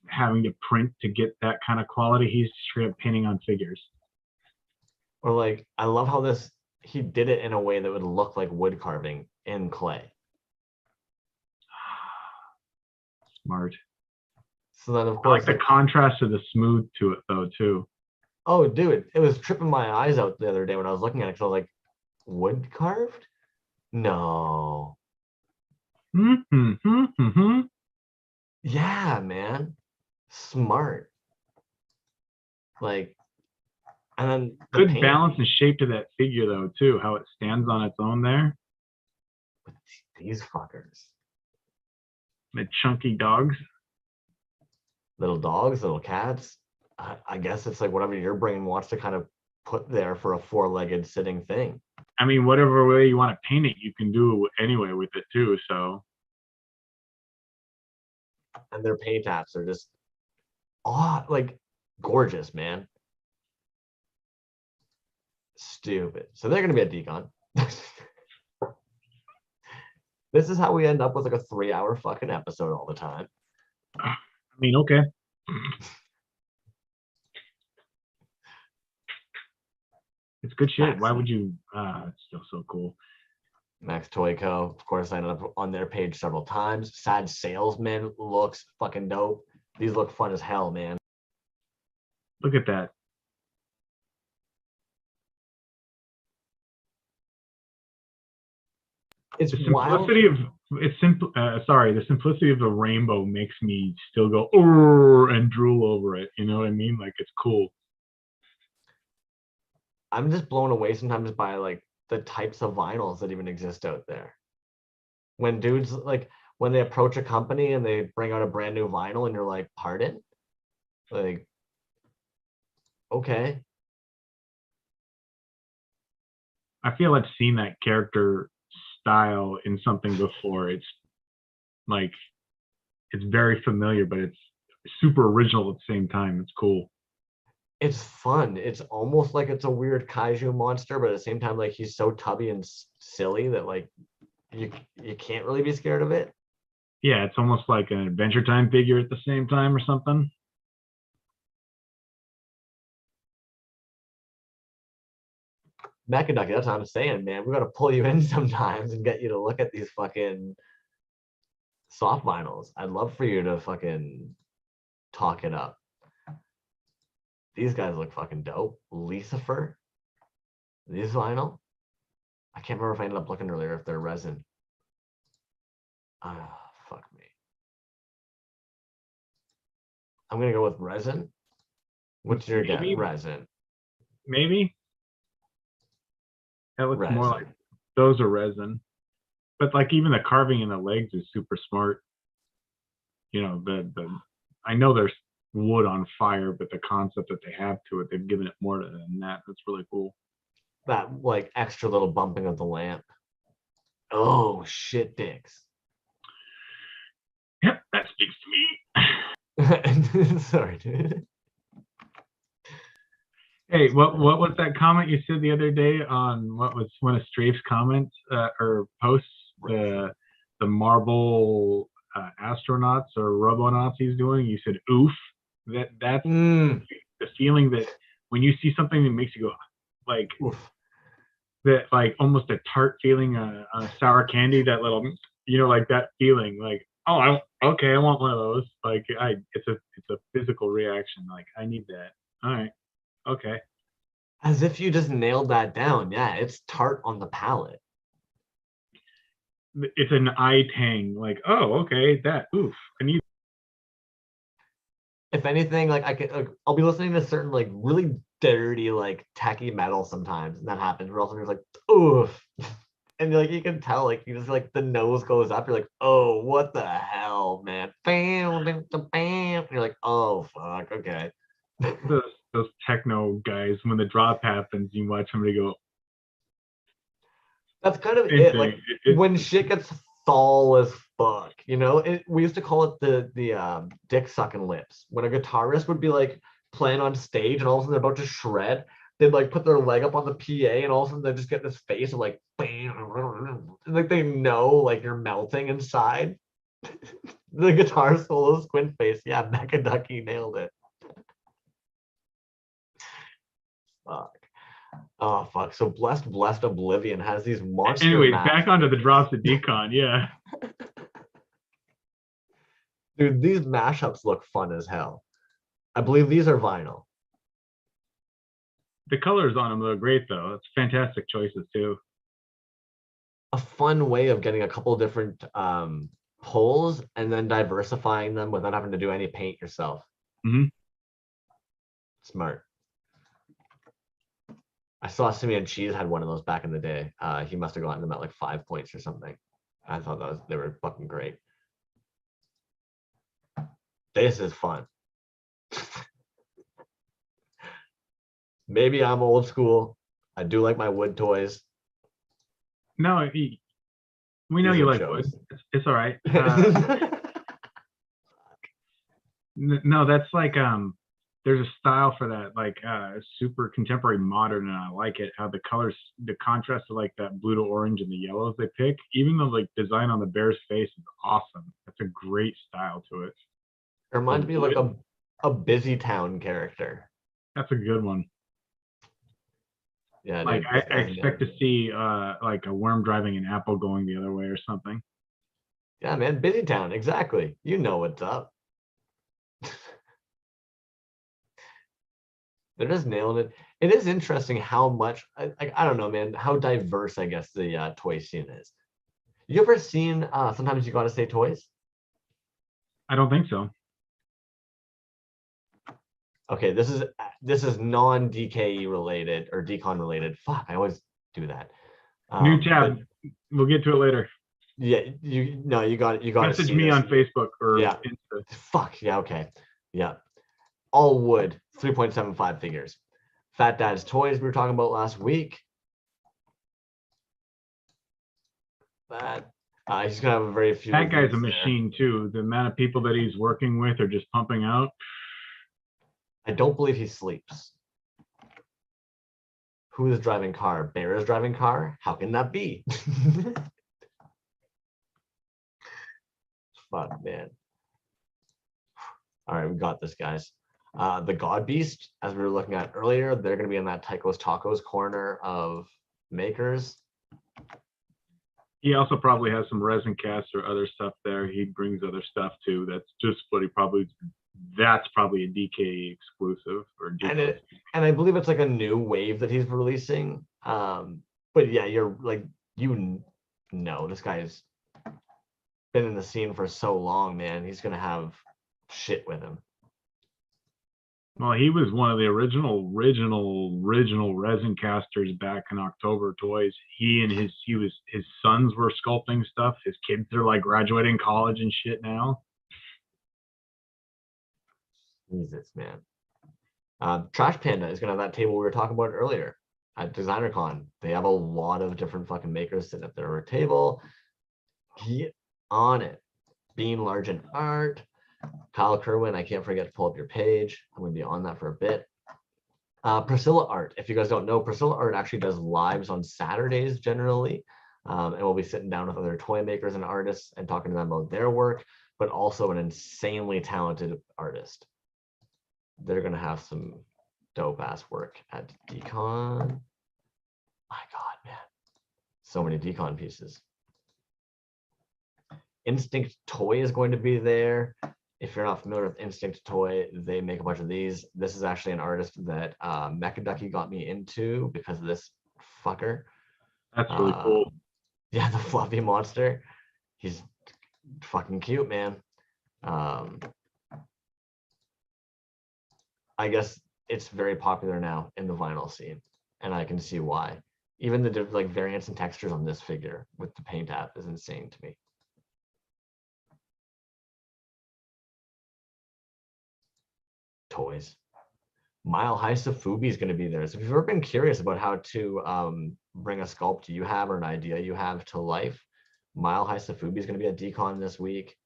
having to print to get that kind of quality. He's straight up painting on figures.
Or like, I love how he did it in a way that would look like wood carving in clay.
Smart.
So then of
I
course
like the contrast of the smooth to it though too.
Oh, dude, it was tripping my eyes out the other day when I was looking at it. So I was like, wood carved? No. Yeah, man. Smart. Like, and then
good balance and shape to that figure though too, how it stands on its own there.
These fuckers.
The chunky dogs.
Little dogs, little cats. I guess it's like whatever your brain wants to kind of put there for a four-legged sitting thing.
I mean, whatever way you want to paint it, you can do anyway with it too. So,
and their paint apps are just like gorgeous, man. Stupid. So they're gonna be at decon. This is how we end up with like a 3-hour fucking episode all the time.
I mean, okay. It's good shit. Why would you? It's still so cool.
Max Toy Co. Of course, I ended up on their page several times. Sad Salesman looks fucking dope. These look fun as hell, man.
Look at that.
It's
The
wild.
simplicity of the simplicity of the rainbow makes me still go "Urgh," and drool over it. You know what I mean? Like it's cool.
I'm just blown away sometimes by like the types of vinyls that even exist out there. When dudes like when they approach a company and they bring out a brand new vinyl and you're like, pardon? Like, okay.
I feel I've seen that character style in something before. It's like it's very familiar, but it's super original at the same time. It's cool.
It's fun. It's almost like it's a weird kaiju monster, but at the same time, like he's so tubby and silly that like you can't really be scared of it.
Yeah, it's almost like an Adventure Time figure at the same time or something.
Mechaducky, that's what I'm saying, man. We gotta pull you in sometimes and get you to look at these fucking soft vinyls. I'd love for you to fucking talk it up. These guys look fucking dope. Lucifer. These vinyl. I can't remember if I ended up looking earlier if they're resin. Ah, fuck me. I'm gonna go with resin. What's your guess?
Maybe.
Resin.
Maybe. That looks more like
Resin.
those are resin. But like even the carving in the legs is super smart. You know, I know there's wood on fire, but the concept that they have to it, they've given it more than that. That's really cool.
That like extra little bumping of the lamp. Oh shit, dicks.
Yep, that speaks to me.
Sorry, dude.
Hey, what was that comment you said the other day on what was one of Strafe's comments or posts? The marble astronauts or robonauts he's doing. You said oof. That's the feeling that when you see something that makes you go like
Oof.
that, like almost a tart feeling on a sour candy. That little, you know, like that feeling. Like, oh, okay, I want one of those. Like, it's a physical reaction. Like, I need that. All right. Okay.
As if you just nailed that down. Yeah, it's tart on the palate.
It's an eye tang. Like, oh, okay, that. Oof. I need.
If anything, like I could, I'll be listening to certain like really dirty, like tacky metal sometimes, and that happens. Where all of a sudden you're like, oof, and like you can tell, like you just like the nose goes up. You're like, oh, what the hell, man? Bam, bam, bam, bam. You're like, oh fuck, okay.
Those techno guys, when the drop happens, you watch somebody go.
That's kind of it. Like when shit gets thal as fuck, you know. We used to call it the dick sucking lips. When a guitarist would be like playing on stage and all of a sudden they're about to shred, they'd like put their leg up on the PA and all of a sudden they just get this face of like, bam, like they know like you're melting inside. The guitar solo squint face. Yeah, Mecha Ducky nailed it. Fuck. Oh fuck. So blessed Oblivion has these monster.
Anyways, back onto the drops of Decon, yeah.
Dude, these mashups look fun as hell. I believe these are vinyl.
The colors on them look great though. It's fantastic choices too.
A fun way of getting a couple different pulls and then diversifying them without having to do any paint yourself.
Mm-hmm.
Smart. I saw Simeon Cheese had one of those back in the day. He must have gotten them at like 5 points or something. I thought they were fucking great. This is fun. Maybe I'm old school. I do like my wood toys.
No, we know you like wood. It's all right. No, that's like there's a style for that, like super contemporary modern, and I like it how the colors, the contrast of like that blue to orange and the yellows they pick, even the like design on the bear's face is awesome. That's a great style to it.
It reminds me of like a busy town character.
That's a good one.
Yeah,
like
dude,
I expect to see like a worm driving an apple going the other way or something.
Yeah, man, busy town, exactly. You know what's up. They're just nailing it. It is interesting how much, I don't know, man, how diverse I guess the toy scene is. You ever seen Sometimes You Gotta Say Toys?
I don't think so.
Okay, this is non-DKE related or decon related. Fuck, I always do that.
New
But
tab. We'll get to it later.
yeah, you got to
Message
see
me
this.
on Facebook or
Yeah.
Insta.
Fuck, yeah, okay. Yeah. All wood, 3.75 figures. Fat Dad's Toys we were talking about last week. That he's gonna have a very few.
That guy's a
reviews there.
machine too. The amount of people that he's working with are just pumping out.
I don't believe he sleeps. Who is driving car? Bear is driving car? How can that be? Fuck, man. All right, we got this, guys. The God Beast, as we were looking at earlier, they're going to be in that Tycho's Tacos corner of makers.
He also probably has some resin casts or other stuff there. He brings other stuff too. That's just what he probably. That's probably a DK exclusive or DK.
And I believe it's like a new wave that he's releasing. But yeah, you're like, this guy's been in the scene for so long, man. He's gonna have shit with him.
Well, he was one of the original resin casters back in October Toys. He and his sons were sculpting stuff. His kids are like graduating college and shit now.
Jesus, man. Trash Panda is gonna have that table we were talking about earlier at DesignerCon. They have a lot of different fucking makers sitting at their table. Get on it. Being Large in Art. Kyle Kerwin, I can't forget to pull up your page. I'm going to be on that for a bit. Priscilla Art. If you guys don't know, Priscilla Art actually does lives on Saturdays generally. And we'll be sitting down with other toy makers and artists and talking to them about their work, but also an insanely talented artist. They're going to have some dope ass work at Decon. My God, man. So many Decon pieces. Instinct Toy is going to be there. If you're not familiar with Instinct Toy, they make a bunch of these. This is actually an artist that Mechaducky got me into because of this fucker.
That's really cool.
Yeah, the fluffy monster. He's fucking cute, man. I guess it's very popular now in the vinyl scene, and I can see why. Even the like variants and textures on this figure with the paint app is insane to me. Toys. Mile High Safubi is going to be there. So if you've ever been curious about how to bring a sculpt you have or an idea you have to life, Mile High Safubi is going to be at Decon this week.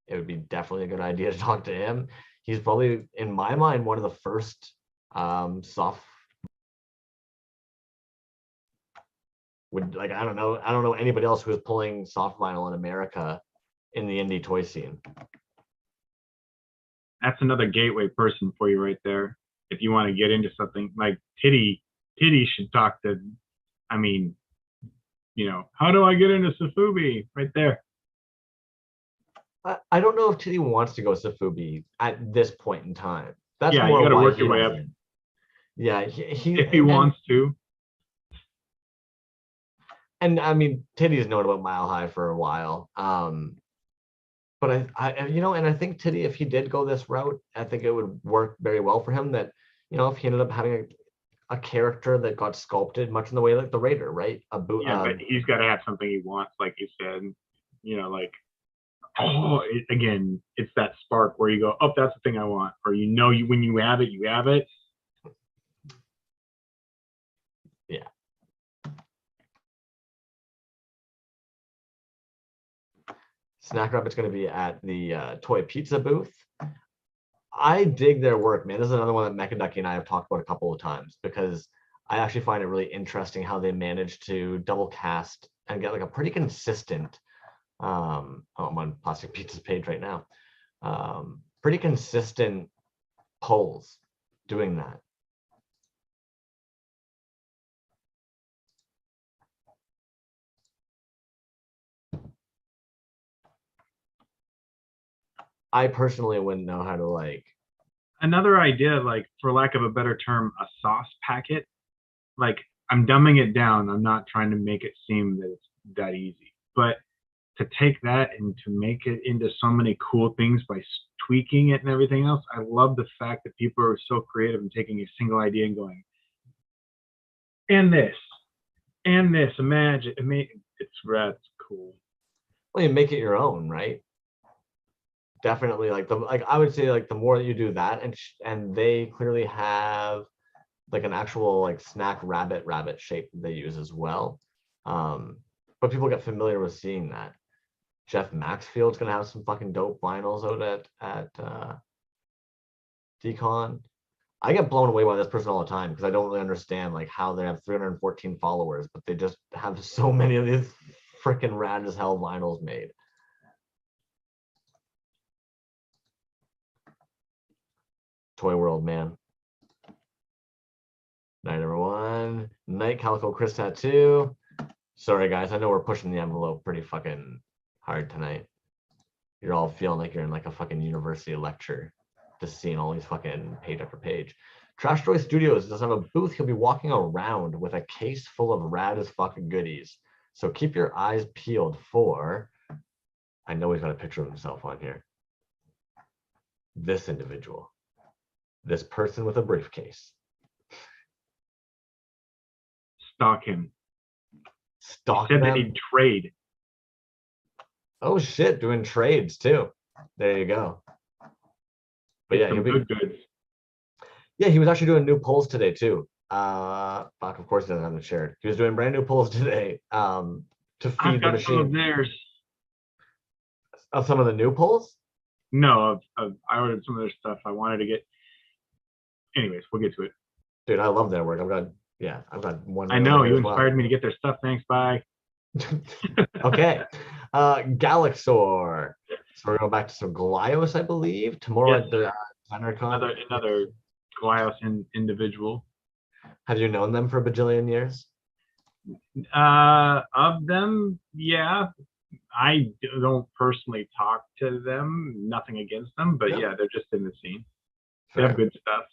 It would be definitely a good idea to talk to him. He's probably, in my mind, one of the first soft. I don't know anybody else who is pulling soft vinyl in America in the indie toy scene.
That's another gateway person for you right there. If you want to get into something like Titty should talk to, I mean, how do I get into Safubi right there?
I don't know if Titty wants to go Safubi at this point in time. That's
yeah,
more
you got to
why
work
he
your way up.
doesn't. Yeah,
if he wants to.
And I mean, Titty's known about Mile High for a while. But I think Titty, if he did go this route, I think it would work very well for him. That if he ended up having a character that got sculpted, much in the way like the Raider, right?
But he's got to have something he wants, like you said. Again, it's that spark where you go, oh, that's the thing I want, or when you have it, you have it.
Yeah. Snack Rabbit's going to be at the Toy Pizza booth. I dig their work, man. This is another one that Mechaducky and I have talked about a couple of times because I actually find it really interesting how they manage to double cast and get like a pretty consistent. I'm on Plastic Pizza's page right now. Pretty consistent pulls doing that. I personally wouldn't know how to
another idea, like for lack of a better term, a sauce packet. Like I'm dumbing it down. I'm not trying to make it seem that it's that easy, but to take that and to make it into so many cool things by tweaking it and everything else. I love the fact that people are so creative and taking a single idea and going, and this, imagine, it's cool.
Well, you make it your own, right? Definitely, like I would say, like the more that you do that, and they clearly have like an actual like snack rabbit shape that they use as well. But people get familiar with seeing that. Jeff Maxfield's gonna have some fucking dope vinyls out at Decon. I get blown away by this person all the time because I don't really understand like how they have 314 followers, but they just have so many of these freaking rad as hell vinyls made. Toy World, man. Night everyone. Night Calico Chris Tattoo. Sorry guys, I know we're pushing the envelope pretty fucking hard tonight. You're all feeling like you're in like a fucking university lecture, just seeing all these fucking page after page. Trash Toy Studios does have a booth. He'll be walking around with a case full of rad as fucking goodies. So keep your eyes peeled for, I know he's got a picture of himself on here. This individual, this person with a briefcase.
Stalk him.
Stalk
He said
them.
that he'd trade.
Oh shit, doing trades too. There you go. But
Get
yeah,
some
he'll be,
good goods.
yeah, he was actually doing new polls today too. Fuck, of course he doesn't have it shared. He was doing brand new polls today to
I've
feed the
got some of
machine.
theirs.
Of some of the new polls?
No, I ordered some of their stuff. I wanted to get. Anyways, we'll get to it.
Dude, I love their work. I've got one.
I know
over
you
there as well.
inspired me to get their stuff. Thanks. Bye.
Okay. Galaxor. So we're going back to some Glios, I believe. Tomorrow
Yes.
at the DesignerCon.
Another Glios individual.
Have you known them for a bajillion years?
Of them, yeah. I don't personally talk to them. Nothing against them, but
No.
yeah, they're just in the scene. They
Fair.
have good stuff.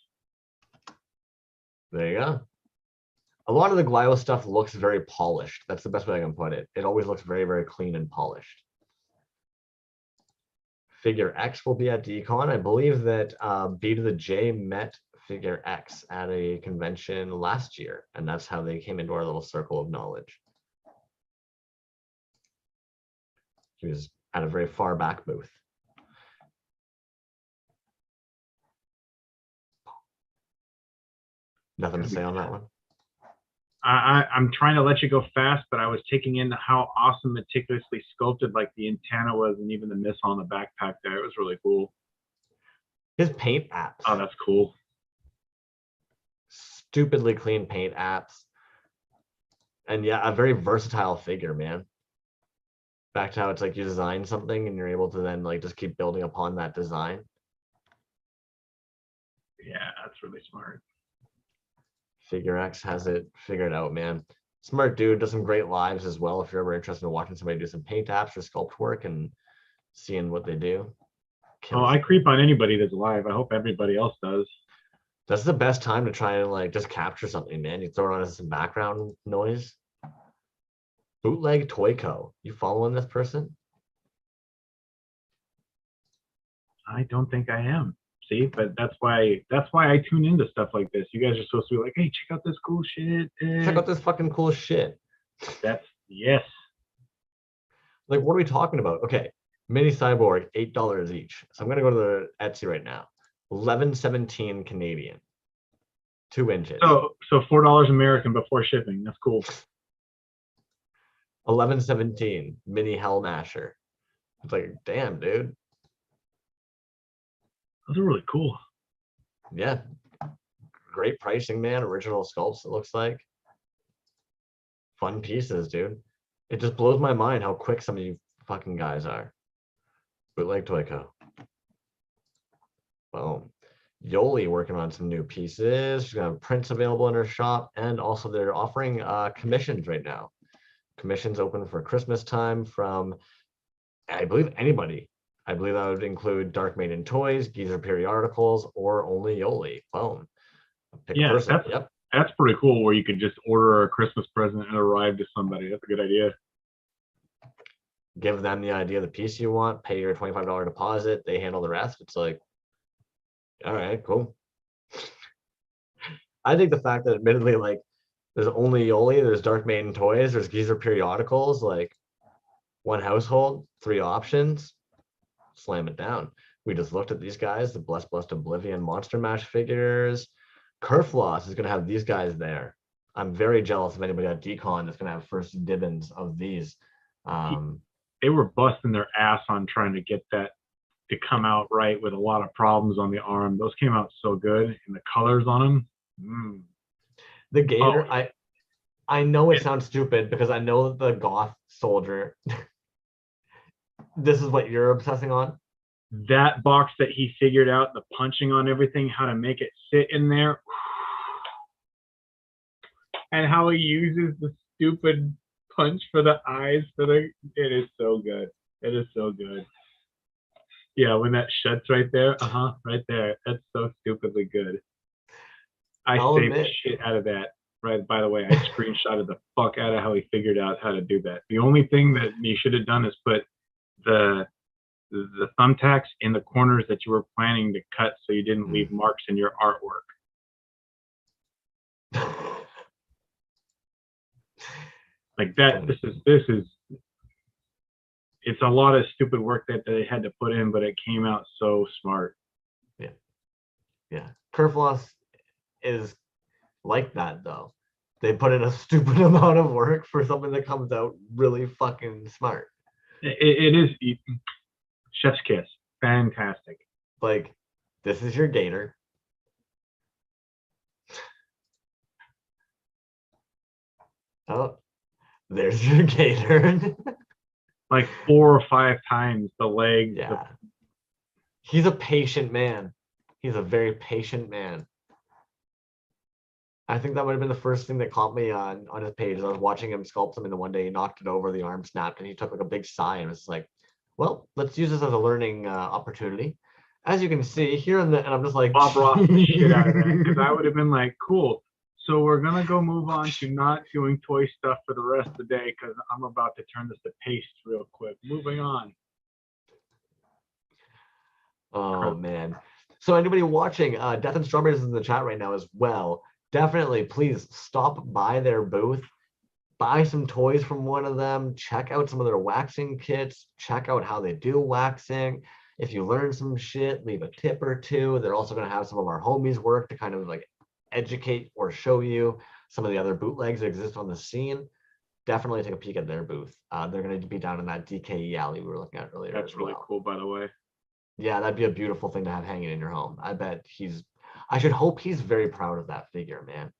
There you go. A lot of the Glio stuff looks very polished. That's the best way I can put it. It always looks very, very clean and polished. Figure X will be at Decon. I believe that B to the J met Figure X at a convention last year, and that's how they came into our little circle of knowledge. He was at a very far back booth. Nothing to say on that one.
I'm trying to let you go fast, but I was taking in how awesome, meticulously sculpted like the antenna was, and even the missile on the backpack there. It was really cool.
His paint apps.
Oh, that's cool.
Stupidly clean paint apps. And yeah, a very versatile figure, man. Back to how it's like you design something and you're able to then like just keep building upon that design.
Yeah, that's really smart.
Figure X has it figured out, man. Smart dude, does some great lives as well. If you're ever interested in watching somebody do some paint apps or sculpt work and seeing what they do.
Oh, I creep on anybody that's live. I hope everybody else does.
That's the best time to try and like just capture something, man. You throw it on as some background noise. Bootleg Toy Co. You following this person?
I don't think I am. See, but that's why I tune into stuff like this. You guys are supposed to be like, hey, check out this cool shit.
Check out this fucking cool shit.
That's yes.
Like, what are we talking about? Okay, Mini Cyborg, $8 each. So I'm gonna go to the Etsy right now. 11.17 Canadian. 2 inches.
So $4 American before shipping. That's cool.
11.17 Mini Hell Masher. It's like, damn, dude.
Those are really cool.
Yeah. Great pricing, man. Original sculpts, it looks like. Fun pieces, dude. It just blows my mind how quick some of you fucking guys are. Bootleg Toy Co. Boom. Yoli working on some new pieces. She's gonna have prints available in her shop, and also they're offering commissions right now. Commissions open for Christmas time from, I believe, anybody. I believe that would include Dark Maiden toys, Geezer periodicals, or only Yoli. Boom. Pick a
Yeah,
person. Yep.
that's pretty cool. Where you could just order a Christmas present and arrive to somebody. That's a good idea.
Give them the idea of the piece you want, pay your $25 deposit, they handle the rest. It's like, all right, cool. I think the fact that admittedly, like, there's only Yoli, there's Dark Maiden toys, there's Geezer periodicals, like one household, 3 options, slam it down. We just looked at these guys, the Blessed Oblivion Monster Mash figures. Kerfloss is gonna have these guys there. I'm very jealous of anybody at Decon that's gonna have first dibs of these.
They were busting their ass on trying to get that to come out right with a lot of problems on the arm. Those came out so good, and the colors on them.
The Gator, I know it sounds stupid because I know that the Goth Soldier, this is what you're obsessing on.
That box that he figured out, the punching on everything, how to make it sit in there, and how he uses the stupid punch for the eyes it is so good. It is so good. Yeah, when that shuts right there, right there. That's so stupidly good. I saved the shit out of that. Right, by the way, I screenshotted the fuck out of how he figured out how to do that. The only thing that you should have done is put the thumbtacks in the corners that you were planning to cut so you didn't leave marks in your artwork. Like that, this is it's a lot of stupid work that they had to put in, but it came out so smart.
Yeah. Kerfloss is like that though. They put in a stupid amount of work for something that comes out really fucking smart.
It is chef's kiss. Fantastic.
Like, this is your Gator. Oh, there's your Gator.
Like 4 or 5 times the legs.
Yeah. He's a patient man. He's a very patient man. I think that might have been the first thing that caught me on his page. I was watching him sculpt something the one day, he knocked it over, the arm snapped, and he took like a big sigh and was like, well, let's use this as a learning opportunity. As you can see here and I'm just like,
Bob Ross the shit out of that, because I would have been like, cool. So we're gonna go move on to not doing toy stuff for the rest of the day because I'm about to turn this to paste real quick. Moving on.
Oh man. So anybody watching, Death and Strawberries is in the chat right now as well. Definitely, please stop by their booth, buy some toys from one of them, check out some of their waxing kits, check out how they do waxing. If you learn some shit, leave a tip or two. They're also going to have some of our homies work to kind of like educate or show you some of the other bootlegs that exist on the scene. Definitely take a peek at their booth. They're going to be down in that DKE alley we were looking at earlier.
That's really cool, by the way.
Yeah, that'd be a beautiful thing to have hanging in your home. I should hope he's very proud of that figure, man.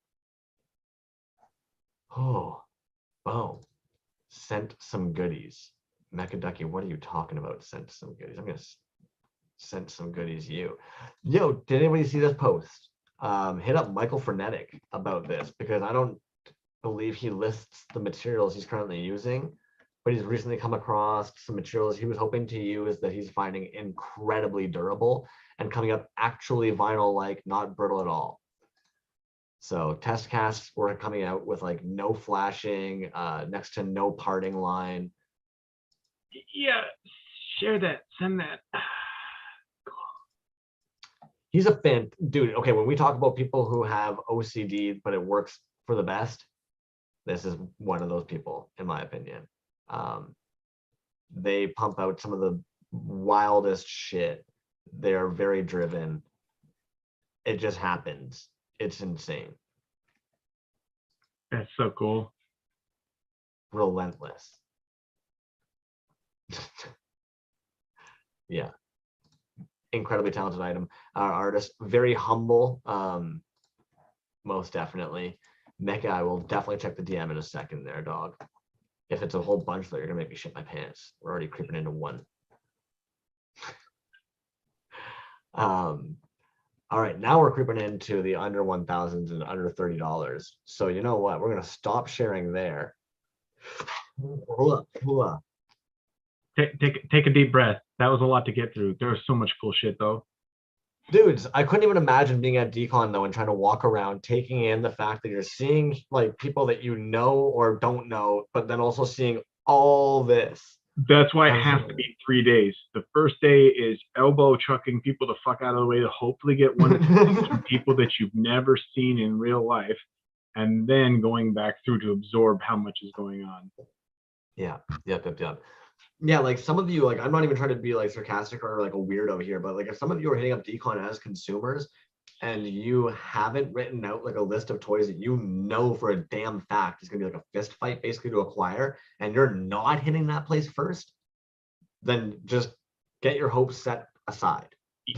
Oh, boom. Sent some goodies. Mecha Ducky, what are you talking about? Sent some goodies. I'm going to send some goodies you. Yo, did anybody see this post? Hit up Michael Frenetic about this because I don't believe he lists the materials he's currently using, but he's recently come across some materials he was hoping to use that he's finding incredibly durable and coming up actually vinyl-like, not brittle at all. So test casts were coming out with like no flashing, next to no parting line.
Yeah, share that, send that.
He's a fan, dude. Okay, when we talk about people who have OCD, but it works for the best, this is one of those people, in my opinion. They pump out some of the wildest shit. They are very driven. It just happens. It's insane.
That's so cool.
Relentless. Yeah. Incredibly talented item. Our artist, very humble. Most definitely. Mecha, I will definitely check the DM in a second there, dog. If it's a whole bunch though, you're gonna make me shit my pants. We're already creeping into one. All right, now we're creeping into the under 1,000s and under $30. So you know what? We're gonna stop sharing there. Hold up.
Take a deep breath. That was a lot to get through. There was so much cool shit though.
Dudes, I couldn't even imagine being at Decon though and trying to walk around, taking in the fact that you're seeing like people that you know or don't know, but then also seeing all this.
That's why it has to be 3 days. The first day is elbow chucking people the fuck out of the way to hopefully get one or two things from people that you've never seen in real life, and then going back through to absorb how much is going on.
Yeah, yep. Yeah, like some of you, like I'm not even trying to be like sarcastic or like a weirdo here, but like if some of you are hitting up Decon as consumers and you haven't written out like a list of toys that you know for a damn fact is gonna be like a fist fight basically to acquire, and you're not hitting that place first, then just get your hopes set aside.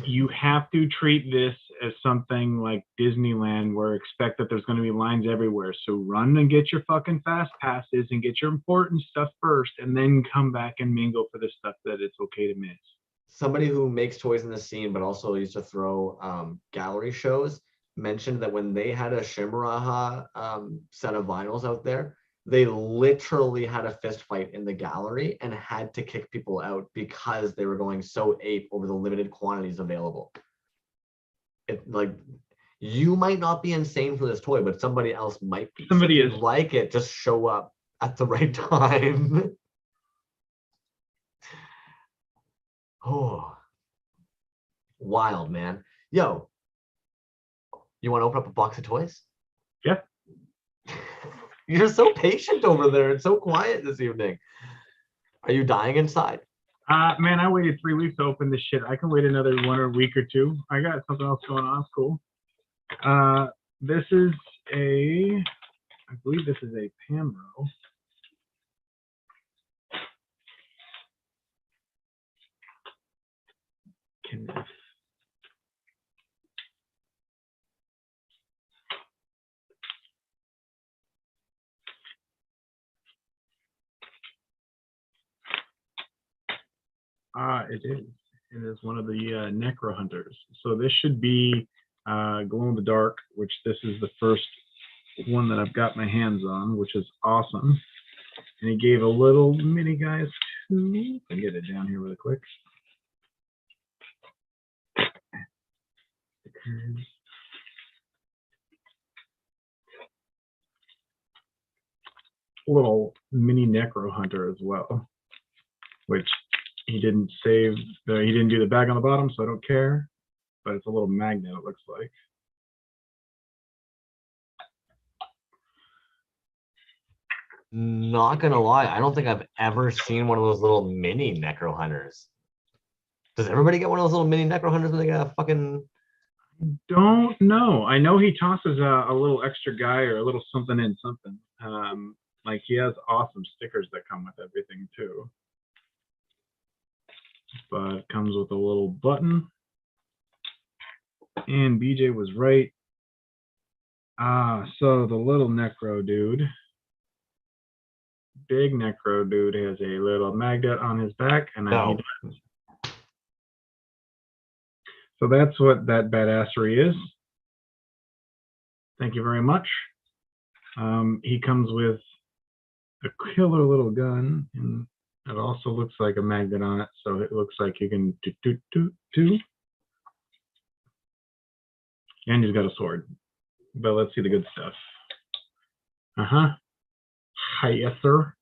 You have to treat this as something like Disneyland, where expect that there's going to be lines everywhere. So run and get your fucking fast passes and get your important stuff first, and then come back and mingle for the stuff that it's okay to miss.
Somebody who makes toys in the scene, but also used to throw gallery shows, mentioned that when they had a Shimaraha set of vinyls out there, they literally had a fist fight in the gallery and had to kick people out because they were going so ape over the limited quantities available. It like you might not be insane for this toy, but somebody else might be.
Somebody
so if you like it, just show up at the right time. Oh, wild, man. Yo, you want to open up a box of toys?
Yeah.
You're so patient over there and so quiet this evening. Are you dying inside?
Man, I waited 3 weeks to open this shit. I can wait another 1 week or two. I got something else going on. It's cool. This is I believe this is a Pamro. It is. It is one of the Necro Hunters. So this should be glow in the dark, which this is the first one that I've got my hands on, which is awesome. And he gave a little mini guys too. I can get it down here really quick. Little mini Necro Hunter as well, which he didn't save. He didn't do the bag on the bottom, so I don't care. But it's a little magnet, it looks like.
Not gonna lie, I don't think I've ever seen one of those little mini Necro Hunters. Does everybody get one of those little mini Necro Hunters when they get a fucking...
Don't know. I know he tosses a little extra guy or a little something in something. Like he has awesome stickers that come with everything too. But it comes with a little button. And BJ was right. So the little Necro dude, big Necro dude, has a little magnet on his back, and then he does. So that's what that badassery is. Thank you very much. He comes with a killer little gun, and it also looks like a magnet on it, so it looks like you can do. And he's got a sword. But let's see the good stuff. Hi, yes, sir.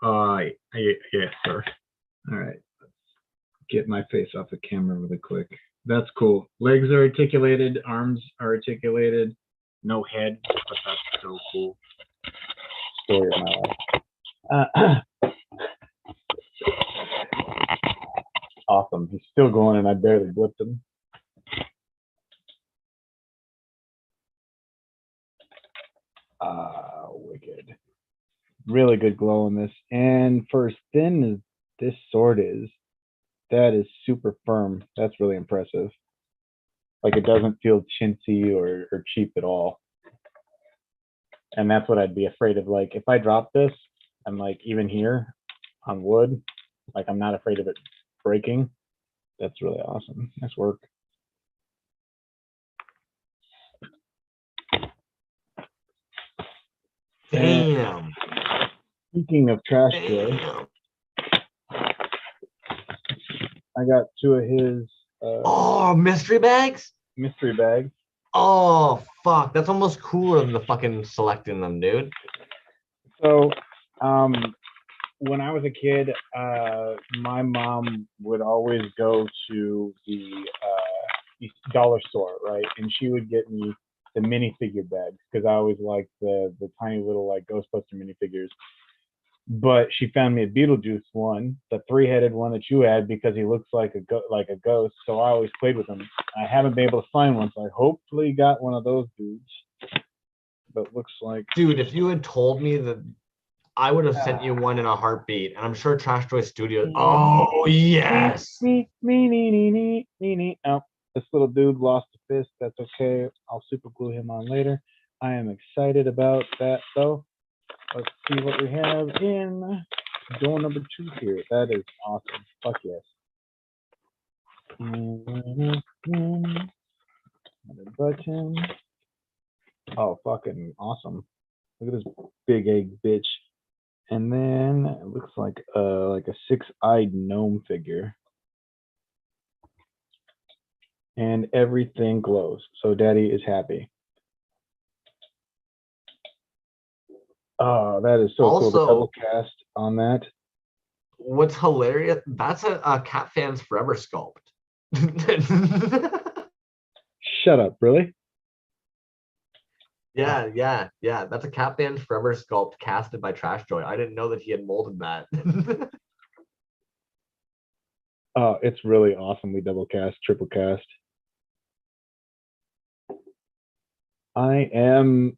Yes, sir. All right. Let's get my face off the camera really quick. That's cool. Legs are articulated, arms are articulated, no head, but that's so cool. Story of my life. Awesome. He's still going, and I barely blipped him. Wicked. Really good glow in this. And for as thin as this sword is, that is super firm. That's really impressive. Like it doesn't feel chintzy or cheap at all. And that's what I'd be afraid of. Like if I drop this, I'm like even here on wood, like I'm not afraid of it breaking. That's really awesome. Nice work.
Damn.
Speaking of trash toys, I got 2 of his
Oh, mystery bags?
mystery bags.
Oh, fuck. That's almost cooler than the fucking selecting them, dude.
So, when I was a kid, my mom would always go to the dollar store, right? And she would get me the minifigure bags because I always liked the tiny little like Ghostbuster minifigures. But she found me a Beetlejuice one, the 3-headed one that you had, because he looks like a ghost. So I always played with him. I haven't been able to find one, so I hopefully got one of those dudes. But looks like,
Dude, if you had told me that, I would have sent you one in a heartbeat. And I'm sure Trash Toy Studios. Oh, yes.
Oh, this little dude lost a fist. That's okay. I'll super glue him on later. I am excited about that though. Let's see what we have in door number 2 here. That is awesome. Fuck yes. Another button. Oh, fucking awesome. Look at this big egg bitch. And then it looks like a 6-eyed gnome figure. And everything glows. So daddy is happy. Oh, that is so cool. The
Also-
double cast on that.
What's hilarious, that's a Cat Fans Forever sculpt.
Shut up, really?
Yeah. That's a Cat Fans Forever sculpt casted by Trash Joy. I didn't know that he had molded that.
Oh, it's really awesomely double cast, triple cast. I am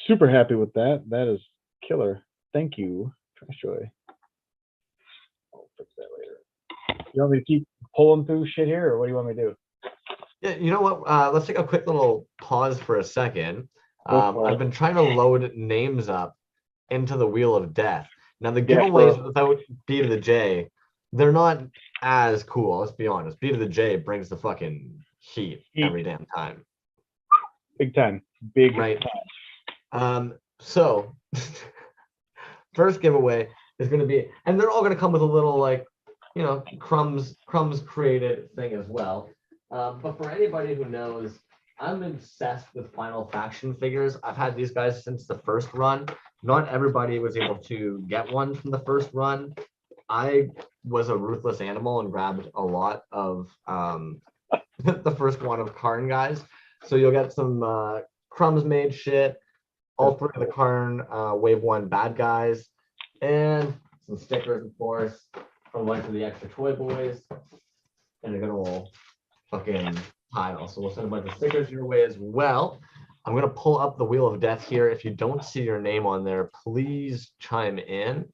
super happy with that. That is killer. Thank you, Trash Joy. I'll fix that later. You want me to keep pulling through shit here, or what do you want me to do?
Yeah, you know what? Let's take a quick little pause for a second.
Go for it.
I've been trying to load names up into the Wheel of Death. Now, the
Yeah,
giveaways
sure.
without B to the J, they're not as cool. Let's be honest. B to the J brings the fucking heat every damn time.
Big time. Big
Right.
time.
So first giveaway is going to be, and they're all going to come with a little like, you know, crumbs created thing as well. But for anybody who knows, I'm obsessed with Final Faction figures. I've had these guys since the first run. Not everybody was able to get one from the first run. I was a ruthless animal and grabbed a lot of the first one of Karn guys. So you'll get some crumbs made shit, all 3 of the Karn Wave 1 bad guys, and some stickers, of course, from one of the extra Toy Boys, and a good old fucking pile. So we'll send a bunch of stickers your way as well. I'm going to pull up the Wheel of Death here. If you don't see your name on there, please chime in.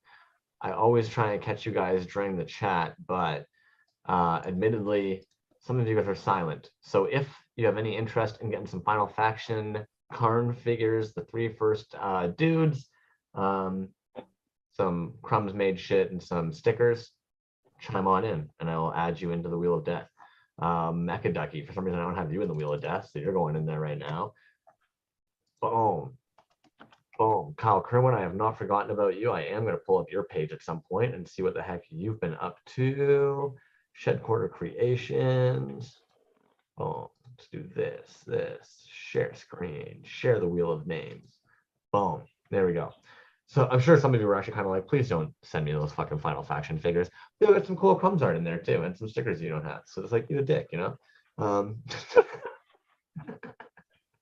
I always try and catch you guys during the chat, but admittedly, some of you guys are silent. So if you have any interest in getting some Final Faction Karn figures, the 3 first dudes, some crumbs made shit, and some stickers, chime on in, and I will add you into the Wheel of Death. Mecha Ducky, for some reason I don't have you in the Wheel of Death, so you're going in there right now. Boom. Boom. Kyle Kerwin, I have not forgotten about you. I am going to pull up your page at some point and see what the heck you've been up to. Shed Quarter Creations. Boom. Let's do this. Share screen. Share the Wheel of Names. Boom. There we go. So I'm sure some of you were actually kind of like, please don't send me those fucking Final Faction figures. You'll get some cool crumbs art in there too, and some stickers you don't have. So it's like, eat a dick, you know?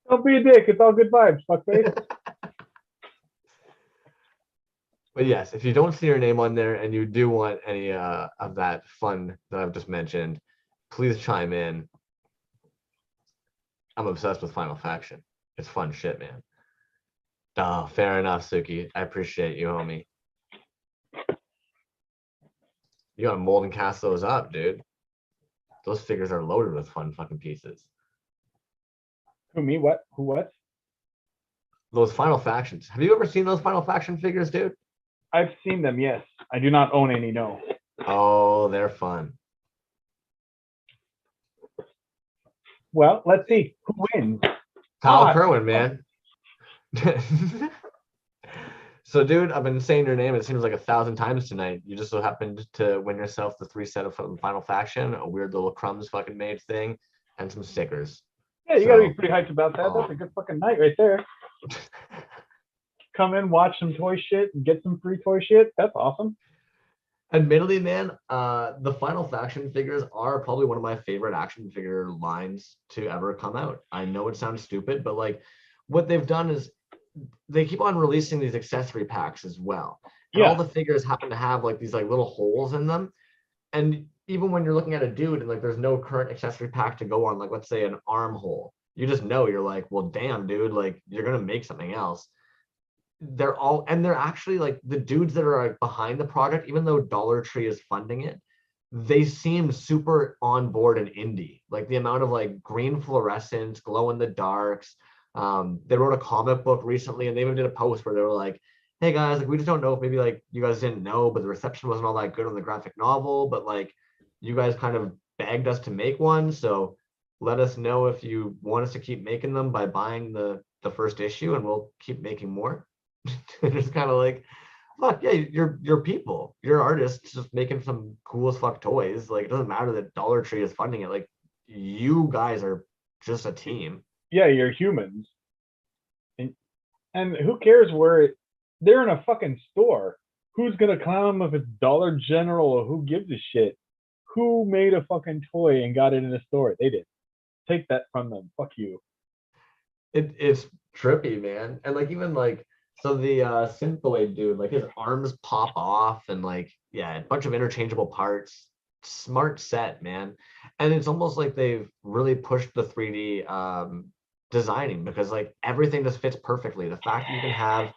Don't be a dick. It's all good vibes, fuckface.
But yes, if you don't see your name on there and you do want any of that fun that I've just mentioned, please chime in. I'm obsessed with Final Faction. It's fun shit, man. Oh, fair enough, Suki. I appreciate you, homie. You gotta mold and cast those up, dude. Those figures are loaded with fun fucking pieces.
Who, me? What? Who, what?
Those Final Factions. Have you ever seen those Final Faction figures, dude?
I've seen them, yes. I do not own any, no.
Oh, they're fun.
Well, let's see. Who wins?
Kyle
Ah,
Kerwin, man. So, dude, I've been saying your name, it seems like 1,000 times tonight. You just so happened to win yourself the 3 set of Final Faction, a weird little crumbs fucking made thing, and some stickers.
Yeah, you gotta be
So,
pretty hyped about that. That's
oh.
a good fucking night right there. Come in, watch some toy shit, and get some free toy shit. That's awesome.
Admittedly, man, the Final Faction figures are probably one of my favorite action figure lines to ever come out. I know it sounds stupid, but like what they've done is they keep on releasing these accessory packs as well. And all the figures happen to have like these like little holes in them. And even when you're looking at a dude and like there's no current accessory pack to go on, like let's say an armhole, you just know you're like, well, damn, dude, like you're gonna make something else. They're actually like the dudes that are like behind the project, even though Dollar Tree is funding it, they seem super on board and indie. Like the amount of like green fluorescence, glow in the darks. They wrote a comic book recently and they even did a post where they were like, hey guys, like we just don't know if maybe like you guys didn't know, but the reception wasn't all that good on the graphic novel, but like you guys kind of begged us to make one. So let us know if you want us to keep making them by buying the first issue and we'll keep making more. It's kind of like, fuck yeah, you're people, you're artists just making some cool as fuck toys. Like it doesn't matter that Dollar Tree is funding it. Like you guys are just a team.
Yeah, you're humans. And who cares where they're in a fucking store. Who's gonna clown them if it's Dollar General or who gives a shit? Who made a fucking toy and got it in a store? They did. Take that from them. Fuck you.
It's trippy, man. And like even like so the synthwave dude, like his arms pop off and like yeah, a bunch of interchangeable parts. Smart set, man. And it's almost like they've really pushed the 3D designing because like everything just fits perfectly. The fact that you can have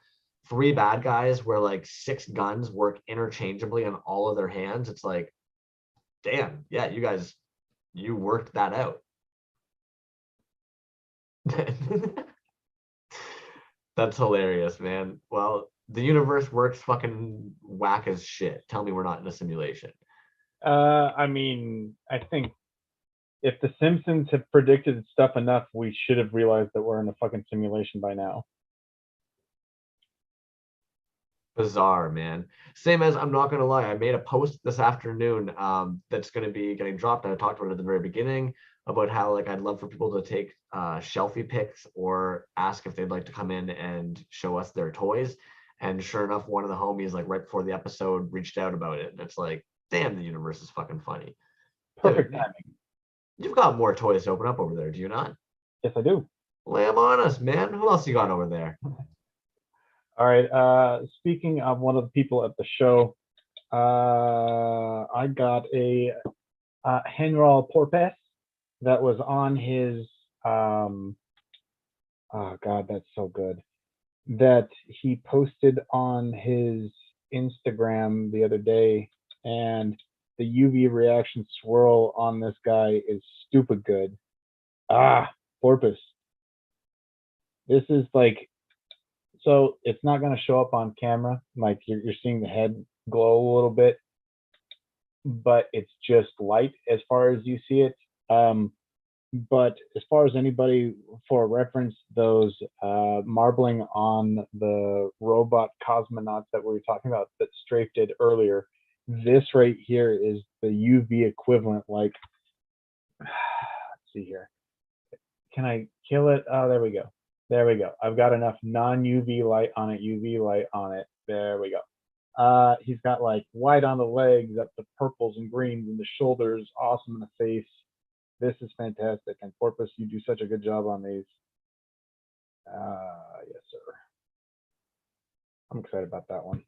3 bad guys where like 6 guns work interchangeably on all of their hands, it's like, damn, yeah, you guys, you worked that out. That's hilarious, man. Well, the universe works fucking whack as shit. Tell me we're not in a simulation.
I mean, I think if the Simpsons have predicted stuff enough, we should have realized that we're in a fucking simulation by now.
Bizarre, man. Same as I'm not gonna lie, I made a post this afternoon that's gonna be getting dropped. I talked about it at the very beginning about how like I'd love for people to take shelfie pics or ask if they'd like to come in and show us their toys. And sure enough, one of the homies like right before the episode reached out about it. And it's like, damn, the universe is fucking funny.
Perfect
Dude,
timing.
you've got more toys to open up over there, do you not?
Yes, I do.
Lay them on us, man. Who else you got over there?
All right. Speaking of one of the people at the show, I got a Henral Porpoise that was on his oh god, that's so good. That he posted on his Instagram the other day, and the UV reaction swirl on this guy is stupid good. Porpoise. This is like, so it's not going to show up on camera. Like you're seeing the head glow a little bit, but it's just light as far as you see it. But as far as anybody for reference, those marbling on the robot cosmonauts that we were talking about that Strafe did earlier, this right here is the UV equivalent. Like, let's see here. Can I kill it? Oh, there we go. There we go. I've got enough non-UV light on it, UV light on it. There we go. He's got like white on the legs, up to purples and greens, and the shoulders, awesome in the face. This is fantastic. And Porpoise, you do such a good job on these. Yes, sir. I'm excited about that one.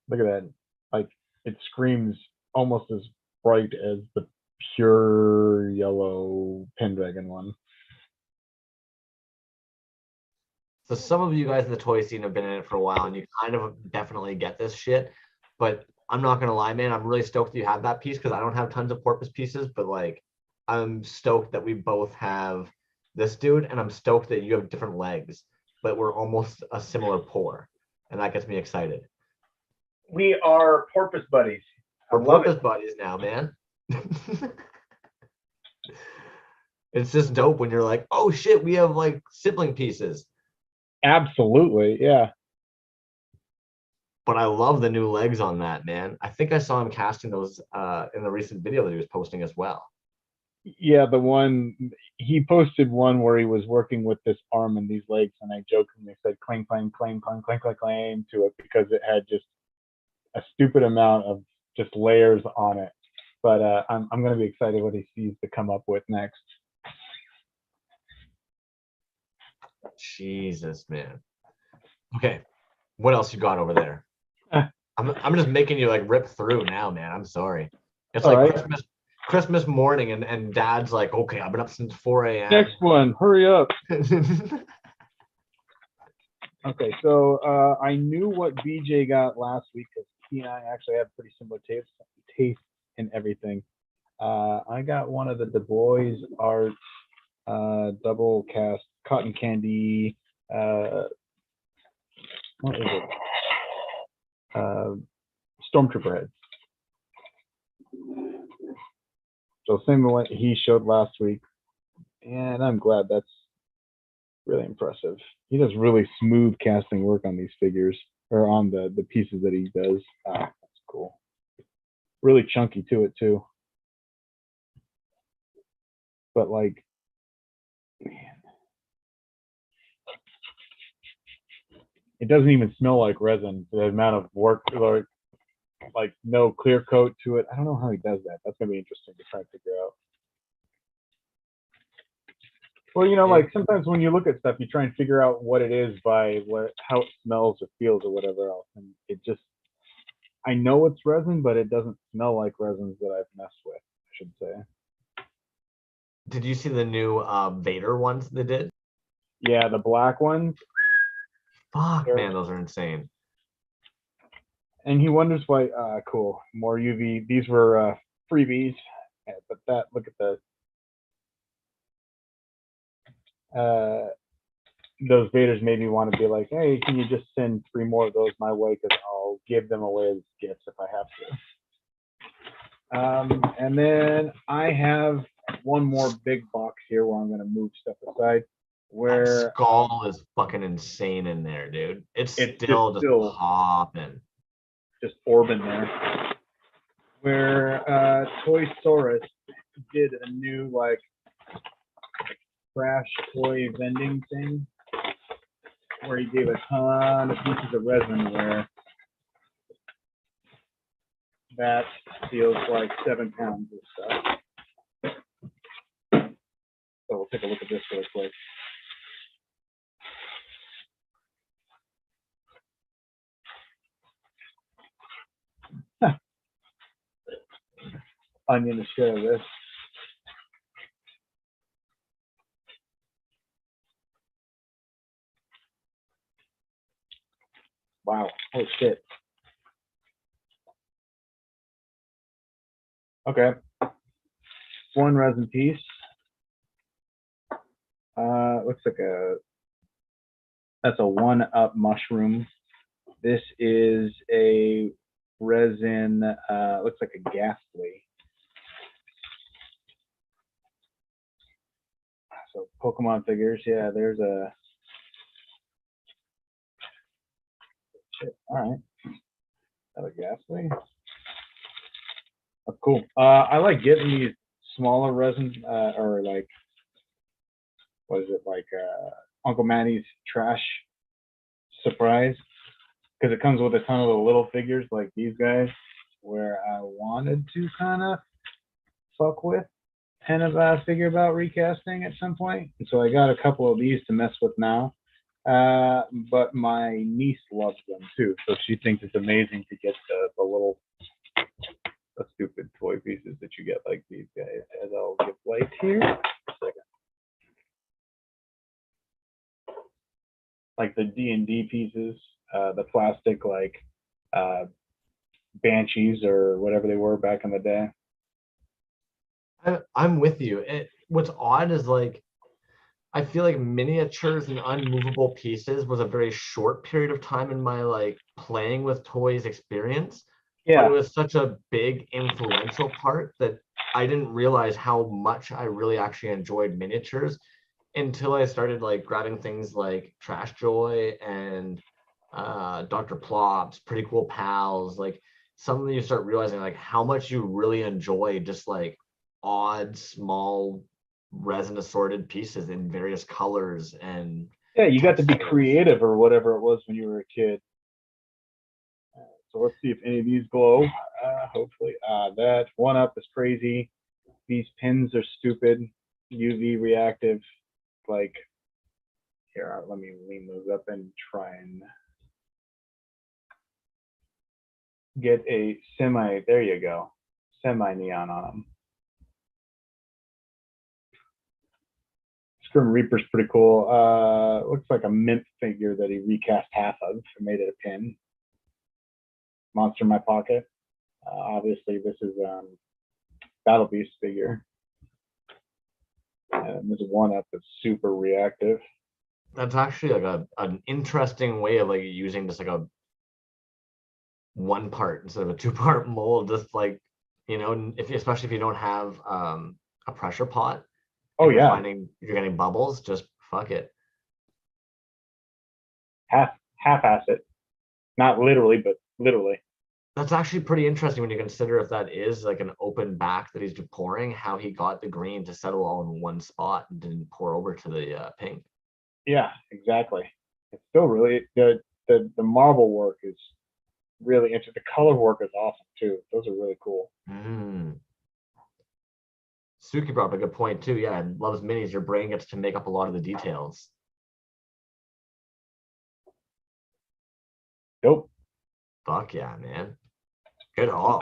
Look at that. Like, it screams almost as bright as the pure yellow Pendragon one.
So some of you guys in the toy scene have been in it for a while and you kind of definitely get this shit, but I'm not gonna lie, man, I'm really stoked that you have that piece because I don't have tons of Porpoise pieces, but like I'm stoked that we both have this dude, and I'm stoked that you have different legs, but we're almost a similar pour, and that gets me excited.
We are Porpoise buddies.
We're Porpoise buddies now, man. It's just dope when you're like, oh shit, we have like sibling pieces.
Absolutely, yeah.
But I love the new legs on that, man. I think I saw him casting those in the recent video that he was posting as well.
Yeah, the one he posted one where he was working with this arm and these legs, and I jokingly said clang, clang, clang, clang, clang, clang, clang to it because it had just a stupid amount of just layers on it. But I'm going to be excited what he sees to come up with next.
Jesus, man. Okay, what else you got over there? I'm just making you like rip through now, man. I'm sorry. It's
All
like
right.
Christmas morning, and Dad's like, okay, I've been up since 4 a.m.
Next one, hurry up. Okay, so I knew what BJ got last week because he and I actually have pretty similar taste in everything. I got one of the Du Bois Art double cast cotton candy. What is it? Stormtrooper heads. So same what he showed last week, and I'm glad. That's really impressive. He does really smooth casting work on these figures, or on the pieces that he does. That's cool. Really chunky to it too. But like, man, it doesn't even smell like resin. The amount of work, like no clear coat to it. I don't know how he does that. That's gonna be interesting to try and figure out. Well, you know, like sometimes when you look at stuff, you try and figure out what it is by how it smells or feels or whatever else, and it just, I know it's resin, but it doesn't smell like resins that I've messed with, I should say.
Did you see the new Vader ones they did?
Yeah, the black ones.
Fuck, man, those are insane.
And he wonders why. Cool, more UV. These were freebies, but that, look at the those Vaders made me want to be like, hey, can you just send 3 more of those my way, because I'll give them away as gifts if I have to. And then I have one more big box here where I'm going to move stuff aside. Where
that skull is fucking insane in there, dude. It's still just popping.
Just orbing there. Where Toyz did a new like crash toy vending thing where he gave a ton of pieces of resin, where that feels like 7 pounds of stuff. So we'll take a look at this really quick. Onion to share this. Wow, holy shit. Okay. One resin piece. Looks like that's a 1-up mushroom. This is a resin, looks like a ghastly. So Pokemon figures, yeah, there's a, shit, all right. That a ghastly? That's cool. I like getting these smaller resin, or like, what is it, like Uncle Manny's trash surprise, because it comes with a ton of the little figures like these guys, where I wanted to kind of fuck with, kind of figure about recasting at some point. And so I got a couple of these to mess with now. But my niece loves them too, so she thinks it's amazing to get the little stupid toy pieces that you get like these guys. As I'll give light here. A second. Like the D&D pieces, the plastic like Banshees or whatever they were back in the day.
I'm with you. What's odd is like, I feel like miniatures and unmovable pieces was a very short period of time in my like playing with toys experience.
Yeah.
But it was such a big influential part that I didn't realize how much I really actually enjoyed miniatures. until I started like grabbing things like Trash Joy and Dr. Plops, Pretty Cool Pals, like suddenly you start realizing like how much you really enjoy just like odd, small resin assorted pieces in various colors and
Yeah, you got to be
textures.
creative or whatever it was when you were a kid. So let's see if any of these glow. Hopefully, that one up is crazy. These pins are stupid, UV reactive. Like, here, let me move up and try and get a semi. There you go, semi neon on them. Grim Reaper's pretty cool. Looks like a mint figure that he recast half of and made it a pin. Monster in my pocket. Obviously, this is Battle Beast figure. And there's one up that's super reactive.
That's actually like an interesting way of like using just like a one part instead of a two-part mold. Just like, you know, if especially if you don't have a pressure pot.
Oh
You're
yeah,
finding you're getting bubbles, just fuck it.
half-ass it. Not literally, but literally.
That's actually pretty interesting when you consider if that is like an open back that he's pouring, how he got the green to settle all in one spot and didn't pour over to the pink.
Yeah, exactly. It's still really the marble work is really interesting. The color work is awesome too. Those are really cool.
Suki brought up a good point too. Yeah, loves minis. Your brain gets to make up a lot of the details.
Dope.
Fuck yeah, man. Good haul.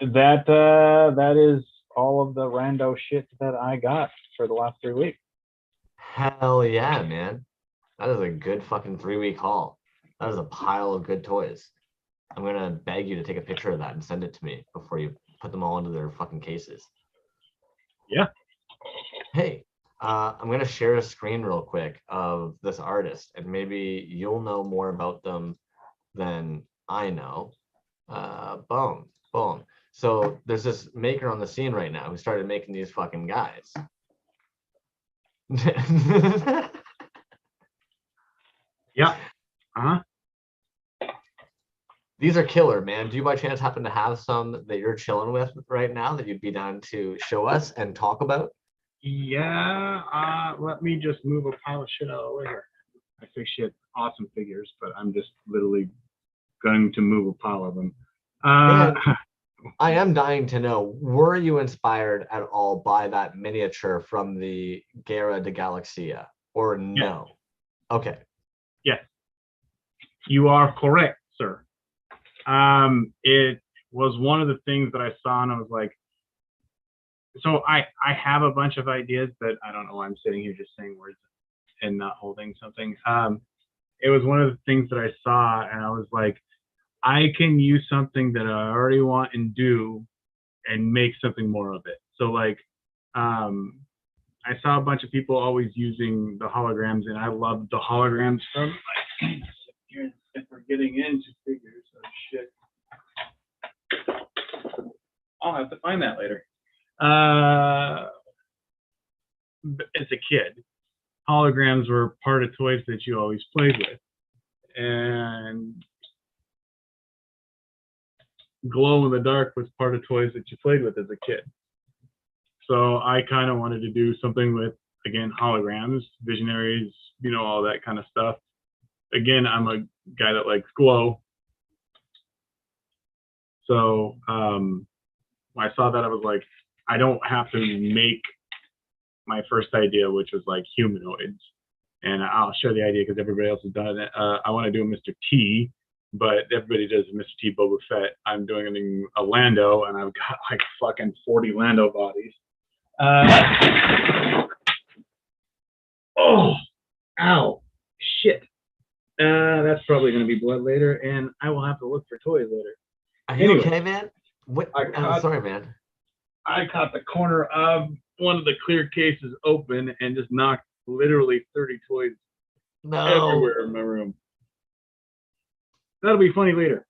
That is all of the rando shit that I got for the last 3 weeks.
Hell yeah, man. That is a good fucking 3-week haul. That is a pile of good toys. I'm gonna beg you to take a picture of that and send it to me before you put them all into their fucking cases.
Yeah.
Hey, I'm gonna share a screen real quick of this artist, and maybe you'll know more about them than I know. Boom, boom. So there's this maker on the scene right now who started making these fucking guys.
Yeah. Uh-huh.
These are killer, man. Do you by chance happen to have some that you're chilling with right now that you'd be down to show us and talk about?
Yeah. Let me just move a pile of shit out of the way here. I say shit, awesome figures, but I'm just literally going to move a pile of them.
And I am dying to know, were you inspired at all by that miniature from the Guerra de Galaxia or no? Yeah. Okay.
Yes, you are correct, sir. It was one of the things that I saw and I was like, so I have a bunch of ideas, but I don't know why I'm sitting here just saying words and not holding something. It was one of the things that I saw and I was like, I can use something that I already want and do and make something more of it. So like, I saw a bunch of people always using the holograms and I love the holograms from like, if we're getting into figures, oh shit. I'll have to find that later. As a kid, holograms were part of toys that you always played with. And glow in the dark was part of toys that you played with as a kid. So I kind of wanted to do something with, again, holograms, visionaries, you know, all that kind of stuff. Again, I'm a guy that likes glow. So when I saw that, I was like, I don't have to make my first idea, which was like humanoids. And I'll share the idea because everybody else has done it. I want to do a Mr. T, but everybody does Mr. T Boba Fett. I'm doing a Lando, and I've got like fucking 40 Lando bodies. Oh, ow, shit. That's probably going to be blood later, and I will have to look for toys later.
Are you okay, man? What? Sorry, man.
I caught the corner of one of the clear cases open and just knocked literally 30 toys everywhere in my room. That'll be funny later.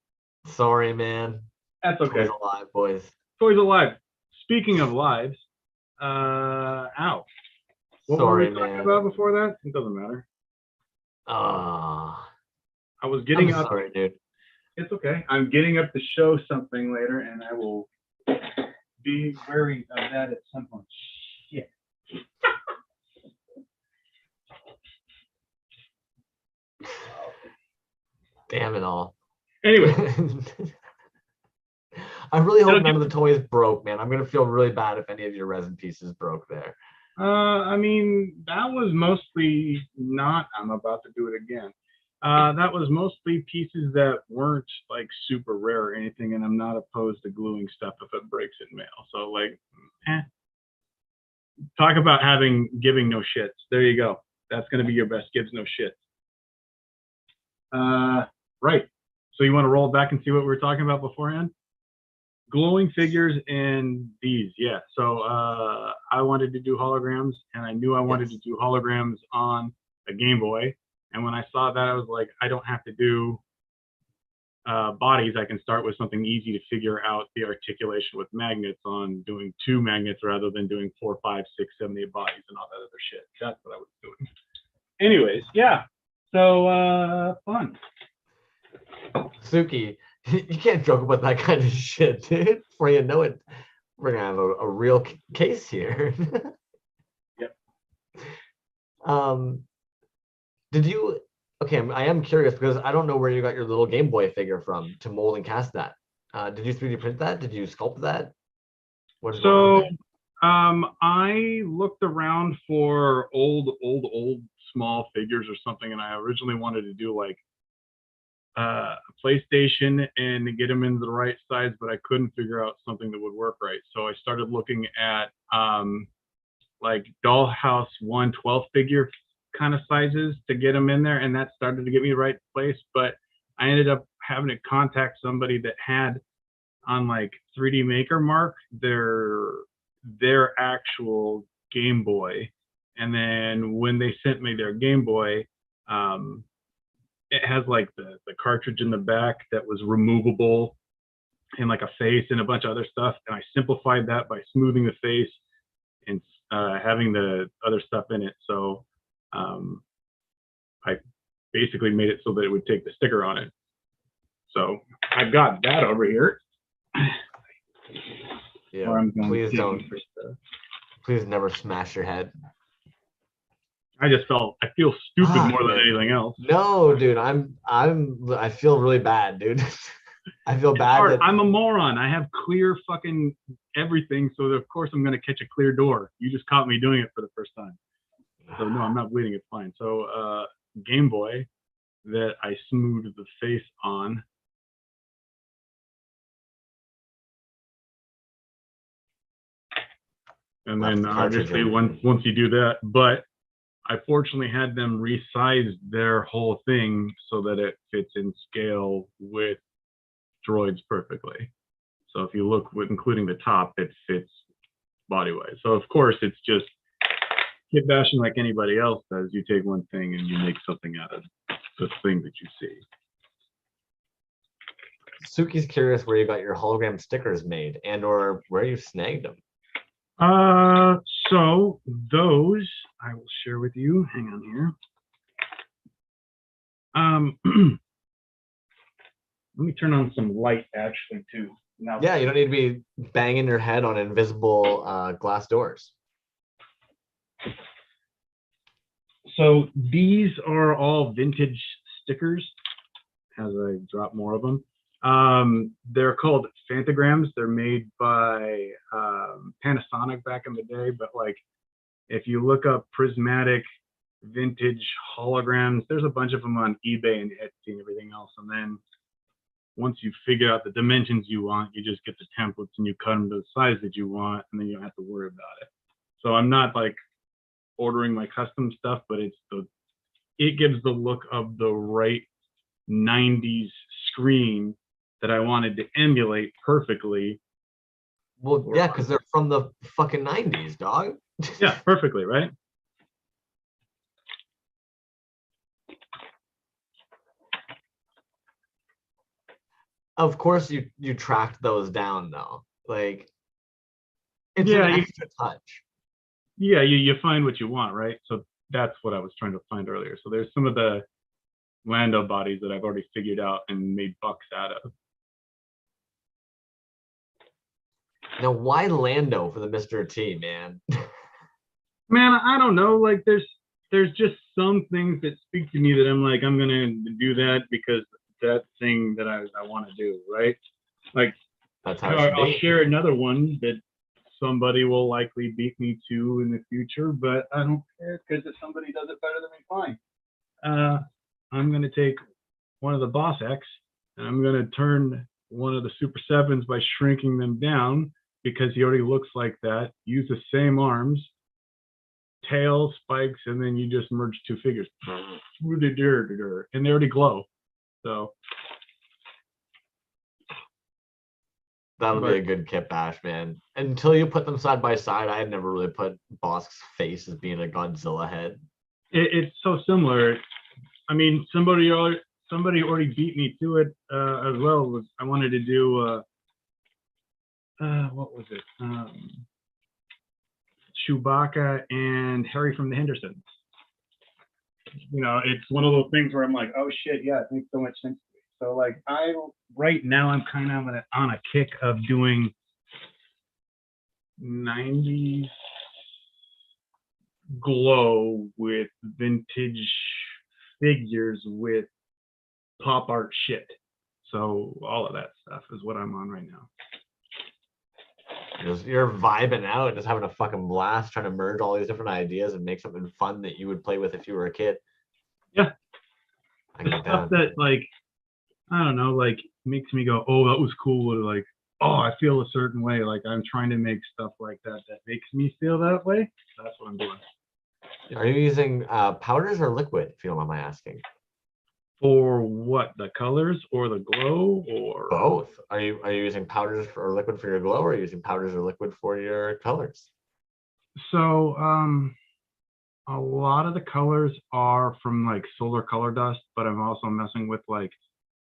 Sorry, man.
That's okay.
Toys alive, boys.
Toys alive. Speaking of lives, ow. What were
Sorry,
we talking
man.
about before that? It doesn't matter.
Ah,
I was
I'm
getting up.
sorry, dude.
It's okay. I'm getting up to show something later, and I will be wary of that at some point. Shit.
Damn it all.
Anyway,
I really hope
It'll
none of the toys broke, man. I'm gonna feel really bad if any of your resin pieces broke there.
I mean, that was mostly not. I'm about to do it again. That was mostly pieces that weren't like super rare or anything, and I'm not opposed to gluing stuff if it breaks in mail. So like, talk about giving no shits. There you go. That's gonna be your best gives no shits. Right. So you want to roll back and see what we were talking about beforehand? Glowing figures and these, yeah. So I wanted to do holograms, and I knew I wanted to do holograms on a Game Boy. And when I saw that, I was like, I don't have to do bodies. I can start with something easy to figure out the articulation with magnets on doing 2 magnets rather than doing 4, 5, 6, 7, 8 bodies and all that other shit. That's what I was doing. Anyways, yeah. So fun.
Suki, you can't joke about that kind of shit, dude. Before you know it, we're gonna have a real case here.
Yep.
Did you? Okay, I am curious because I don't know where you got your little Game Boy figure from to mold and cast that. Did you 3D print that? Did you sculpt that? What is going on there?
I looked around for old small figures or something, and I originally wanted to do like a PlayStation and to get them into the right size, but I couldn't figure out something that would work right. So I started looking at like Dollhouse 112 figure kind of sizes to get them in there, and that started to get me the right place. But I ended up having to contact somebody that had on like 3D Maker Mark their actual Game Boy, and then when they sent me their Game Boy, it has like the cartridge in the back that was removable and like a face and a bunch of other stuff. And I simplified that by smoothing the face and having the other stuff in it. So I basically made it so that it would take the sticker on it. So I've got that over here.
Yeah,
Or I'm going
please
digging
don't.
for stuff.
Please never smash your head.
I feel stupid more than
man.
anything else.
No, dude, I feel really bad, dude. I feel bad that
I'm a moron. I have clear fucking everything, so of course I'm gonna catch a clear door. You just caught me doing it for the first time. So no, I'm not bleeding, it's fine. So Game Boy that I smoothed the face on. And
Left
then
the cartridge
obviously
in.
once you do that, but I fortunately had them resize their whole thing so that it fits in scale with droids perfectly. So if you look with including the top, it fits body-wise. So of course it's just kit bashing like anybody else does. You take one thing and you make something out of the thing that you see.
Suki's curious where you got your hologram stickers made and or where you snagged them.
So those I will share with you. Hang on here. Let me turn on some light actually too. Now,
Yeah, you don't need to be banging your head on invisible glass doors.
So these are all vintage stickers. As I drop more of them, they're called Phantagrams. They're made by Panasonic back in the day. But like, if you look up prismatic vintage holograms, there's a bunch of them on eBay and Etsy and everything else. And then once you figure out the dimensions you want, you just get the templates and you cut them to the size that you want, and then you don't have to worry about it. So I'm not like ordering my custom stuff, but it gives the look of the right 90s screen that I wanted to emulate perfectly.
Well, yeah, because they're from the fucking 90s, dog.
Yeah, perfectly, right?
Of course you tracked those down though. Like it's
Yeah,
an extra touch.
Yeah, you find what you want, right? So that's what I was trying to find earlier. So there's some of the Lando bodies that I've already figured out and made bucks out of.
Now, why Lando for the Mr. T, man?
Man, I don't know. Like there's just some things that speak to me that I'm like, I'm gonna do that because that thing that I want to do, right? Like
That's how it should
I'll
be.
share another one that somebody will likely beat me to in the future, but I don't care because if somebody does it better than me, fine. I'm gonna take one of the Boss X and I'm gonna turn one of the Super Sevens by shrinking them down because he already looks like that. Use the same arms, tail, spikes, and then you just merge two figures, and they already glow. So
That'll be a good kit bash, man. Until you put them side by side, I had never really put Bosk's face as being a Godzilla head.
it's so similar. I mean, somebody already beat me to it as well. I wanted to do what was it? Chewbacca and Harry from the Hendersons. You know, it's one of those things where I'm like, oh shit, yeah, it makes so much sense to me. So like right now I'm kind of on a kick of doing 90s glow with vintage figures with pop art shit. So all of that stuff is what I'm on right now.
You're vibing out, just having a fucking blast, trying to merge all these different ideas and make something fun that you would play with if you were a kid.
Yeah.
I
The
get
stuff
down.
that like, I don't know, like makes me go, oh, that was cool. Or like, oh, I feel a certain way. Like I'm trying to make stuff like that makes me feel that way. That's what I'm doing.
Are you using powders or liquid, if you don't mind my asking?
For what? The colors or the glow or
Both. Are you using powders or liquid for your glow, or are you using powders or liquid for your colors?
So a lot of the colors are from like solar color dust, but I'm also messing with like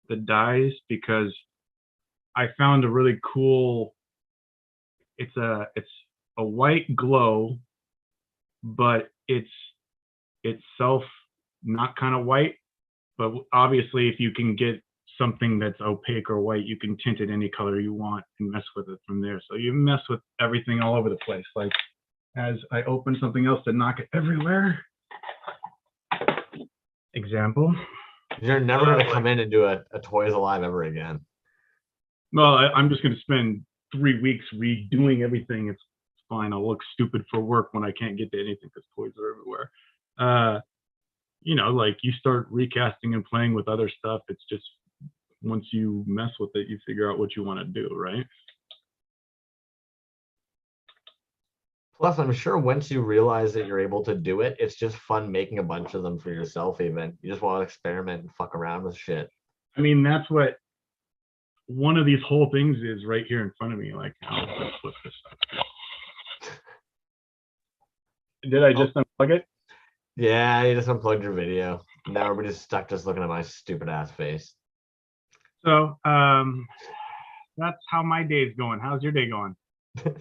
the dyes because I found a really cool, it's a white glow, but it's itself not kind of white. But obviously if you can get something that's opaque or white, you can tint it any color you want and mess with it from there. So you mess with everything all over the place. Like as I open something else to knock it everywhere. Example.
You're never going to come in and do a Toys Alive ever again.
Well, I'm just going to spend 3 weeks redoing everything. It's fine. I'll look stupid for work when I can't get to anything because toys are everywhere. You know, like you start recasting and playing with other stuff. It's just once you mess with it, you figure out what you want to do, right?
Plus, I'm sure once you realize that you're able to do it, it's just fun making a bunch of them for yourself even. You just want to experiment and fuck around with shit.
I mean, that's what one of these whole things is right here in front of me. Like, I'll just flip this up. Did I just unplug it?
Yeah, you just unplugged your video. Now everybody's stuck just looking at my stupid ass face.
So that's how my day's going. How's your day going?
Can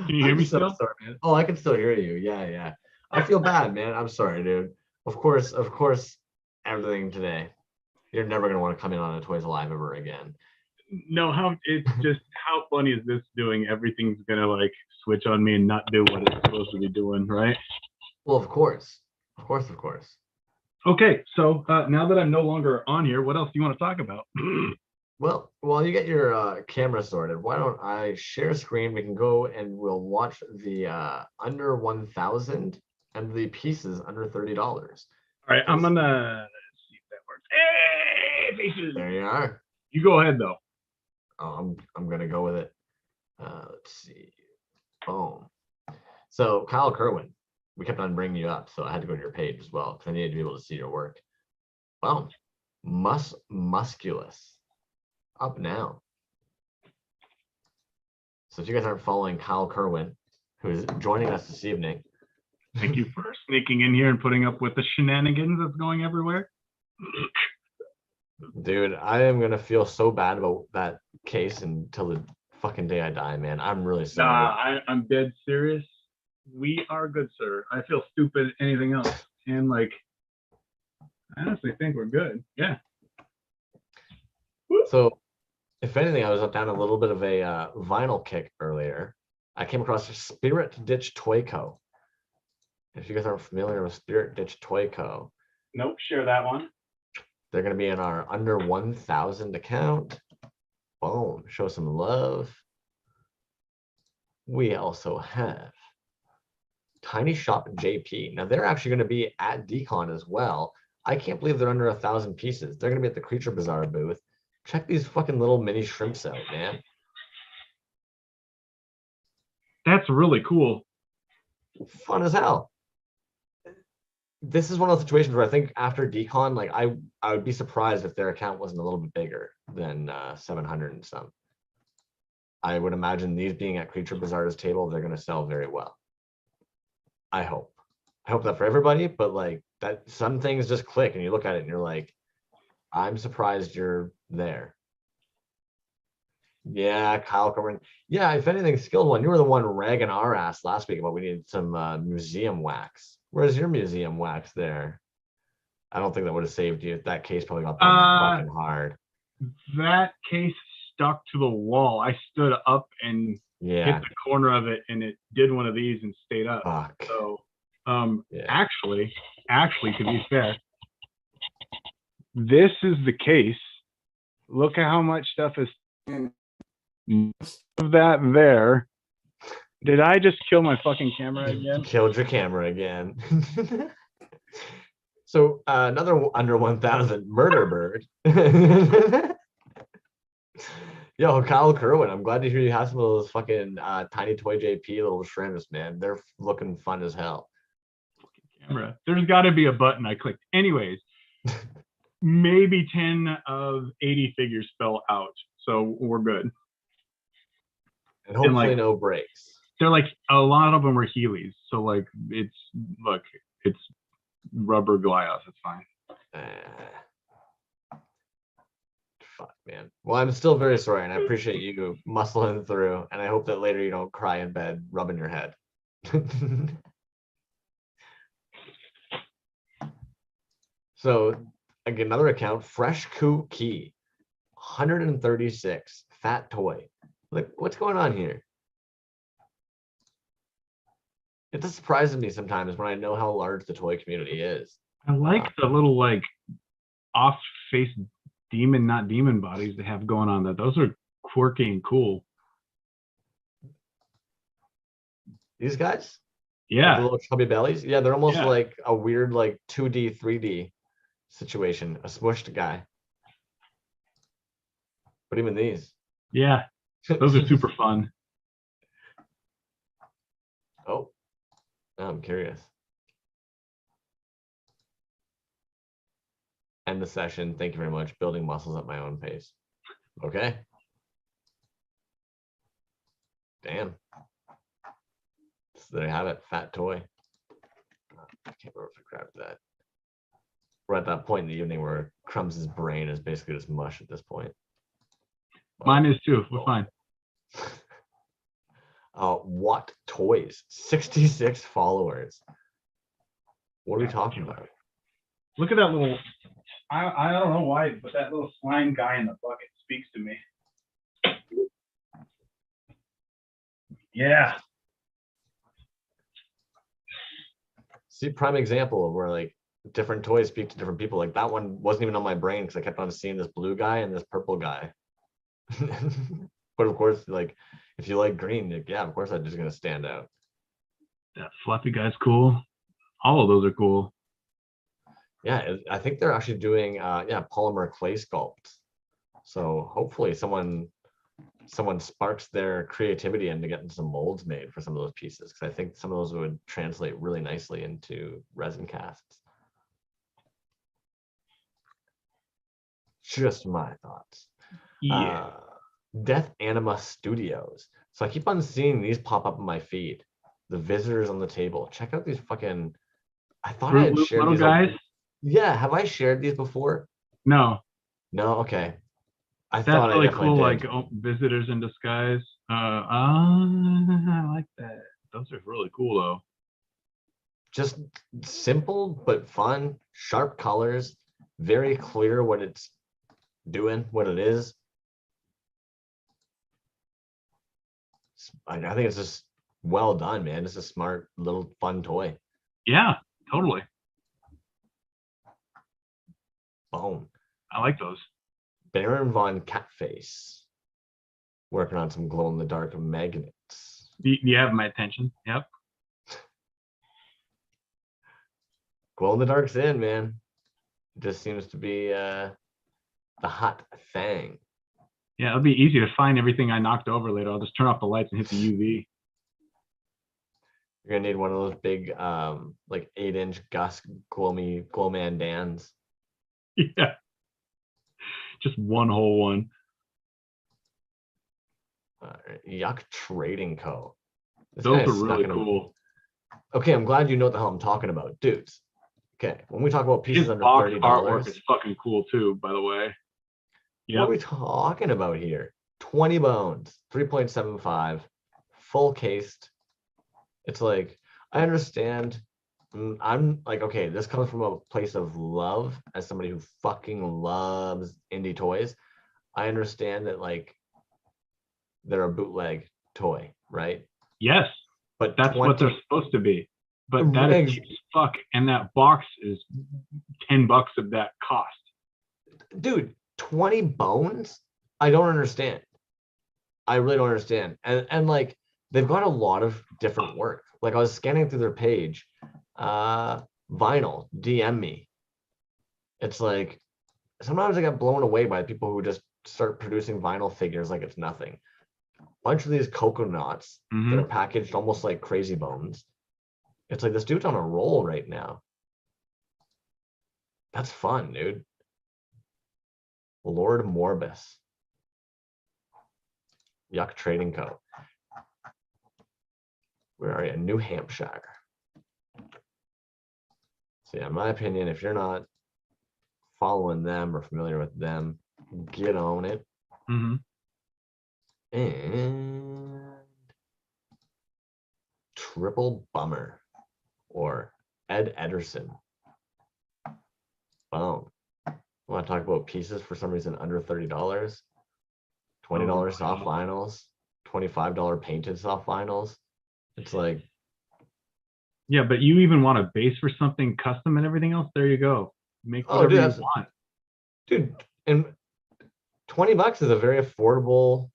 you hear me still?
Sorry, man. Oh, I can still hear you. Yeah. I feel bad, man. I'm sorry, dude. Of course, everything today. You're never gonna want to come in on a Toys Alive ever again.
No, it's just how funny is this doing? Everything's gonna like switch on me and not do what it's supposed to be doing, right?
Well, of course.
Okay, so now that I'm no longer on here, what else do you want to talk about?
Well, while you get your camera sorted, why don't I share screen? We can go and we'll watch the under 1,000 and the pieces under $30.
All right, I'm gonna see if that works. Hey, pieces.
There you are.
You go ahead though.
Oh, I'm gonna go with it. Let's see. Boom. So Kyle Kerwin, we kept on bringing you up, so I had to go to your page as well because I needed to be able to see your work. Boom. Musculus. Up now. So if you guys aren't following Kyle Kerwin, who is joining us this evening.
Thank you for sneaking in here and putting up with the shenanigans that's going everywhere.
Dude, I am gonna feel so bad about that case until the fucking day I die, man. I'm really
Nah,
sorry.
I'm dead serious. We are good, sir. I feel stupid. Anything else? And like, I honestly think we're good. Yeah.
So, if anything, I was down a little bit of a vinyl kick earlier. I came across Spirit Ditch Toy Co. If you guys aren't familiar with Spirit Ditch Toy Co.,
Nope. Share that one.
they're going to be in our under 1,000 account. Boom. Show some love. We also have Tiny Shop JP. Now, they're actually going to be at Decon as well. I can't believe they're under 1,000 pieces. They're going to be at the Creature Bazaar booth. Check these fucking little mini shrimps out, man.
That's really cool.
Fun as hell. This is one of those situations where I think after Decon, like I would be surprised if their account wasn't a little bit bigger than 700 and some. I would imagine these being at Creature Bazaar's table, they're going to sell very well. I hope. I hope that for everybody, but like that some things just click and you look at it and you're like, I'm surprised you're there. Yeah, Kyle Coburn. Yeah, if anything, Skilled One, you were the one ragging our ass last week about we needed some museum wax. Where's your museum wax there? I don't think that would have saved you. That case probably got fucking hard.
That case stuck to the wall. I stood up and
Yeah.
hit the corner of it, and it did one of these and stayed up.
Fuck.
So,
Yeah.
actually, to be fair, this is the case. Look at how much stuff is most of that there. Did I just kill my fucking camera again?
Killed your camera again. So another under 1,000 Murder Bird. Yo, Kyle Kerwin, I'm glad to hear you have some of those fucking Tiny Toy JP little shrimps, man. They're looking fun as hell.
Camera. There's got to be a button I clicked. Anyways, maybe 10 of 80 figures fell out, so we're good.
And hopefully
like,
no breaks.
They're like, a lot of them are Heelys, so like it's rubber glass. It's fine.
Fuck, man. Well, I'm still very sorry, and I appreciate you muscling through, and I hope that later you don't cry in bed rubbing your head. So, again, another account, Fresh Coup Key, 136, Fat Toy. Like, what's going on here? It just surprises me sometimes when I know how large the toy community is.
I like the little like off-face demon, not demon bodies they have going on. Those are quirky and cool.
These guys?
Yeah.
The little chubby bellies? Yeah, they're almost like a weird like 2D, 3D situation, a smushed guy. But even these.
Yeah, those are super fun.
Oh, now I'm curious. End the session. Thank you very much. Building muscles at my own pace. Okay. Damn. So there you have it. Fat toy. I can't remember if I grabbed that. We're at that point in the evening where Crumbs' brain is basically just mush at this point.
Mine is too. We're fine.
What Toys? 66 followers. What are we talking about?
Look at that little. I don't know why, but that little slime guy in the bucket speaks to me. Yeah.
See, prime example of where like different toys speak to different people. Like that one wasn't even on my brain because I kept on seeing this blue guy and this purple guy. But of course, like if you like green, like, yeah, of course that's just gonna stand out.
That fluffy guy's cool. All of those are cool.
Yeah, I think they're actually doing polymer clay sculpts. So hopefully someone sparks their creativity into getting some molds made for some of those pieces, because I think some of those would translate really nicely into resin casts. Just my thoughts.
Yeah.
Death Anima Studios. So I keep on seeing these pop up in my feed. The visitors on the table. Check out these fucking. I thought I had shared
little
these.
guys.
Yeah, have I shared these before?
No.
No, okay. I
That's
thought
really
I
cool.
did.
Like visitors in disguise. I like that. Those are really cool though.
Just simple but fun, sharp colors, very clear what it's doing, what it is. I think it's just well done, man. It's a smart little fun toy.
Yeah, totally.
Boom.
I like those.
Baron von Catface. Working on some glow in the dark magnets.
You have my attention. Yep.
Glow in the dark's in, man. It just seems to be the hot thing.
Yeah, it'll be easy to find everything I knocked over later. I'll just turn off the lights and hit the UV.
You're gonna need one of those big like 8-inch Gus Glowman Dans.
Yeah. Just one whole one.
Yuck Trading Co. This
Those
guy
are
is
really
snuck in a-
cool.
Okay, I'm glad you know what the hell I'm talking about, dudes. Okay, when we talk about pieces
His
under
box
$30,
artwork is fucking cool too, by the way.
what are
Yep.
we talking about here? 20 bones, 3.75, full cased. It's like, I understand. I'm like, okay, this comes from a place of love as somebody who fucking loves indie toys. I understand that like they're a bootleg toy, right?
Yes,
But
that's what they're supposed to be. But that is cheap as fuck, and that box is $10 of that cost.
dude, 20 bones? I don't understand. I really don't understand. And like they've got a lot of different work. Like I was scanning through their page, vinyl, DM me. It's like sometimes I get blown away by people who just start producing vinyl figures like it's nothing. Bunch of these coconuts that are packaged almost like Crazy Bones. It's like this dude's on a roll right now. That's fun, dude. Lord Morbus. Yuck Trading Co. Where are you? New Hampshire. So yeah, in my opinion, if you're not following them or familiar with them, get on it. And Triple Bummer or Ed Ederson. Boom. Want to talk about pieces for some reason under $30? $20 soft vinyls, $25 painted soft vinyls. It's like,
yeah, but you even want a base for something custom and everything else? There you go. Make whatever you want.
Dude, and $20 is a very affordable,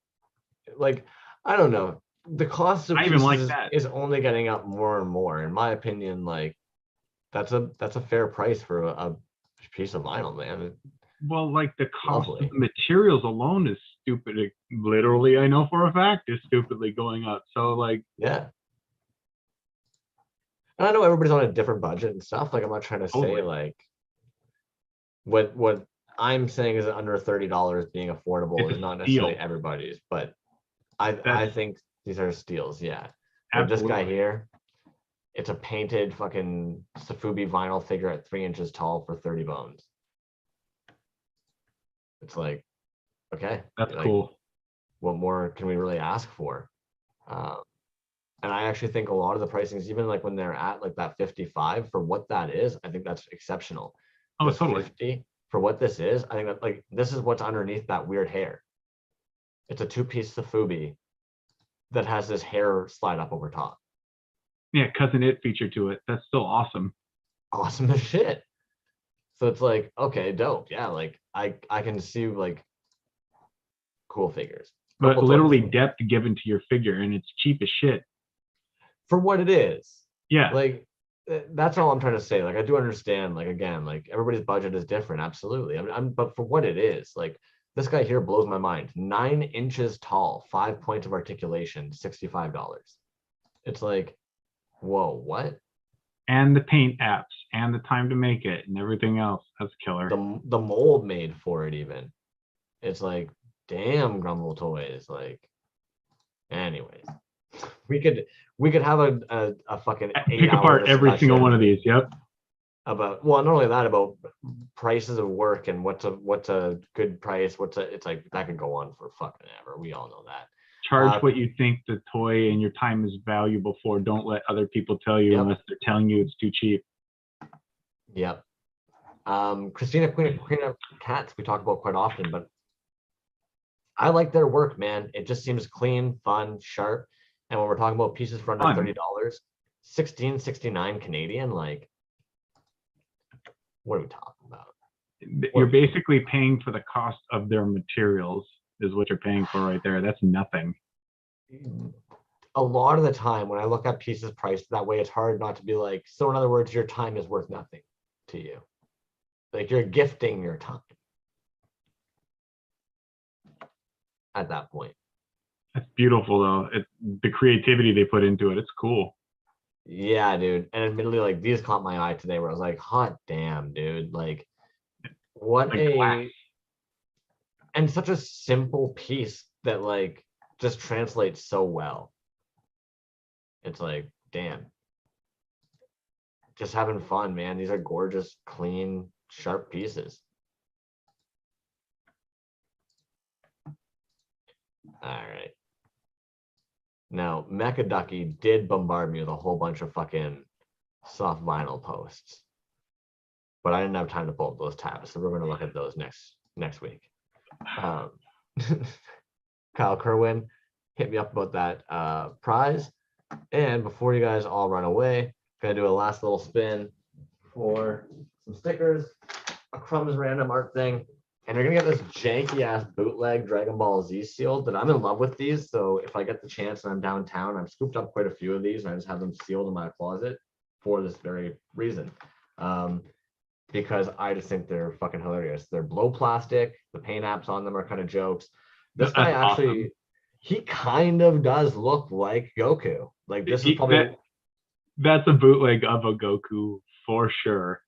like, I don't know. The cost of
I even like
pieces
that.
is only getting up more and more. In my opinion, like that's a fair price for a piece of vinyl, man.
Well, like the cost
Lovely.
of the materials alone is stupid. Literally, I know for a fact is stupidly going up. So like,
Yeah. And I know everybody's on a different budget and stuff. Like I'm not trying to say
Totally.
like what I'm saying is that under $30 being affordable
It's
is
a
not necessarily
steal.
everybody's, but I
That's
think these are steals. Yeah. Like this guy
absolutely.
here, it's a painted fucking Safubi vinyl figure at 3 inches tall for 30 bones. It's like, okay,
That's
like,
cool.
what more can we really ask for? And I actually think a lot of the pricings, even like when they're at like that 55 for what that is, I think that's exceptional.
Oh,
This
totally.
50 for what this is, I think that like this is what's underneath that weird hair. It's a 2-piece Safubi that has this hair slide up over top.
Yeah, cousin it feature to it. That's still awesome.
Awesome as shit. So it's like, okay, dope. Yeah, like I can see like cool figures.
But
Couple
literally
toys.
depth given to your figure, and it's cheap as shit.
For what it is.
Yeah.
Like that's all I'm trying to say. Like I do understand, like again, like everybody's budget is different, absolutely. But for what it is, like this guy here blows my mind. 9 inches tall, 5 points of articulation, $65. It's like, whoa, what?
And the paint apps and the time to make it and everything else. That's killer.
The mold made for it even. It's like, damn, Grumble Toys. Like, anyways, we could have a fucking 8
Pick apart every single one of these. Yep.
About, well, not only that, about prices of work and what's a good price, it's like that could go on for fucking ever. We all know that.
Charge what you think the toy and your time is valuable for. Don't let other people tell you
Yep.
unless they're telling you it's too cheap.
Yep. Christina, Queen of Cats, we talk about quite often, but I like their work, man. It just seems clean, fun, sharp. And when we're talking about pieces for under
Fun.
$30, 16.69 Canadian, like, what are we talking about?
You're basically paying for the cost of their materials is what you're paying for right there. That's nothing.
A lot of the time when I look at pieces priced that way, it's hard not to be like, so in other words, your time is worth nothing to you. Like you're gifting your time at that point.
That's beautiful though. The creativity they put into it. It's cool.
Yeah, dude. And admittedly, like these caught my eye today where I was like, hot damn, dude. Like what
Like
a
glass.
and such a simple piece that like just translates so well. It's like, damn. Just having fun, man. These are gorgeous, clean, sharp pieces. All right. Now, Mecha Ducky did bombard me with a whole bunch of fucking soft vinyl posts, but I didn't have time to pull up those tabs, so we're going to look at those next week. Kyle Kerwin hit me up about that prize, and before you guys all run away, gonna do a last little spin for some stickers, a Crumbs random art thing, and you're gonna get this janky ass bootleg Dragon Ball Z sealed that I'm in love with these. So if I get the chance and I'm downtown, I've scooped up quite a few of these and I just have them sealed in my closet for this very reason. Because I just think they're fucking hilarious. They're blow plastic. The paint apps on them are kind of jokes. This guy
That's
actually,
awesome.
he kind of does look like Goku. Like this is probably
That's a bootleg of a Goku for sure.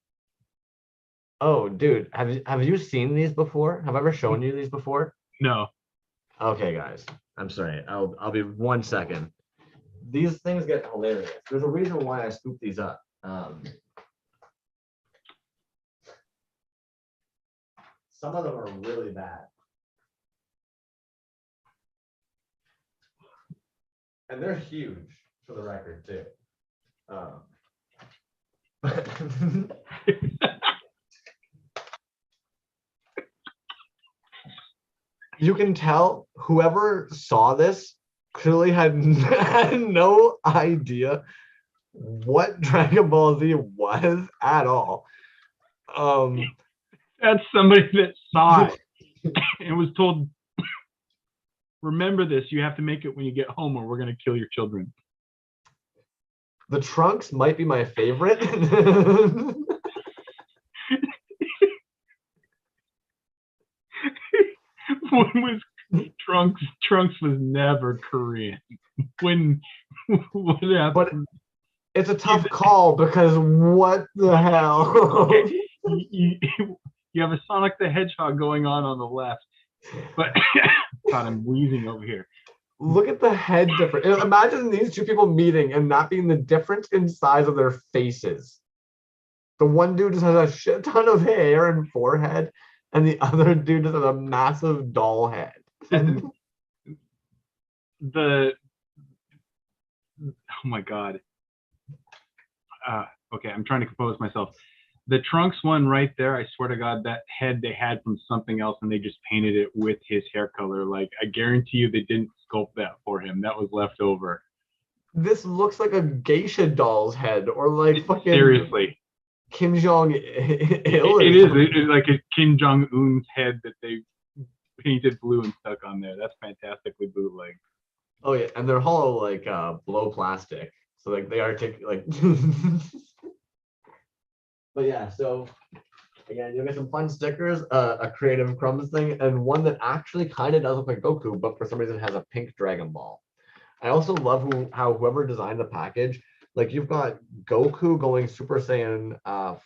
Oh, dude, have you seen these before? Have I ever shown you these before?
No.
Okay, guys, I'm sorry. I'll be 1 second. These things get hilarious. There's a reason why I scooped these up. Some of them are really bad, and they're huge for the record too. You can tell whoever saw this clearly had no idea what Dragon Ball Z was at all.
That's somebody that saw it and was told, remember this, you have to make it when you get home or we're going to kill your children.
The Trunks might be my favorite.
When was Trunks? Trunks was never Korean. What happened?
But it's a tough call because what the hell?
You have a Sonic the Hedgehog going on the left, but God, I'm wheezing over here.
Look at the head difference. Imagine these two people meeting and not being the difference in size of their faces. The one dude just has a shit ton of hair and forehead, and the other dude just has a massive doll head.
Oh my God. Okay, I'm trying to compose myself. The Trunks one right there, I swear to God, that head they had from something else and they just painted it with his hair color. Like, I guarantee you they didn't sculpt that for him. That was left over.
This looks like a geisha doll's head or like fucking
Seriously.
Kim Jong-il.
It is. It's like a Kim Jong-un's head that they painted blue and stuck on there. That's fantastically bootleg.
Oh yeah, and they're hollow like blow plastic. So like they are like But yeah, so again, you'll get some fun stickers, a creative Crumbs thing, and one that actually kind of does look like Goku, but for some reason has a pink Dragon Ball. I also love how whoever designed the package, like you've got Goku going Super Saiyan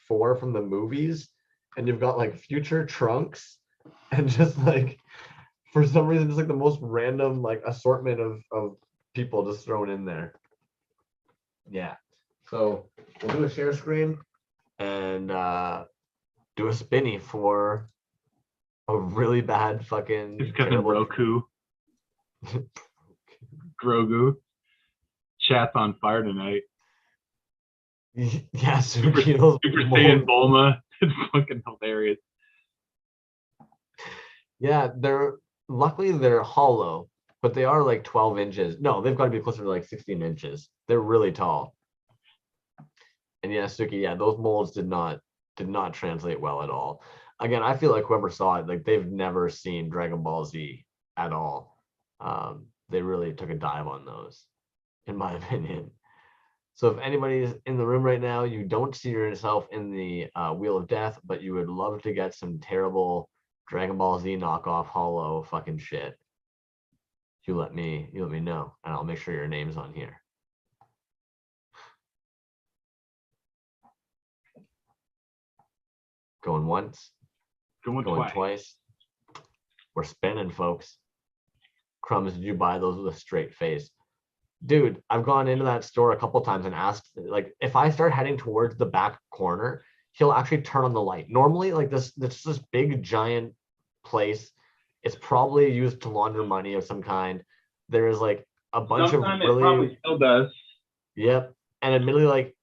4 from the movies, and you've got like future Trunks, and just like for some reason, just like the most random like assortment of people just thrown in there. Yeah. So we'll do a share screen and do a spinny for a really bad fucking
It's because of Roku. Grogu. Chat's on fire tonight.
Yeah,
Super,
Suki, those
Super
molds.
Saiyan Bulma. It's fucking hilarious.
Yeah, luckily they're hollow, but they are like 12 inches. No, they've got to be closer to like 16 inches. They're really tall. And yeah, Suki, yeah, those molds did not translate well at all. Again, I feel like whoever saw it, like they've never seen Dragon Ball Z at all. They really took a dive on those, in my opinion. So if anybody's in the room right now, you don't see yourself in the Wheel of Death, but you would love to get some terrible Dragon Ball Z knockoff hollow fucking shit, you let me know, and I'll make sure your name's on here. Going once,
Going
going
twice.
twice. We're spinning, folks. Crumbs, did you buy those with a straight face? Dude, I've gone into that store a couple times and asked, like, if I start heading towards the back corner, he'll actually turn on the light. Normally, like this big giant place, it's probably used to launder money of some kind. There is like a bunch
Sometimes
of
it probably still does.
Yep. And admittedly, like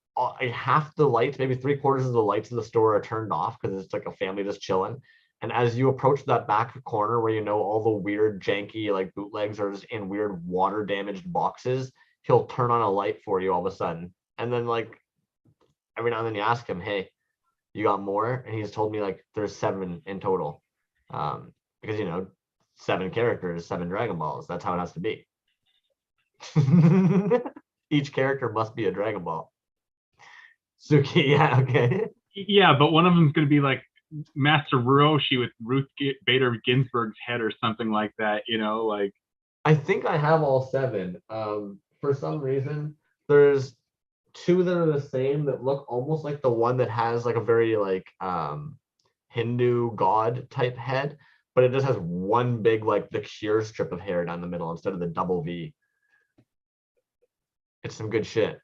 half the lights, maybe 3/4 of the lights in the store are turned off because it's like a family just chilling. And as you approach that back corner where you know all the weird, janky, like bootlegs are just in weird water damaged boxes, he'll turn on a light for you all of a sudden. And then like every now and then you ask him, hey, you got more? And he's told me like there's 7 in total. Because you know, 7 characters, 7 Dragon Balls. That's how it has to be. Each character must be a Dragon Ball. Suki, yeah, okay.
Yeah, but one of them's going to be like Master Roshi with Ruth Bader Ginsburg's head or something like that, you know, like.
I think I have all 7. For some reason, there's 2 that are the same that look almost like the one that has like a very like Hindu god type head, but it just has one big like the cure strip of hair down the middle instead of the double V. It's some good shit.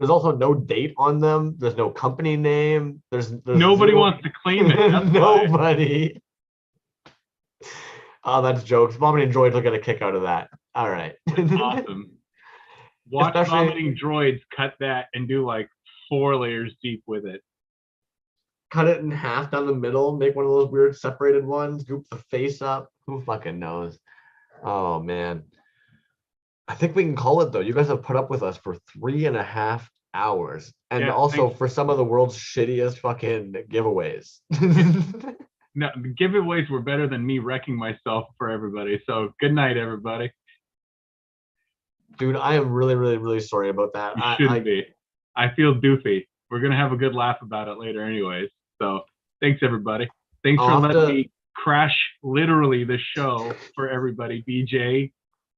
There's also no date on them. There's no company name. There's
Nobody
0...
wants to claim it. That's
Nobody. Oh, that's jokes. Mom and Droid will get a kick out of that. All right.
Awesome. Watch Vomiting Droids cut that and do like 4 layers deep with it.
Cut it in half down the middle, make one of those weird separated ones, goop the face up. Who fucking knows? Oh, man. I think we can call it, though. You guys have put up with us for 3.5 hours. And
yeah,
also for some of the world's shittiest fucking giveaways.
No, the giveaways were better than me wrecking myself for everybody. So good night, everybody.
Dude, I am really, really, really sorry about that.
You shouldn't be. I feel doofy. We're going to have a good laugh about it later anyways. So thanks, everybody. Thanks for letting me crash literally the show for everybody, BJ.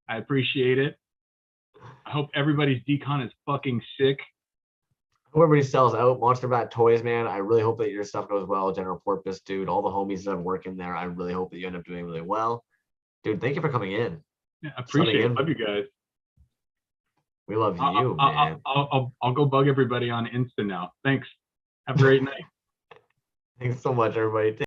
I appreciate it. I hope everybody's decon is fucking sick.
Hope everybody sells out. Monster Bat Toys, man. I really hope that your stuff goes well. General Porpoise, dude. All the homies that have worked in there. I really hope that you end up doing really well. Dude, thank you for coming in.
Yeah, appreciate it. Love you guys.
We love you, man.
I'll go bug everybody on Insta now. Thanks. Have a great night.
Thanks so much, everybody.